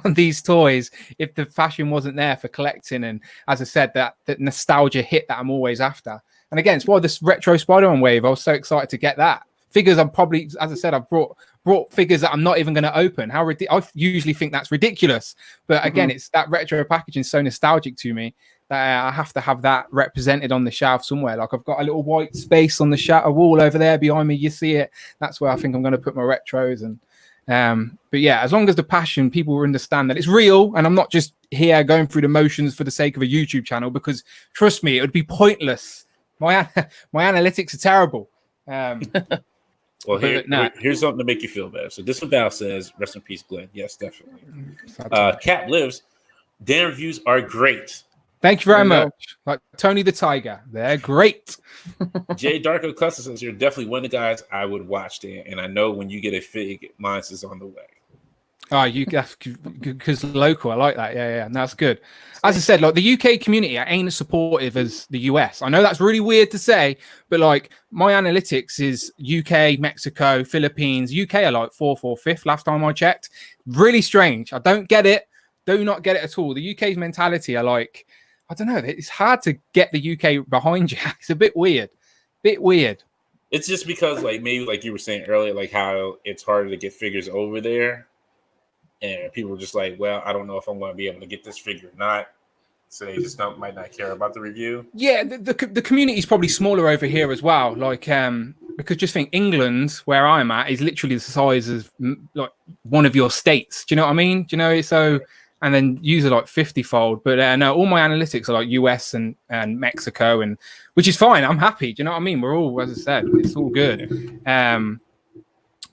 on these toys if the passion wasn't there for collecting. And as I said, that nostalgia hit that I'm always after. And again, it's why this retro Spider-Man wave, I was so excited to get that. Figures I'm probably, as I said, I've brought figures that I'm not even going to open. I usually think that's ridiculous. But again, it's that retro packaging so nostalgic to me that I have to have that represented on the shelf somewhere. Like I've got a little white space on the wall over there behind me. You see it. That's where I think I'm going to put my retros. And But yeah, as long as the passion, people understand that it's real, and I'm not just here going through the motions for the sake of a YouTube channel, because trust me, it would be pointless. My analytics are terrible. Well, here's something to make you feel better. So this one Val says, rest in peace, Glenn. Yes, definitely. Cap lives. Dan reviews are great. Thank you very much. Like Tony the Tiger. They're great. Jay Darko Cluster says, you're definitely one of the guys I would watch, Dan. And I know when you get a fig, mine's is on the way. Oh, you because local. I like that. Yeah. And that's good. As I said, like the UK community ain't as supportive as the US. I know that's really weird to say, but like my analytics is UK, Mexico, Philippines. UK are like 4th or 5th last time I checked. Really strange. I don't get it. Do not get it at all. The UK's mentality are like, I don't know. It's hard to get the UK behind you. It's a bit weird. It's just because like maybe like you were saying earlier, like how it's harder to get figures over there. And people are just like, well, I don't know if I'm going to be able to get this figure or not. So they just might not care about the review. Yeah, the community is probably smaller over here as well. Like, because just think England, where I'm at, is literally the size of like one of your states. Do you know what I mean? Do you know? So, and then use it like 50-fold. But no, all my analytics are like US and Mexico, and which is fine. I'm happy. Do you know what I mean? We're all, as I said, it's all good.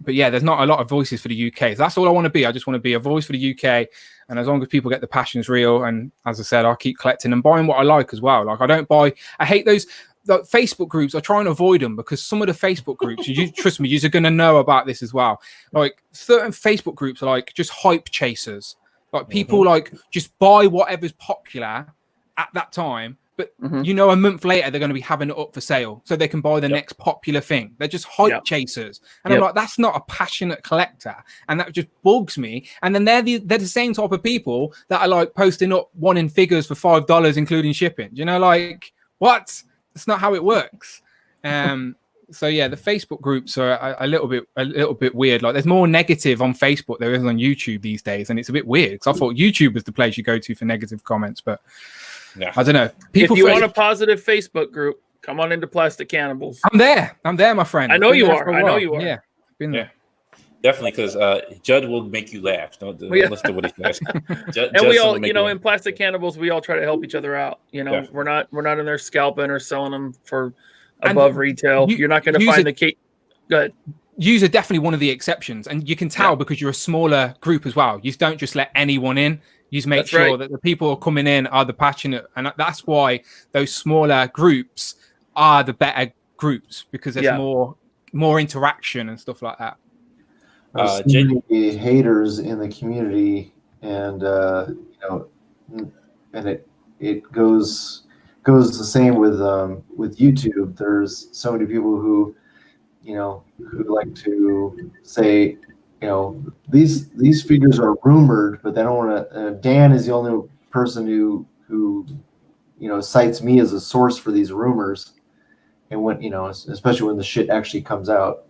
But yeah, there's not a lot of voices for the UK. So that's all I want to be. I just want to be a voice for the UK. And as long as people get the passions real, and as I said, I'll keep collecting and buying what I like as well. Like I hate those like Facebook groups. I try and avoid them because some of the Facebook groups, you trust me, you're going to know about this as well. Like certain Facebook groups are like just hype chasers. Like people like just buy whatever's popular at that time. But you know, a month later, they're going to be having it up for sale so they can buy the next popular thing. They're just hype chasers. And I'm like, that's not a passionate collector. And that just bugs me. And then they're the same type of people that are like posting up wanting figures for $5, including shipping. You know, like, what? That's not how it works. So yeah, the Facebook groups are a little bit weird. Like there's more negative on Facebook than there is on YouTube these days. And it's a bit weird because I thought YouTube was the place you go to for negative comments, but yeah. I don't know. If you want a positive Facebook group, come on into Plastic Cannibals. I'm there, my friend. I know you are. Yeah, been there. Definitely, because Judd will make you laugh. Don't listen to what he says. And we all, you know, in Plastic Cannibals, we all try to help each other out. You know, we're not in there scalping or selling them for above retail. You're not going to find the key. Go ahead. Yous are definitely one of the exceptions, and you can tell because you're a smaller group as well. You don't just let anyone in. You just make sure that the people who are coming in are the passionate, and that's why those smaller groups are the better groups, because there's more interaction and stuff like that. Haters in the community, and you know, and it goes the same with YouTube. There's so many people who, you know, who like to say, you know, these figures are rumored, but they don't want to. Dan is the only person who you know cites me as a source for these rumors, and when, you know, especially when the shit actually comes out.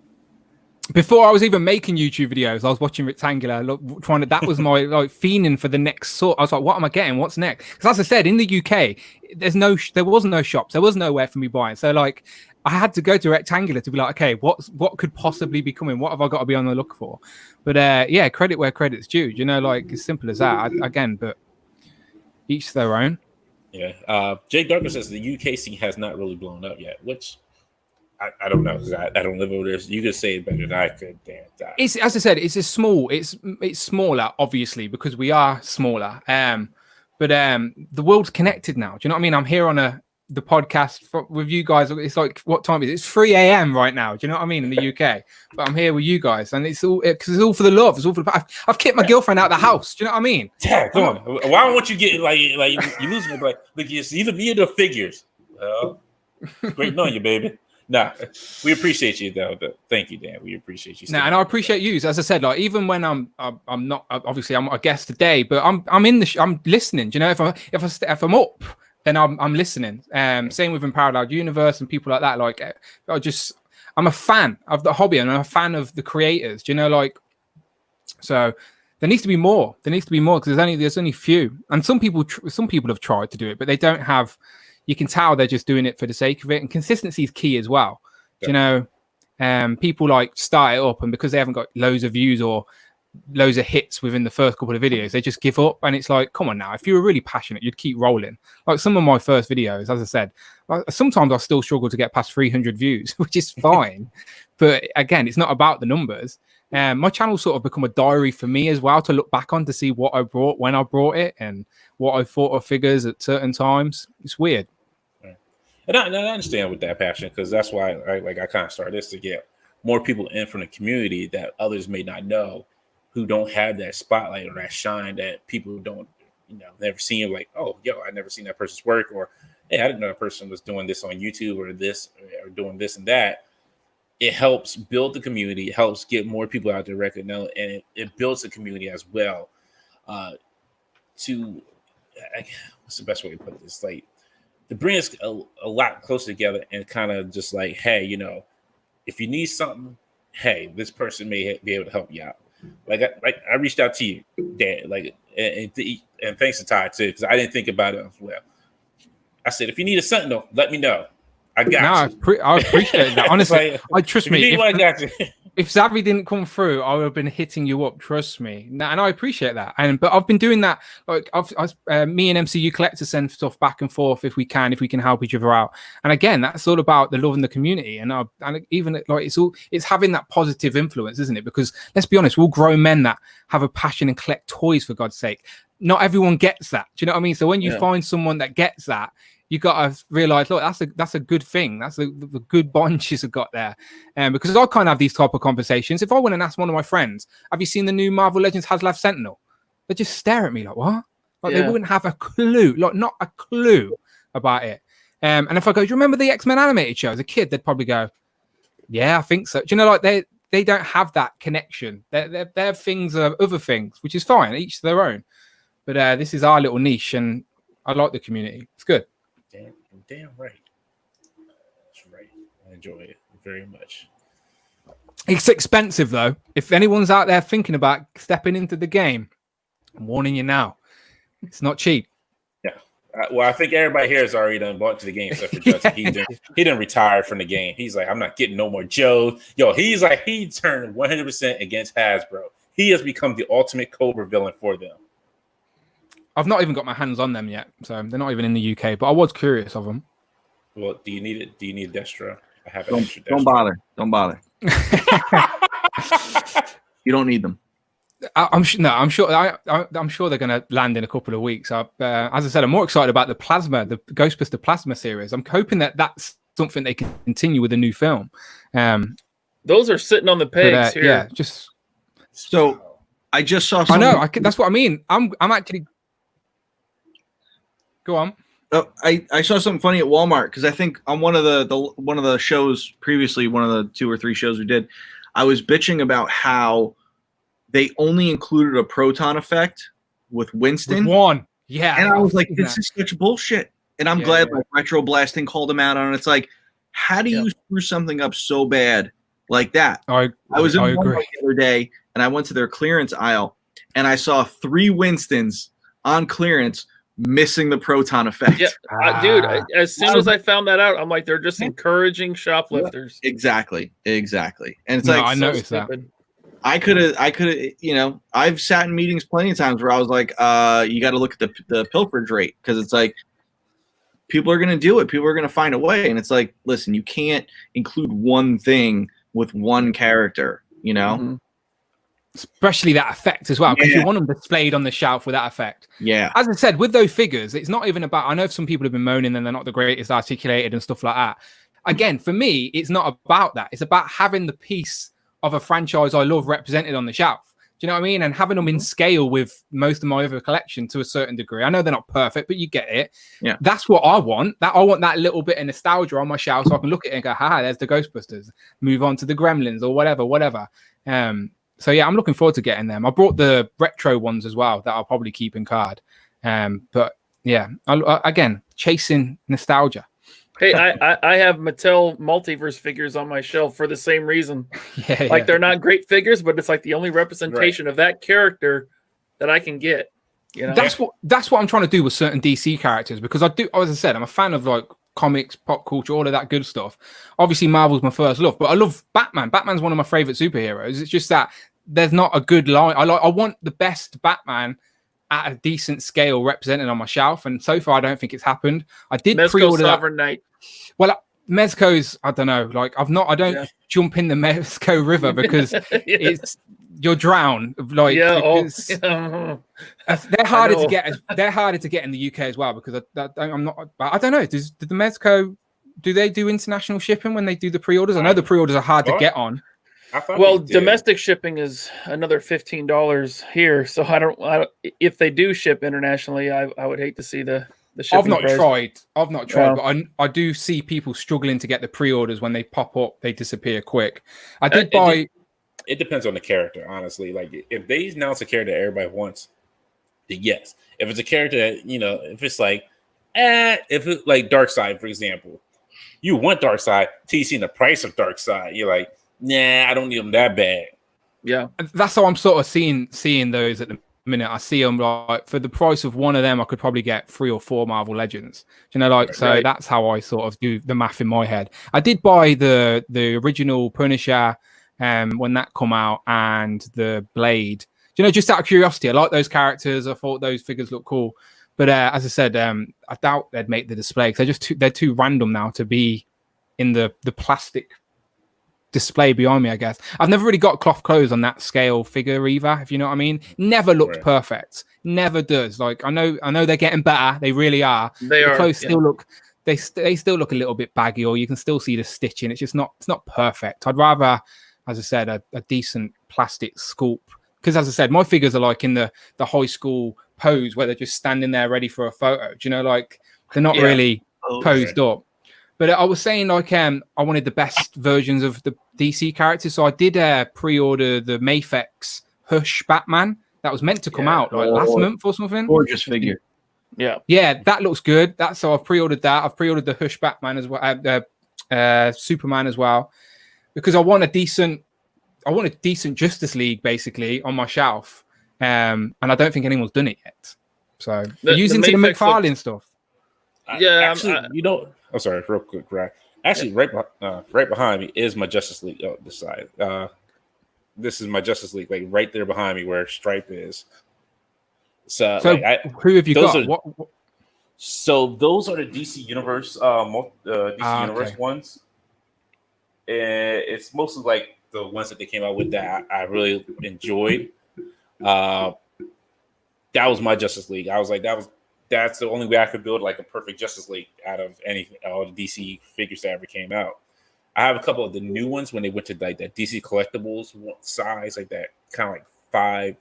Before I was even making YouTube videos, I was watching Rectangular, that was my like fiending for the next sort. I was like, what am I getting? What's next? Because as I said, in the UK, there wasn't no shops, there was nowhere for me buying. So like, I had to go to Rectangular to be like, okay, what could possibly be coming? What have I got to be on the look for? But yeah, credit where credit's due. You know, like as simple as that. Again, but each their own. Yeah. Jake Douglas says the UK scene has not really blown up yet, which I don't know, because I don't live over there. So you could say it better than I could. Damn. It's, as I said, it's smaller, obviously, because we are smaller. But the world's connected now. Do you know what I mean? I'm here on the podcast with you guys. It's like, what time is it? It's 3 a.m. right now. Do you know what I mean? In the UK, but I'm here with you guys, and it's all because it's all for the love. It's all for the. I've kicked my girlfriend out of the house. Do you know what I mean? Yeah, come on. Why don't you get like you losing it? Like it's either me or the figures. Well, great knowing you, baby. Nah, we appreciate you though. Thank you, Dan. We appreciate you. Nah, and I appreciate you. As I said, like even when I'm not, obviously I'm a guest today, but I'm listening. Do you know, if I'm up, then I'm listening. Same with Parallel Universe and people like that. Like I'm a fan of the hobby and I'm a fan of the creators. Do you know, like, so there needs to be more. There needs to be more because there's only few, and some people have tried to do it, but they don't have. You can tell they're just doing it for the sake of it, and consistency is key as well. Yeah. You know, people like start it up, and because they haven't got loads of views or loads of hits within the first couple of videos. They just give up, and it's like, come on now. If you were really passionate, you'd keep rolling. Like some of my first videos, as I said, sometimes I still struggle to get past 300 views, which is fine. But again, it's not about the numbers. My channel sort of become a diary for me as well, to look back on, to see what I brought, when I brought it, and what I thought of figures at certain times. It's weird. And I understand with that passion, because that's why I kind of started this, to get more people in from the community that others may not know, who don't have that spotlight or that shine, that people don't, never seen, like, oh, I never seen that person's work, or hey, I didn't know that person was doing this on YouTube, or this, or doing this and that. It helps build the community, it helps get more people out there recognize, and it builds the community as well. What's the best way to put this? Like, to bring us a lot closer together, and kind of just like, hey, if you need something, hey, this person may be able to help you out. Like I reached out to you, Dan, and thanks to Ty too, because I didn't think about it as well. I said, if you need a Sentinel, let me know. I got you. I appreciate that. Honestly, like, trust me. I got you. If Xavi didn't come through, I would have been hitting you up. Trust me, and I appreciate that. But I've been doing that. Like, me and MCU Collector send stuff back and forth if we can help each other out. And again, that's all about the love in the community. And even like it's having that positive influence, isn't it? Because let's be honest, we're all grown men that have a passion and collect toys, for God's sake. Not everyone gets that. Do you know what I mean? So when you find someone that gets that, you got to realize, look, that's a good thing. That's the good bunches have got there. Because I can't have these type of conversations. If I went and asked one of my friends, have you seen the new Marvel Legends HasLab Sentinel? They just stare at me like, what? Like they wouldn't have a clue, like not a clue about it. And if I go, do you remember the X-Men animated show? As a kid, they'd probably go, yeah, I think so. Do you know, like they don't have that connection. Their things are other things, which is fine, each to their own. But this is our little niche, and I like the community. It's good. Damn right. That's right. I enjoy it very much. It's expensive, though. If anyone's out there thinking about stepping into the game, I'm warning you now. It's not cheap. Yeah. Well, I think everybody here has already done bought to the game except for Judson. He didn't retire from the game. He's like, I'm not getting no more Joe. He's like, he turned 100% against Hasbro. He has become the ultimate Cobra villain for them. I've not even got my hands on them yet, so they're not even in the UK. But I was curious of them. Well, do you need it? Do you need Destro? I have an extra Destro. Don't bother. You don't need them. I'm sure they're going to land in a couple of weeks. As I said, I'm more excited about the Ghostbuster Plasma series. I'm hoping that that's something they can continue with a new film. Those are sitting on the pegs here. Yeah, just so I just saw. Something. I know. That's what I mean. I'm actually. Go on. I saw something funny at Walmart, because I think on one of the shows previously, one of the 2 or 3 shows we did, I was bitching about how they only included a proton effect with Winston. With one, yeah. And I was like, this is such bullshit. And I'm glad like Retro Blasting called him out on it. It's like, how do you screw something up so bad like that? I was in Walmart the other day, and I went to their clearance aisle, and I saw 3 Winstons on clearance missing the proton effect. Yeah, dude. As soon as I found that out, I'm like, they're just encouraging shoplifters. Exactly. And it's like, I noticed that. I could have, I've sat in meetings plenty of times where I was like, you got to look at the pilferage rate, because it's like, people are going to do it. People are going to find a way. And it's like, listen, you can't include one thing with one character, Mm-hmm. Especially that effect as well, because you want them displayed on the shelf with that effect. Yeah. As I said, with those figures, it's not even about, I know some people have been moaning and they're not the greatest articulated and stuff like that. Again, for me, it's not about that. It's about having the piece of a franchise I love represented on the shelf. Do you know what I mean? And having them in scale with most of my other collection to a certain degree. I know they're not perfect, but you get it. Yeah. That's what I want. I want that little bit of nostalgia on my shelf, so I can look at it and go, there's the Ghostbusters. Move on to the Gremlins or whatever. So yeah, I'm looking forward to getting them. I brought the retro ones as well that I'll probably keep in card. But yeah, again, chasing nostalgia. Hey, I have Mattel Multiverse figures on my shelf for the same reason. They're not great figures, but it's like the only representation of that character that I can get. That's what I'm trying to do with certain DC characters, because as I said, I'm a fan of like comics, pop culture, all of that good stuff. Obviously, Marvel's my first love, but I love Batman. Batman's one of my favorite superheroes. It's just that there's not a good line. I want the best Batman at a decent scale represented on my shelf, and so far I don't think it's happened. I did pre-order Sovereign Knight. Well, Mezco's, I don't know, like I don't jump in the Mezco River because it's you'll drown. Like they're harder to get. They're harder to get in the UK as well because I'm not. I don't know. Did the Mezco do they do international shipping when they do the pre-orders? I know the pre-orders are hard to get on. Well, domestic shipping is another $15 here, so I don't. If they do ship internationally, I would hate to see the shipping. I've not tried, but I do see people struggling to get the pre-orders when they pop up. They disappear quick. I did buy. It depends on the character, honestly. Like if they announce a character that everybody wants, then yes. If it's a character that if it's like, if it's like Darkseid, for example, you want Darkseid till you see the price of Darkseid, you're like, nah, I don't need them that bad. Yeah, that's how I'm sort of seeing those at the minute. I see them like for the price of one of them, I could probably get 3 or 4 Marvel Legends. So that's how I sort of do the math in my head. I did buy the original Punisher when that come out and the Blade. Just out of curiosity, I like those characters. I thought those figures look cool. But as I said, I doubt they'd make the display because they're too random now to be in the plastic display behind me. I guess I've never really got cloth clothes on that scale figure either, if you know what I mean. Never looked perfect, never does. Like I know they're getting better, they really are. The clothes still look they still look a little bit baggy, or you can still see the stitching. It's not perfect. I'd rather, as I said, a decent plastic sculpt, because as I said, my figures are like in the high school pose where they're just standing there ready for a photo. Like they're not really posed up. But I was saying, like, I wanted the best versions of the DC characters. So I did pre-order the Mafex Hush Batman. That was meant to come out like last month or something. Gorgeous figure. Yeah, that looks good. So I've pre-ordered that. I've pre-ordered the Hush Batman as well, Superman as well, because I want a decent Justice League basically on my shelf. And I don't think anyone's done it yet. So using the McFarlane stuff. Actually, I'm sorry, real quick, right? Actually, right behind me is my Justice League. Oh, this side. This is my Justice League, like right there behind me where Stripe is. So who have you got? So those are the DC Universe, Universe ones, and it's mostly like the ones that they came out with that I really enjoyed. That was my Justice League. I was like, that's the only way I could build like a perfect Justice League out of all the DC figures that ever came out. I have a couple of the new ones when they went to like that DC collectibles size, like that kind of like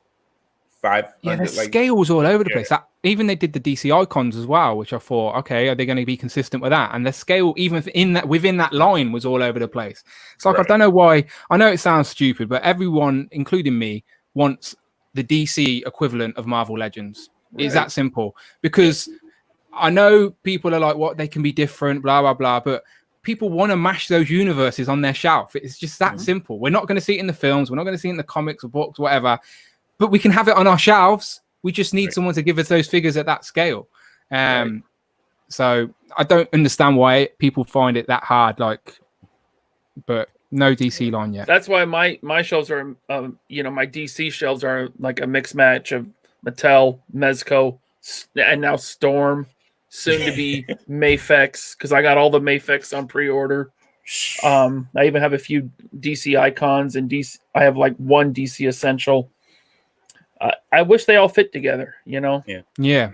500. Yeah, the scales all over the place. Even they did the DC icons as well, which I thought, okay, are they going to be consistent with that? And the scale, even within that line, was all over the place. It's like I don't know why. I know it sounds stupid, but everyone, including me, wants the DC equivalent of Marvel Legends. It's that simple, because I know people are like, what, they can be different, blah, blah, blah. But people want to mash those universes on their shelf. It's just that simple. We're not going to see it in the films. We're not going to see it in the comics or books, whatever. But we can have it on our shelves. We just need someone to give us those figures at that scale. So I don't understand why people find it that hard. But no DC line yet. That's why my shelves are, my DC shelves are like a mixed match of Mattel, Mezco, and now Storm, soon to be Mafex, because I got all the Mafex on pre-order. I even have a few DC icons, and I have like one DC Essential. I wish they all fit together, Yeah,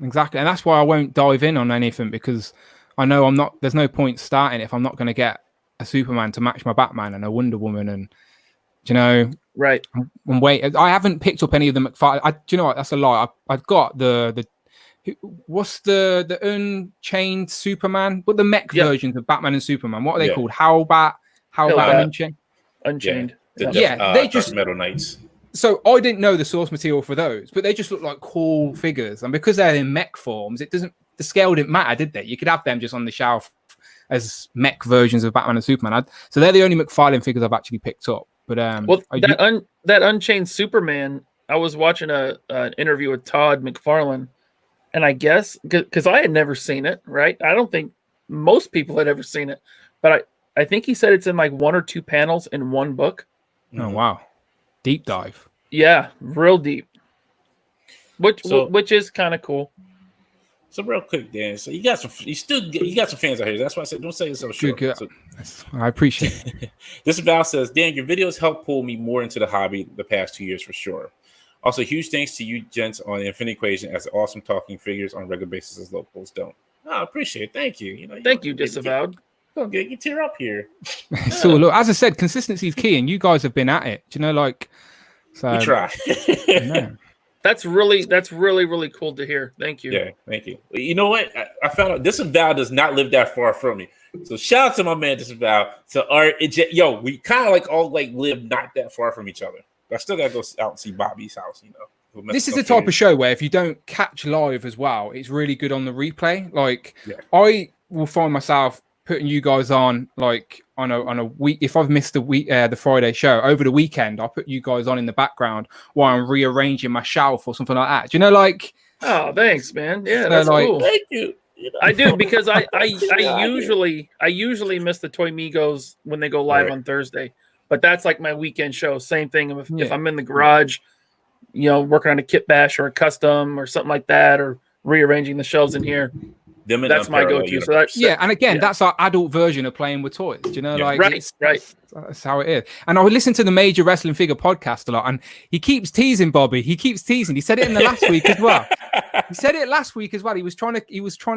exactly. And that's why I won't dive in on anything, because I know there's no point starting if I'm not going to get a Superman to match my Batman and a Wonder Woman and, right. And wait, I haven't picked up any of the McFarlane. Do you know what? That's a lie. I've got what's the Unchained Superman? What the mech versions of Batman and Superman? What are they called? Howlbat and Unchained. They just Metal Knights. So I didn't know the source material for those, but they just look like cool figures, and because they're in mech forms, the scale didn't matter, did they? You could have them just on the shelf as mech versions of Batman and Superman. So they're the only McFarlane figures I've actually picked up. But that Unchained Superman, I was watching an interview with Todd McFarlane, and I guess because I had never seen it, right? I don't think most people had ever seen it. But I think he said it's in like 1 or 2 panels in one book. Oh wow, deep dive. Yeah, real deep. Which is kind of cool. So real quick, Dan. So you got some fans out here. That's why I said don't say it so short. Good. So, I appreciate it. This Val says, Dan, your videos helped pull me more into the hobby the past 2 years for sure. Also, huge thanks to you gents on the Infinity Equation as awesome talking figures on a regular basis as locals don't. I appreciate it. Thank you. Thank you, Disavowed. Don't get you tear up here. So look, as I said, consistency is key, and you guys have been at it. Do you know, like, so we try. That's really cool to hear. Thank you. Yeah, thank you. You know what? I found out Disavow does not live that far from me. So shout out to my man Disavow. So we kind of like all like live not that far from each other. But I still gotta go out and see Bobby's house, you know. This is the type of show where if you don't catch live as well, it's really good on the replay. Like I will find myself putting you guys on like on a week. If I've missed the Friday show over the weekend, I'll put you guys on in the background while I'm rearranging my shelf or something like that. Do you know, like? Oh, thanks, man. Yeah, that's like, cool. Thank you. I do because I usually miss the Toy Migos when they go live on Thursday, but that's like my weekend show. Same thing if I'm in the garage, you know, working on a kit bash or a custom or something like that, or rearranging the shelves in here. That's my go-to. So and again, that's our adult version of playing with toys. Do you know, like right. That's how it is. And I would listen to the Major Wrestling Figure podcast a lot, and he keeps teasing Bobby. He keeps teasing. He said it in the last week as well. He said it last week as well. He was trying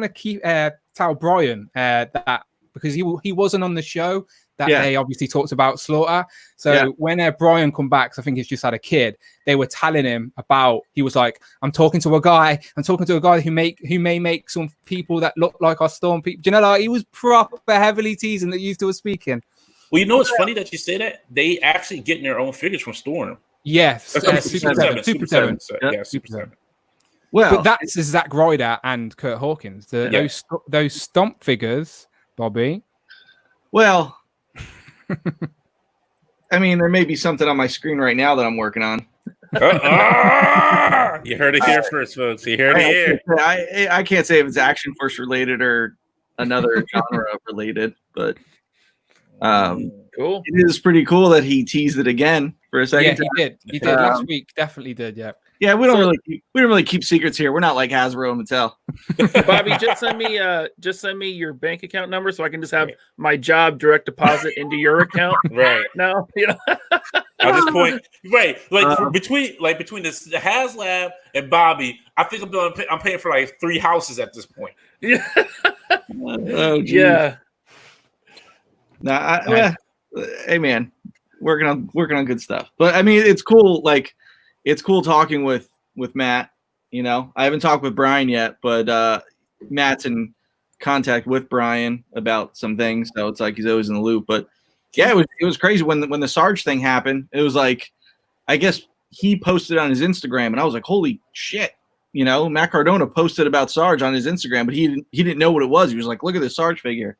to keep tell Brian that because he wasn't on the show that they obviously talked about Slaughter. So when Brian come back, I think he's just had a kid. They were telling him about. He was like, "I'm talking to a guy who may make some people that look like our Storm people." Do you know, like he was proper heavily teasing that you two were speaking. Well, you know, it's funny that you say that. They actually getting their own figures from Storm. Yes, Super 7. Super 7. Well, but that's Zack Ryder and Kurt Hawkins. Those Stomp figures, Bobby. Well, I mean, there may be something on my screen right now that I'm working on. You heard it here first, folks. You heard it here. I can't say if it's Action Force related or another genre related, but cool. It is pretty cool that he teased it again for a second. Yeah, he did last week. Definitely did. Yeah. Yeah, we don't really keep secrets here. We're not like Hasbro and Mattel. Bobby, just send me your bank account number so I can just have my job direct deposit into your account. Right now, you know. At this point, right? Like between the HasLab and Bobby, I think I'm paying for like 3 houses at this point. Yeah. Yeah. Hey man, working on good stuff. But I mean, it's cool. Like, it's cool talking with Matt. You know, I haven't talked with Brian yet, but Matt's in contact with Brian about some things, so it's like he's always in the loop. But yeah, it was crazy when the Sarge thing happened. It was like, I guess he posted on his Instagram, and I was like, holy shit. You know, Matt Cardona posted about Sarge on his Instagram, but he didn't know what it was. He was like, look at this Sarge figure.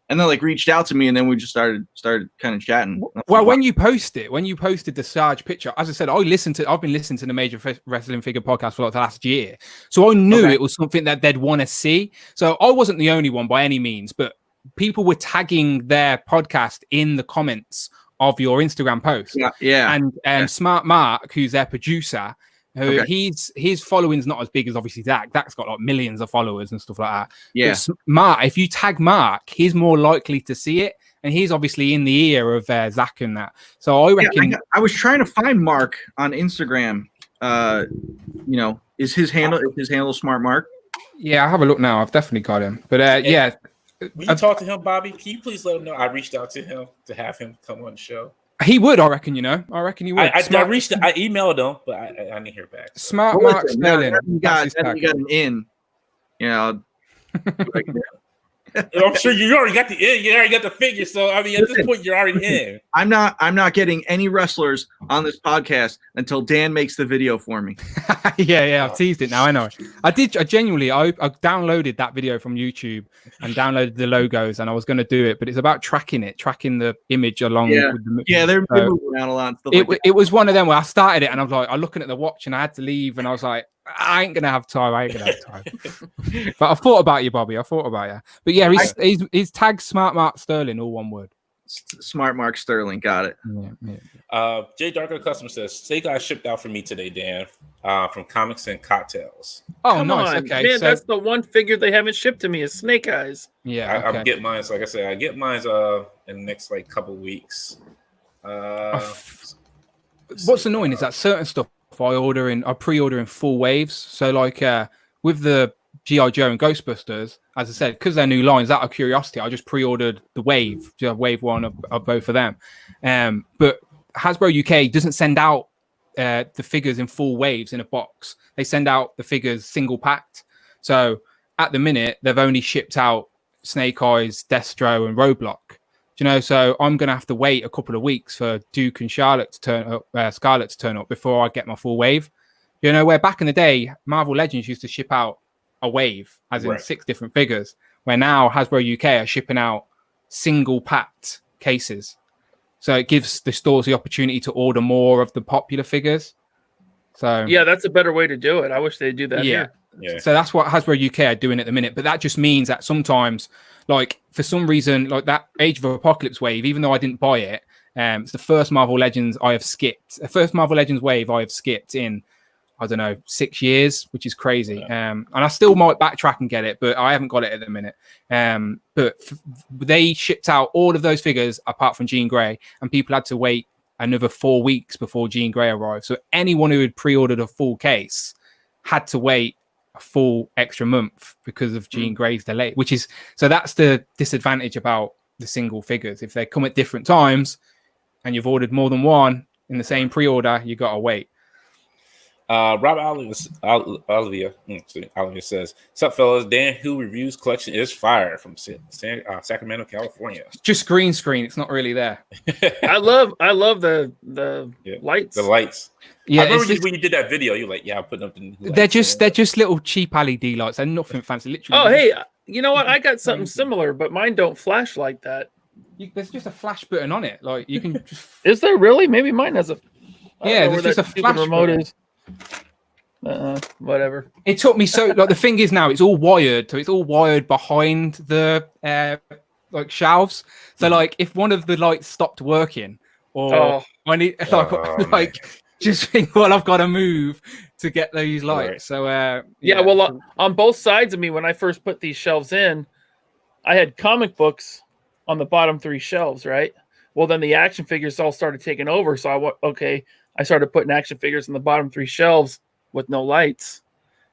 And then like reached out to me, and then we just started kind of chatting. Well, when you posted the Sarge picture, as I said, I've been listening to the Major Wrestling Figure podcast for like the last year, so I knew it was something that they'd want to see. So I wasn't the only one by any means, but people were tagging their podcast in the comments of your Instagram post. Yeah. And Smart Mark, who's their producer. His following's not as big as obviously Zach. Zach's got like millions of followers and stuff like that. Yeah. But Mark, if you tag Mark, he's more likely to see it, and he's obviously in the ear of Zach and that. So I reckon I was trying to find Mark on Instagram. You know, is his handle Smart Mark? Yeah, I'll have a look now. I've definitely got him. But yeah. Will you talk to him, Bobby? Can you please let him know I reached out to him to have him come on the show? He would, I reckon. You know, I reckon he would. I emailed him, but I didn't hear back. So. Smart Mark Sterling. You got an in. You know, I'm sure you already got the in. You already got the figure. So I mean, at this point, you're already in. I'm not getting any wrestlers on this podcast until Dan makes the video for me. yeah, I've teased it now. I know. I genuinely, I downloaded that video from YouTube and downloaded the logos, and I was going to do it, but it's about tracking the image along. With the, they're moving around a lot. And stuff it was one of them where I started it, and I was like, I'm looking at the watch, and I had to leave, and I was like, I ain't gonna have time. But I thought about you, Bobby. I thought about you. But yeah, he's tagged Smart Mark Sterling, all one word. Smart Mark Sterling, got it. Jay Darko Customer says, Sega shipped out for me today, Dan, from Comics and Cocktails. Oh, Come nice. on, Okay, man, so that's the one figure they haven't shipped to me is Snake Eyes. yeah, okay. I get mine. Like I said, I get mine in the next couple weeks. What's annoying is that certain stuff I pre-order in full waves. So with the G.I. Joe and Ghostbusters, as I said, because they're new lines, out of curiosity, I just pre-ordered the wave one of both of them. But Hasbro UK doesn't send out the figures in full waves in a box. They send out the figures single packed. So at the minute, they've only shipped out Snake Eyes, Destro, and Roadblock. So I'm going to have to wait a couple of weeks for Duke and Scarlet to turn up before I get my full wave. Where back in the day, Marvel Legends used to ship out a wave, as in 6 different figures, where now Hasbro UK are shipping out single packed cases. So it gives the stores the opportunity to order more of the popular figures. So yeah, that's a better way to do it. I wish they'd do that here. Yeah. So that's what Hasbro UK are doing at the minute. But that just means that sometimes, for some reason, that Age of Apocalypse wave, even though I didn't buy it, it's the first Marvel Legends I have skipped. The first Marvel Legends wave I have skipped in, 6 years, which is crazy. Yeah. And I still might backtrack and get it, but I haven't got it at the minute. But they shipped out all of those figures apart from Jean Grey, and people had to wait another 4 weeks before Jean Grey arrived. So anyone who had pre-ordered a full case had to wait a full extra month because of Jean Grey's delay, so that's the disadvantage about the single figures. If they come at different times and you've ordered more than one in the same pre-order, you got to wait. Rob Olivia says, "What's up, fellas? Dan Who Reviews collection is fire from Sacramento, California. Just green screen. It's not really there." I love the lights. The lights. Yeah, I remember when you did that video. You're like, I'm putting up the lights. They're just little cheap LED lights. They're nothing fancy. Literally. Oh, hey, you know what? I got something similar, but mine don't flash like that. There's just a flash button on it. You can. Is there really? Maybe mine has a. Yeah, there's just a flash remote button. Is. Whatever. It took me so the thing is now it's all wired, so it's all wired behind the shelves. So if one of the lights stopped working, or I need just think, I've got to move to get these lights. Right. So well, on both sides of me, when I first put these shelves in, I had comic books on the bottom 3 shelves, right? Well, then the action figures all started taking over. So I started putting action figures in the bottom 3 shelves with no lights.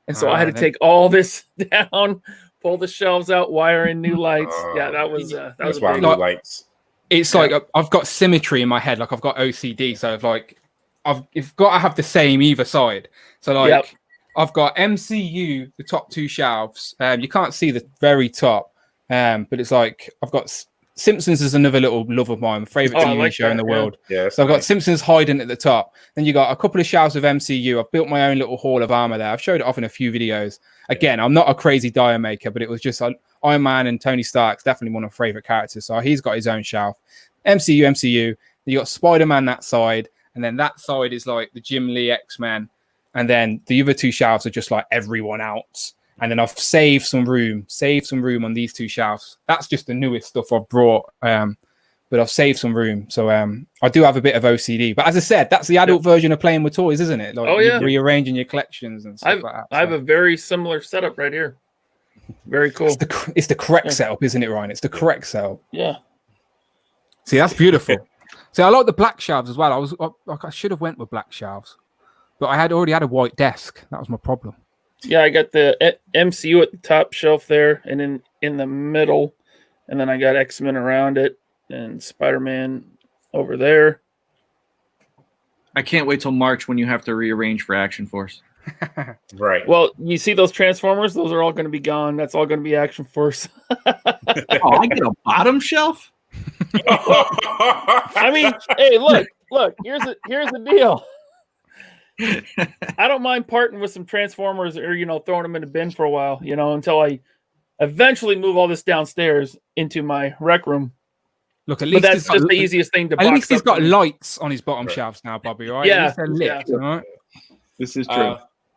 And so I had to take all this down, pull the shelves out, wire in new lights. That was new lights. It's I've got symmetry in my head. I've got OCD. So I've got to have the same either side. So I've got MCU, the top 2 shelves. You can't see the very top, but it's I've got Simpsons is another little love of mine, my favorite TV show in the world. Yeah, so I've got Simpsons hiding at the top. Then you got a couple of shelves of MCU. I've built my own little hall of armor there. I've showed it off in a few videos. Again, I'm not a crazy die maker, but it was just Iron Man and Tony Stark's definitely one of my favorite characters. So he's got his own shelf. MCU. You got Spider-Man that side, and then that side is the Jim Lee X-Men, and then the other 2 shelves are just everyone else. And then I've saved some room on these 2 shelves. That's just the newest stuff I've brought, but I've saved some room. So I do have a bit of OCD. But as I said, that's the adult version of playing with toys, isn't it? Rearranging your collections and stuff like that. I have a very similar setup right here. Very cool. It's the correct setup, isn't it, Ryan? It's the correct setup. Yeah. See, that's beautiful. See, I like the black shelves as well. I should have went with black shelves, but I had already had a white desk. That was my problem. Yeah, I got the MCU at the top shelf there, and then in the middle, and then I got X-Men around it, and Spider-Man over there. I can't wait till March when you have to rearrange for Action Force. Right. Well, you see those Transformers? Those are all going to be gone. That's all going to be Action Force. I get a bottom shelf? I mean, hey, look. look, here's the deal. I don't mind parting with some Transformers or throwing them in the bin for a while, until I eventually move all this downstairs into my rec room. Look, at least that's just the easiest thing to box. At least he's up got lights on his bottom Right. shelves now, Bobby. Right? Yeah, At least they're lit. yeah. All right. This is true.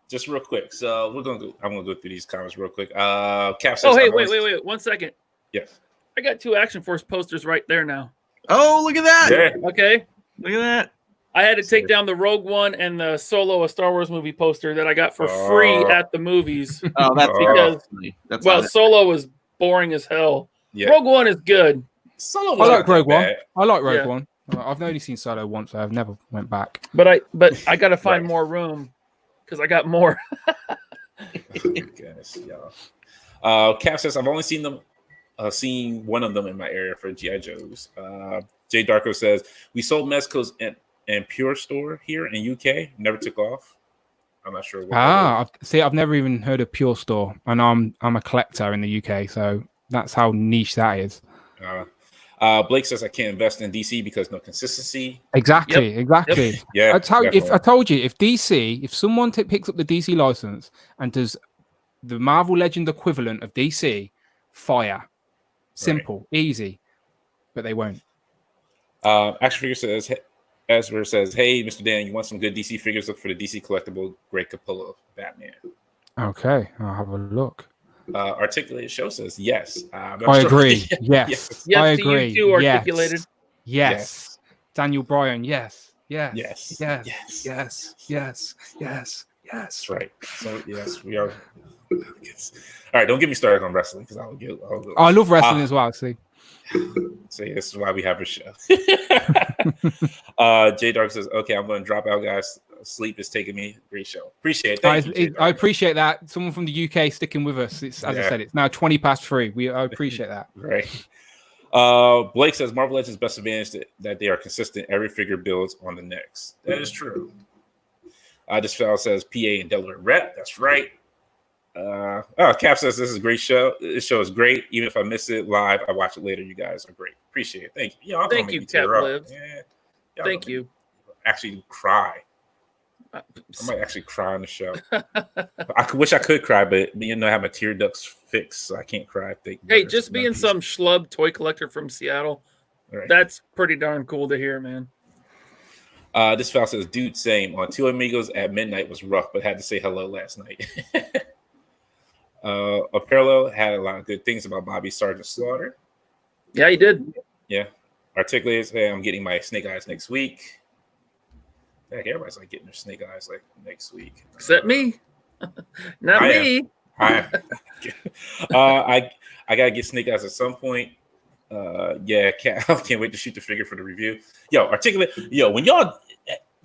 Just real quick. So I'm gonna go through these comments real quick. Cap says, oh, hey, wait, 1 second. Yes. I got 2 Action Force posters right there now. Oh, look at that! Yeah. Okay. Look at that! I had to take down the Rogue One and the Solo, a Star Wars movie poster that I got for free at the movies. Oh, that's because Solo was boring as hell. Yeah. Rogue One is good. Solo I like Rogue One. bad. I like Rogue One. I've only seen Solo once, so I've never went back. But I got to find more room because I got more. Goodness, y'all. Cap says I've only seen one of them in my area for GI Joes. Jay Darko says we sold Mezco's and Pure Store here in UK. Never took off. I'm not sure. I've never even heard of Pure Store, and I'm a collector in the UK, so that's how niche that is. Blake says I can't invest in DC because no consistency. Exactly. Yeah, I told you, if someone picks up the DC license and does the Marvel Legend equivalent of DC, fire, simple, easy, but they won't. Action Figure says, Ezra says, hey, Mr. Dan, you want some good DC figures? Look for the DC collectible Greg Capullo Batman. Okay, I'll have a look. Articulated Show says yes. I agree. Yes. I agree. You too, Articulated. Yes. Daniel Bryan. Yes. Yes. That's right. So yes, we are. All right, don't get me started on wrestling because I love wrestling as well. See. So this is why we have a show. J Dark says, "Okay, I'm going to drop out, guys. Sleep is taking me. Great show. Appreciate it. Thank you, I appreciate that. Someone from the UK sticking with us. It's as I said, it's now 3:20. I appreciate that. Right. Blake says Marvel Legends' best advantage that they are consistent. Every figure builds on the next. That is true. This fellow says PA and Delaware rep. That's right. Cap says this is a great show. This show is great. Even if I miss it live, I watch it later. You guys are great. Appreciate it. Thank you. Thank you, Cap Lives. Yeah. Thank you. Actually cry. I might actually cry on the show. I wish I could cry, but I have my tear ducts fixed, so I can't cry. Hey, just being some schlub toy collector from Seattle, that's pretty darn cool to hear, man. This file says, dude, same. On Two Amigos at midnight was rough, but had to say hello last night. Apparel had a lot of good things about Bobby Sergeant Slaughter. Yeah, he did. Yeah. Articulated, hey, I'm getting my snake eyes next week. Heck, everybody's like getting their snake eyes like next week. Except me. Not me. I gotta get snake eyes at some point. I can't wait to shoot the figure for the review. When y'all,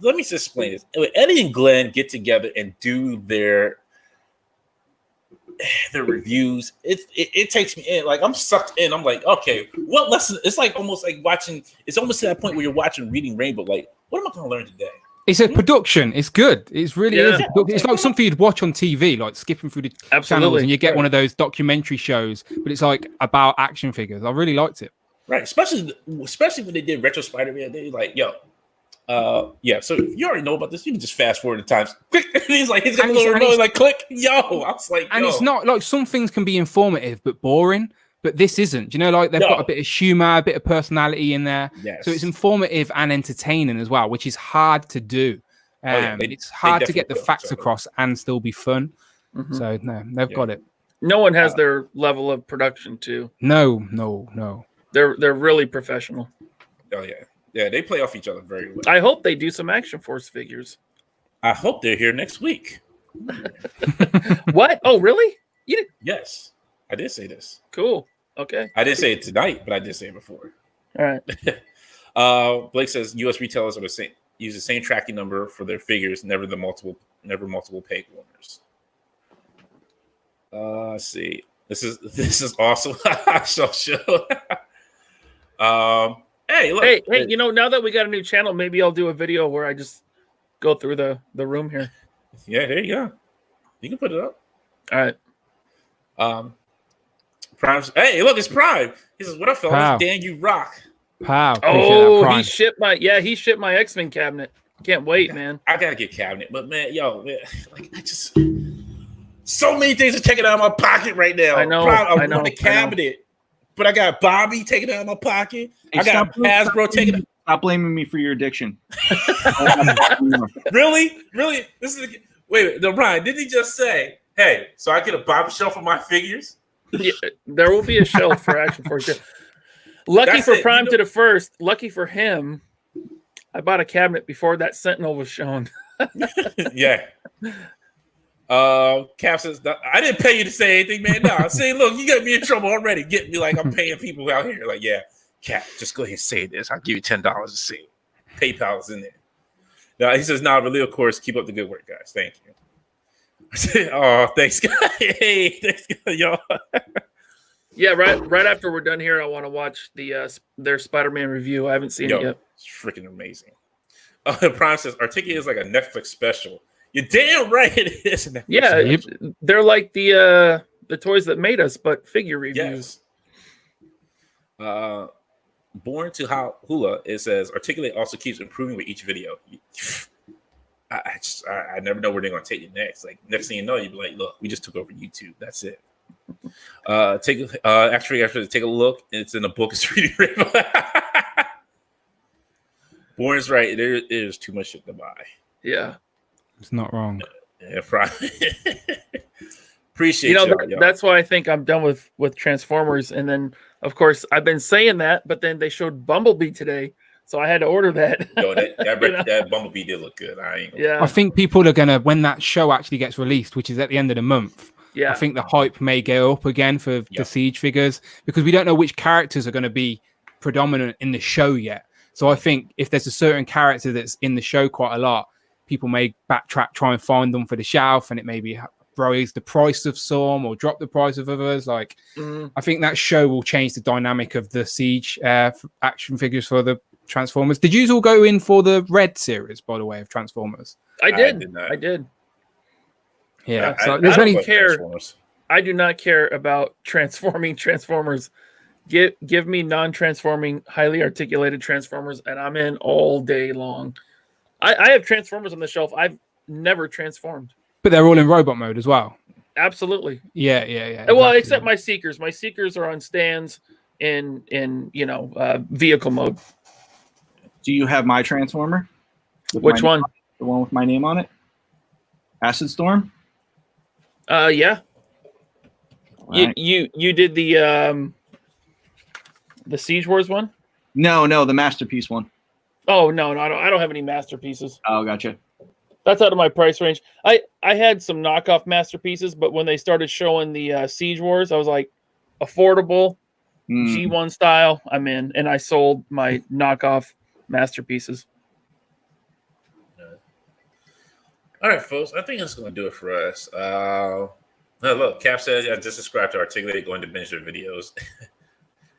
let me just explain this. When Eddie and Glenn get together and do their reviews, it takes me in. Like I'm sucked in. I'm like, okay, what lesson? It's like almost like watching. It's almost to that point where you're watching Reading Rainbow. Like, what am I going to learn today? It's a production. It's good. It's really is. It's like something you'd watch on TV, like skipping through the channels, and you get one of those documentary shows. But it's like about action figures. I really liked it. Right, especially when they did Retro Spider-Man. They like, so if you already know about this, you can just fast forward the times. Quick, and he's like, he's like, click, I was like, and it's not like some things can be informative but boring. But this isn't. They've got a bit of humor, a bit of personality in there. Yes. So it's informative and entertaining as well, which is hard to do. It's hard to get the facts across and still be fun. Mm-hmm. So no, they've got it. No one has their level of production too. No. They're really professional. Oh yeah. Yeah, they play off each other very well. I hope they do some Action Force figures. I hope they're here next week. What? Oh, really? Yes. I did say this. Cool. Okay. I didn't say it tonight, but I did say it before. All right. Blake says U.S. retailers are use the same tracking number for their figures, never multiple peg warners. Let's see. This is awesome. Show. Hey, look. Hey, now that we got a new channel, maybe I'll do a video where I just go through the room here. Yeah, there you go. You can put it up. All right. Prime. Hey, look, it's Prime. He says, "What up, fellas? Dan, you rock." Wow. Oh, he shipped my X-Men cabinet. Can't wait, man. I gotta get cabinet, but man, like I just so many things are taken out of my pocket right now. I know. I want a cabinet, but I got Bobby taking it out of my pocket. Hey, I got Hasbro taking it. Stop blaming me for your addiction. Really? This is wait. No, Ryan, didn't he just say, "Hey, so I get a Bobby shelf for my figures"? Yeah, there will be a shelf for Action Force. Lucky for Prime to the First. Lucky for him, I bought a cabinet before that Sentinel was shown. Yeah. Cap says, I didn't pay you to say anything, man. No, I say, look, you got me in trouble already. Getting me like I'm paying people out here. Like, yeah, Cap, just go ahead and say this. I'll give you $10 to say it. PayPal's in there. No, he says, no, really, of course, keep up the good work, guys. Thank you. I said, oh, thanks, guys. Hey, thanks, y'all. Yeah, right after we're done here, I want to watch their Spider-Man review. I haven't seen it yet. It's freaking amazing. Prime says, Articulate is like a Netflix special. You're damn right it is. Yeah, they're like the toys that made us, but figure reviews. Yes. Born to Hula, it says Articulate also keeps improving with each video. I never know where they're gonna take you next. Like next thing you know, you'll be like, look, we just took over YouTube. That's it. Actually take a look. It's in the book. It's reading rainbow. Born's right. There is too much shit to buy. Yeah. It's not wrong. Yeah, appreciate y'all. That's why I think I'm done with Transformers. And then, of course, I've been saying that, but then they showed Bumblebee today, so I had to order that. Yo, that Bumblebee did look good. I think people are gonna, when that show actually gets released, which is at the end of the month. Yeah, I think the hype may go up again for the Siege figures because we don't know which characters are going to be predominant in the show yet. So I think if there's a certain character that's in the show quite a lot, people may backtrack, try and find them for the shelf, and it may be raise the price of some or drop the price of others. I think that show will change the dynamic of the Siege action figures for the Transformers. Did you all go in for the Red series, by the way, of Transformers? I did. Yeah, I do not care about transforming Transformers. Give me non-transforming, highly articulated Transformers, and I'm in all day long. I have Transformers on the shelf. I've never transformed. But they're all in robot mode as well. Absolutely. Yeah. Exactly. Well, except my Seekers. My Seekers are on stands in vehicle mode. Do you have my Transformer? Which one? The one with my name on it? Acid Storm? Yeah. Right. You did the Siege Wars one? No, the Masterpiece one. Oh no, I don't have any masterpieces. Oh, gotcha. That's out of my price range. I had some knockoff masterpieces, but when they started showing the Siege Wars, I was like, affordable, G1 style, I'm in, and I sold my knockoff masterpieces. All right, folks. I think that's going to do it for us. Look, Cap says, I just subscribed to Articulate, going to binge their videos.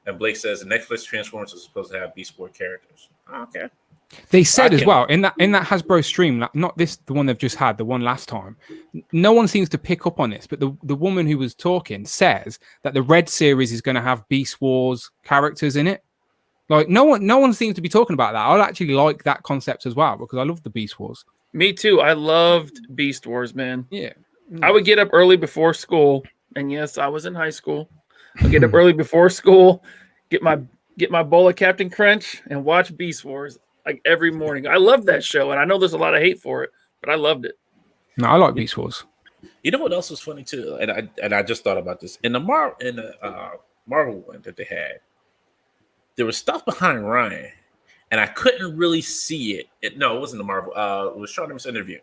And Blake says, the Netflix Transformers are supposed to have Beast Wars characters. Okay. They said as well in that Hasbro stream, not the one they've just had, the one last time. No one seems to pick up on this, but the woman who was talking says that the Red series is going to have Beast Wars characters in it. Like no one seems to be talking about that. I actually like that concept as well because I love the Beast Wars. Me too. I loved Beast Wars, man. Yeah. I would get up early before school, and yes, I was in high school. I'd get up early before school, get my bowl of Captain Crunch, and watch Beast Wars like every morning. I loved that show, and I know there's a lot of hate for it, but I loved it. No, I like Beast Wars. You know what else was funny too, and I just thought about this in the Marvel one that they had. There was stuff behind Ryan, and I couldn't really see it. No, it wasn't the Marvel. It was Charlemagne's interview.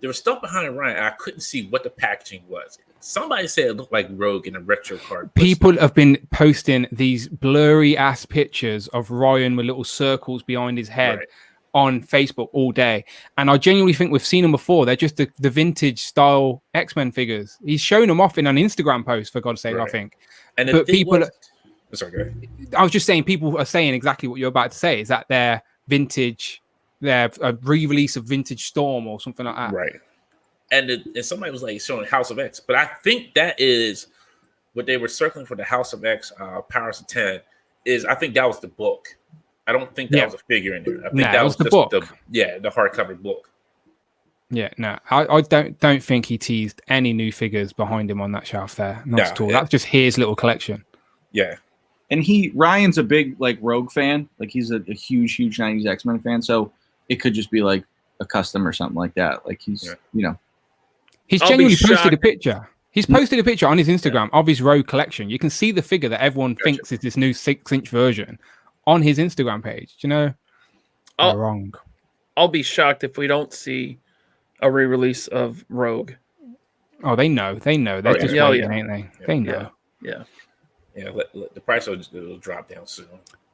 There was stuff behind Ryan, and I couldn't see what the packaging was. Somebody said it looked like Rogue in a retro card. People have been posting these blurry ass pictures of Ryan with little circles behind his head on Facebook all day. And I genuinely think we've seen them before. They're just the vintage style X-Men figures. He's shown them off in an Instagram post, for God's sake, I think. And but people sorry, I was just saying people are saying exactly what you're about to say, is that they're vintage, they're a re-release of Vintage Storm or something like that. Right. And somebody was like showing House of X, but I think that is what they were circling for the House of X, Powers of 10, is I think that was the book. I don't think that was a figure in there. I think No, that was the just book. the hardcover book. Yeah, no, I don't think he teased any new figures behind him on that shelf there. Not at all. That's just his little collection. Yeah. And Ryan's a big like Rogue fan. Like he's a huge 90s X-Men fan. So it could just be like a custom or something like that. Like he's He's genuinely posted a picture. He's posted a picture on his Instagram of his Rogue collection. You can see the figure that everyone thinks is this new 6-inch version on his Instagram page. Do you know? They're wrong. I'll be shocked if we don't see a re-release of Rogue. Oh, they know. They're just waiting, ain't they? They know. Yeah. The price will drop down soon.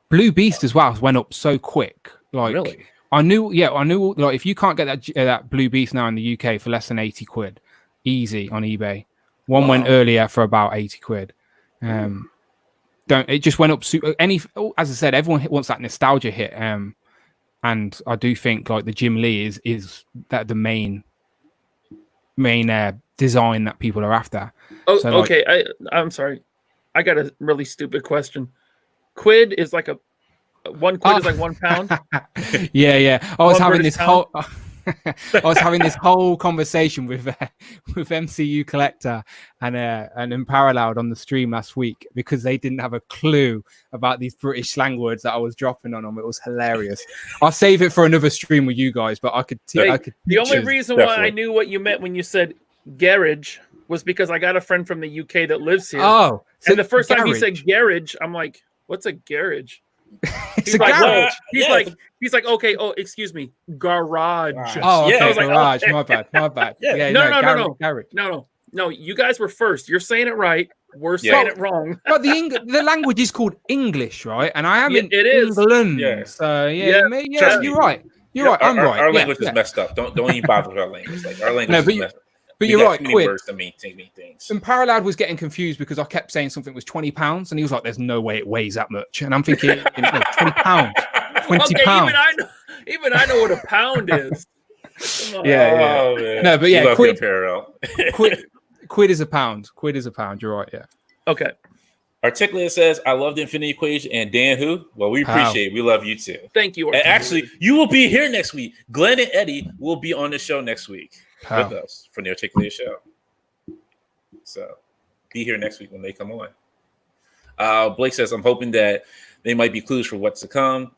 Blue Beast as well went up so quick. Like, really? I knew. Like, if you can't get that Blue Beast now in the UK for less than 80 quid, easy on eBay. One went earlier for about 80 quid. It just went up. As I said, everyone wants that nostalgia hit. And I do think like the Jim Lee is that the main design that people are after. Oh, so, okay. I'm sorry. I got a really stupid question. Quid is like one quid is like 1 pound. Yeah. I was having this pound? whole conversation with MCU Collector and Unparalleled on the stream last week because they didn't have a clue about these British slang words that I was dropping on them. It was hilarious. I'll save it for another stream with you guys, but I could. The only reason why I knew what you meant when you said garage was because I got a friend from the UK that lives here. Oh, so and the first time he said garage, I'm like, "What's a garage?" It's a garage. He's like, okay. Oh, excuse me, garage. Oh, okay, I was like, garage. Okay. My bad. Yeah, No. You guys were first. You're saying it right. We're saying it wrong. But the language is called English, right? And I am in England. Yeah. So you're right. You're right. I'm right. Our language is messed up. Don't even bother with our language. Like our language is messed up. But you're right, Quid. Words to mean things. And Parallel was getting confused because I kept saying something was £20, and he was like, "There's no way it weighs that much." And I'm thinking, no, £20, £20. Even I know what a pound is. Yeah. Oh, man. No, but yeah, Quid is a pound. Quid is a pound. You're right. Yeah. Okay. Articulate says, "I love the Infinity Equation," and Dan, who? Well, we appreciate it. We love you too. Thank you. And actually, you will be here next week. Glenn and Eddie will be on the show next week with us for the Articulate show. So be here next week when they come on. Blake says, "I'm hoping that they might be clues for what's to come.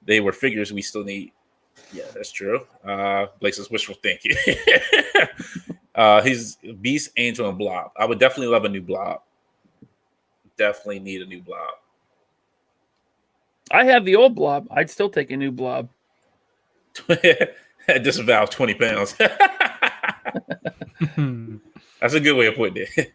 They were figures we still need." Yeah, that's true. Blake says, "Wishful thinking." He's Beast, Angel, and Blob. I would definitely love a new Blob. Definitely need a new Blob. I have the old Blob. I'd still take a new Blob. Disavow 20 pounds. That's a good way of putting it.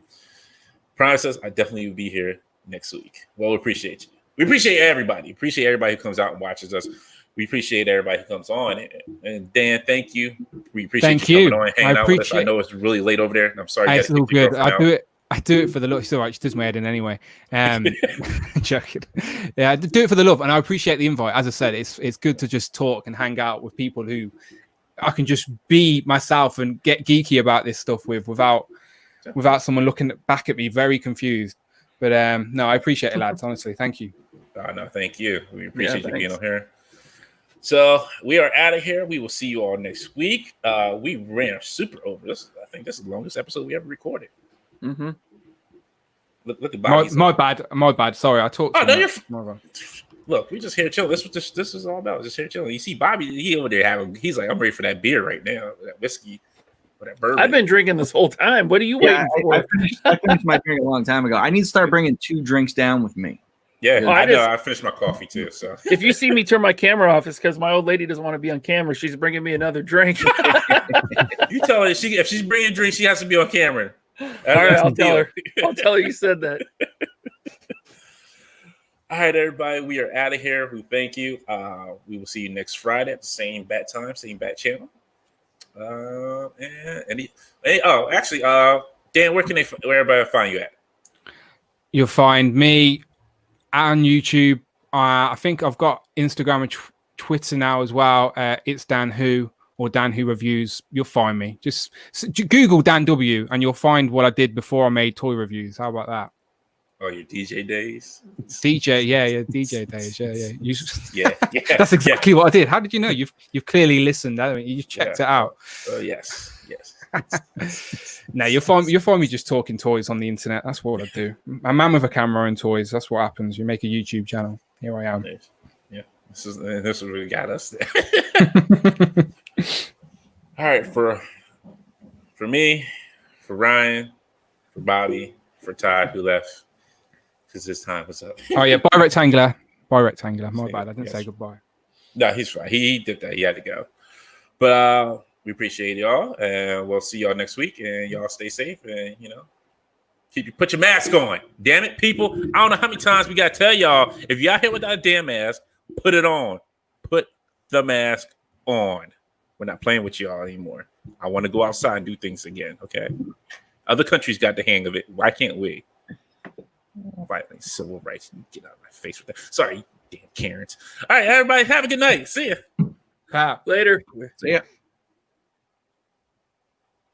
Prime says, "I definitely will be here next week." Well, we appreciate you. We appreciate everybody. Appreciate everybody who comes out and watches us. We appreciate everybody who comes on. And Dan, thank you. We appreciate you coming on and hanging out with us. I know it's really late over there. And I'm sorry. It's all good. I do it for the love. It's all right. She does my head in anyway. Joking. Yeah, I do it for the love, and I appreciate the invite. As I said, it's good to just talk and hang out with people who I can just be myself and get geeky about this stuff without someone looking back at me very confused. But no, I appreciate it, lads. Honestly, thank you. No, thank you. We appreciate you being on here. So we are out of here. We will see you all next week. We ran super over this. I think this is the longest episode we ever recorded. Mm-hmm. Look at my bad. Sorry, I talked. Oh, no, you're. Look, we just here chilling. This is all about just here chilling. You see, Bobby, he over there he's like, I'm ready for that beer right now, that whiskey, or that bourbon. I've been drinking this whole time. What are you waiting for? I finished my drink a long time ago. I need to start bringing 2 drinks down with me. Yeah, I know. I finished my coffee too. So if you see me turn my camera off, it's because my old lady doesn't want to be on camera. She's bringing me another drink. You tell her if she's bringing drinks, she has to be on camera. All right, I'll tell her. I'll tell her you said that. All right, everybody, we are out of here. We thank you. We will see you next Friday at the same bat time, same bat channel. Dan, where everybody find you at? You'll find me on YouTube. I think I've got Instagram and Twitter now as well. It's Dan Who or Dan Who Reviews. You'll find me. Just Google Dan W and you'll find what I did before I made toy reviews. How about that? Oh, your DJ days. DJ, yeah, DJ days, yeah. Yeah. That's exactly what I did. How did you know? You've clearly listened. I mean, you checked it out. Yes. No, you'll find me just talking toys on the internet. That's what I do. A man with a camera and toys. That's what happens. You make a YouTube channel. Here I am. Yeah, this is what really got us there. All right, for me, for Ryan, for Bobby, for Todd, who left because his time was up. Oh yeah, bye rectangular. My bad. I didn't say goodbye. No, he's fine. He did that. He had to go. But we appreciate y'all, and we'll see y'all next week. And y'all stay safe, and put your mask on. Damn it, people! I don't know how many times we gotta tell y'all, if y'all here without a damn mask, put it on. Put the mask on. We're not playing with y'all anymore. I want to go outside and do things again. Okay. Other countries got the hang of it. Why can't we? Violating civil rights. Get out of my face with that. Sorry, damn Karens. All right, everybody, have a good night. See ya. Wow. Later. See ya.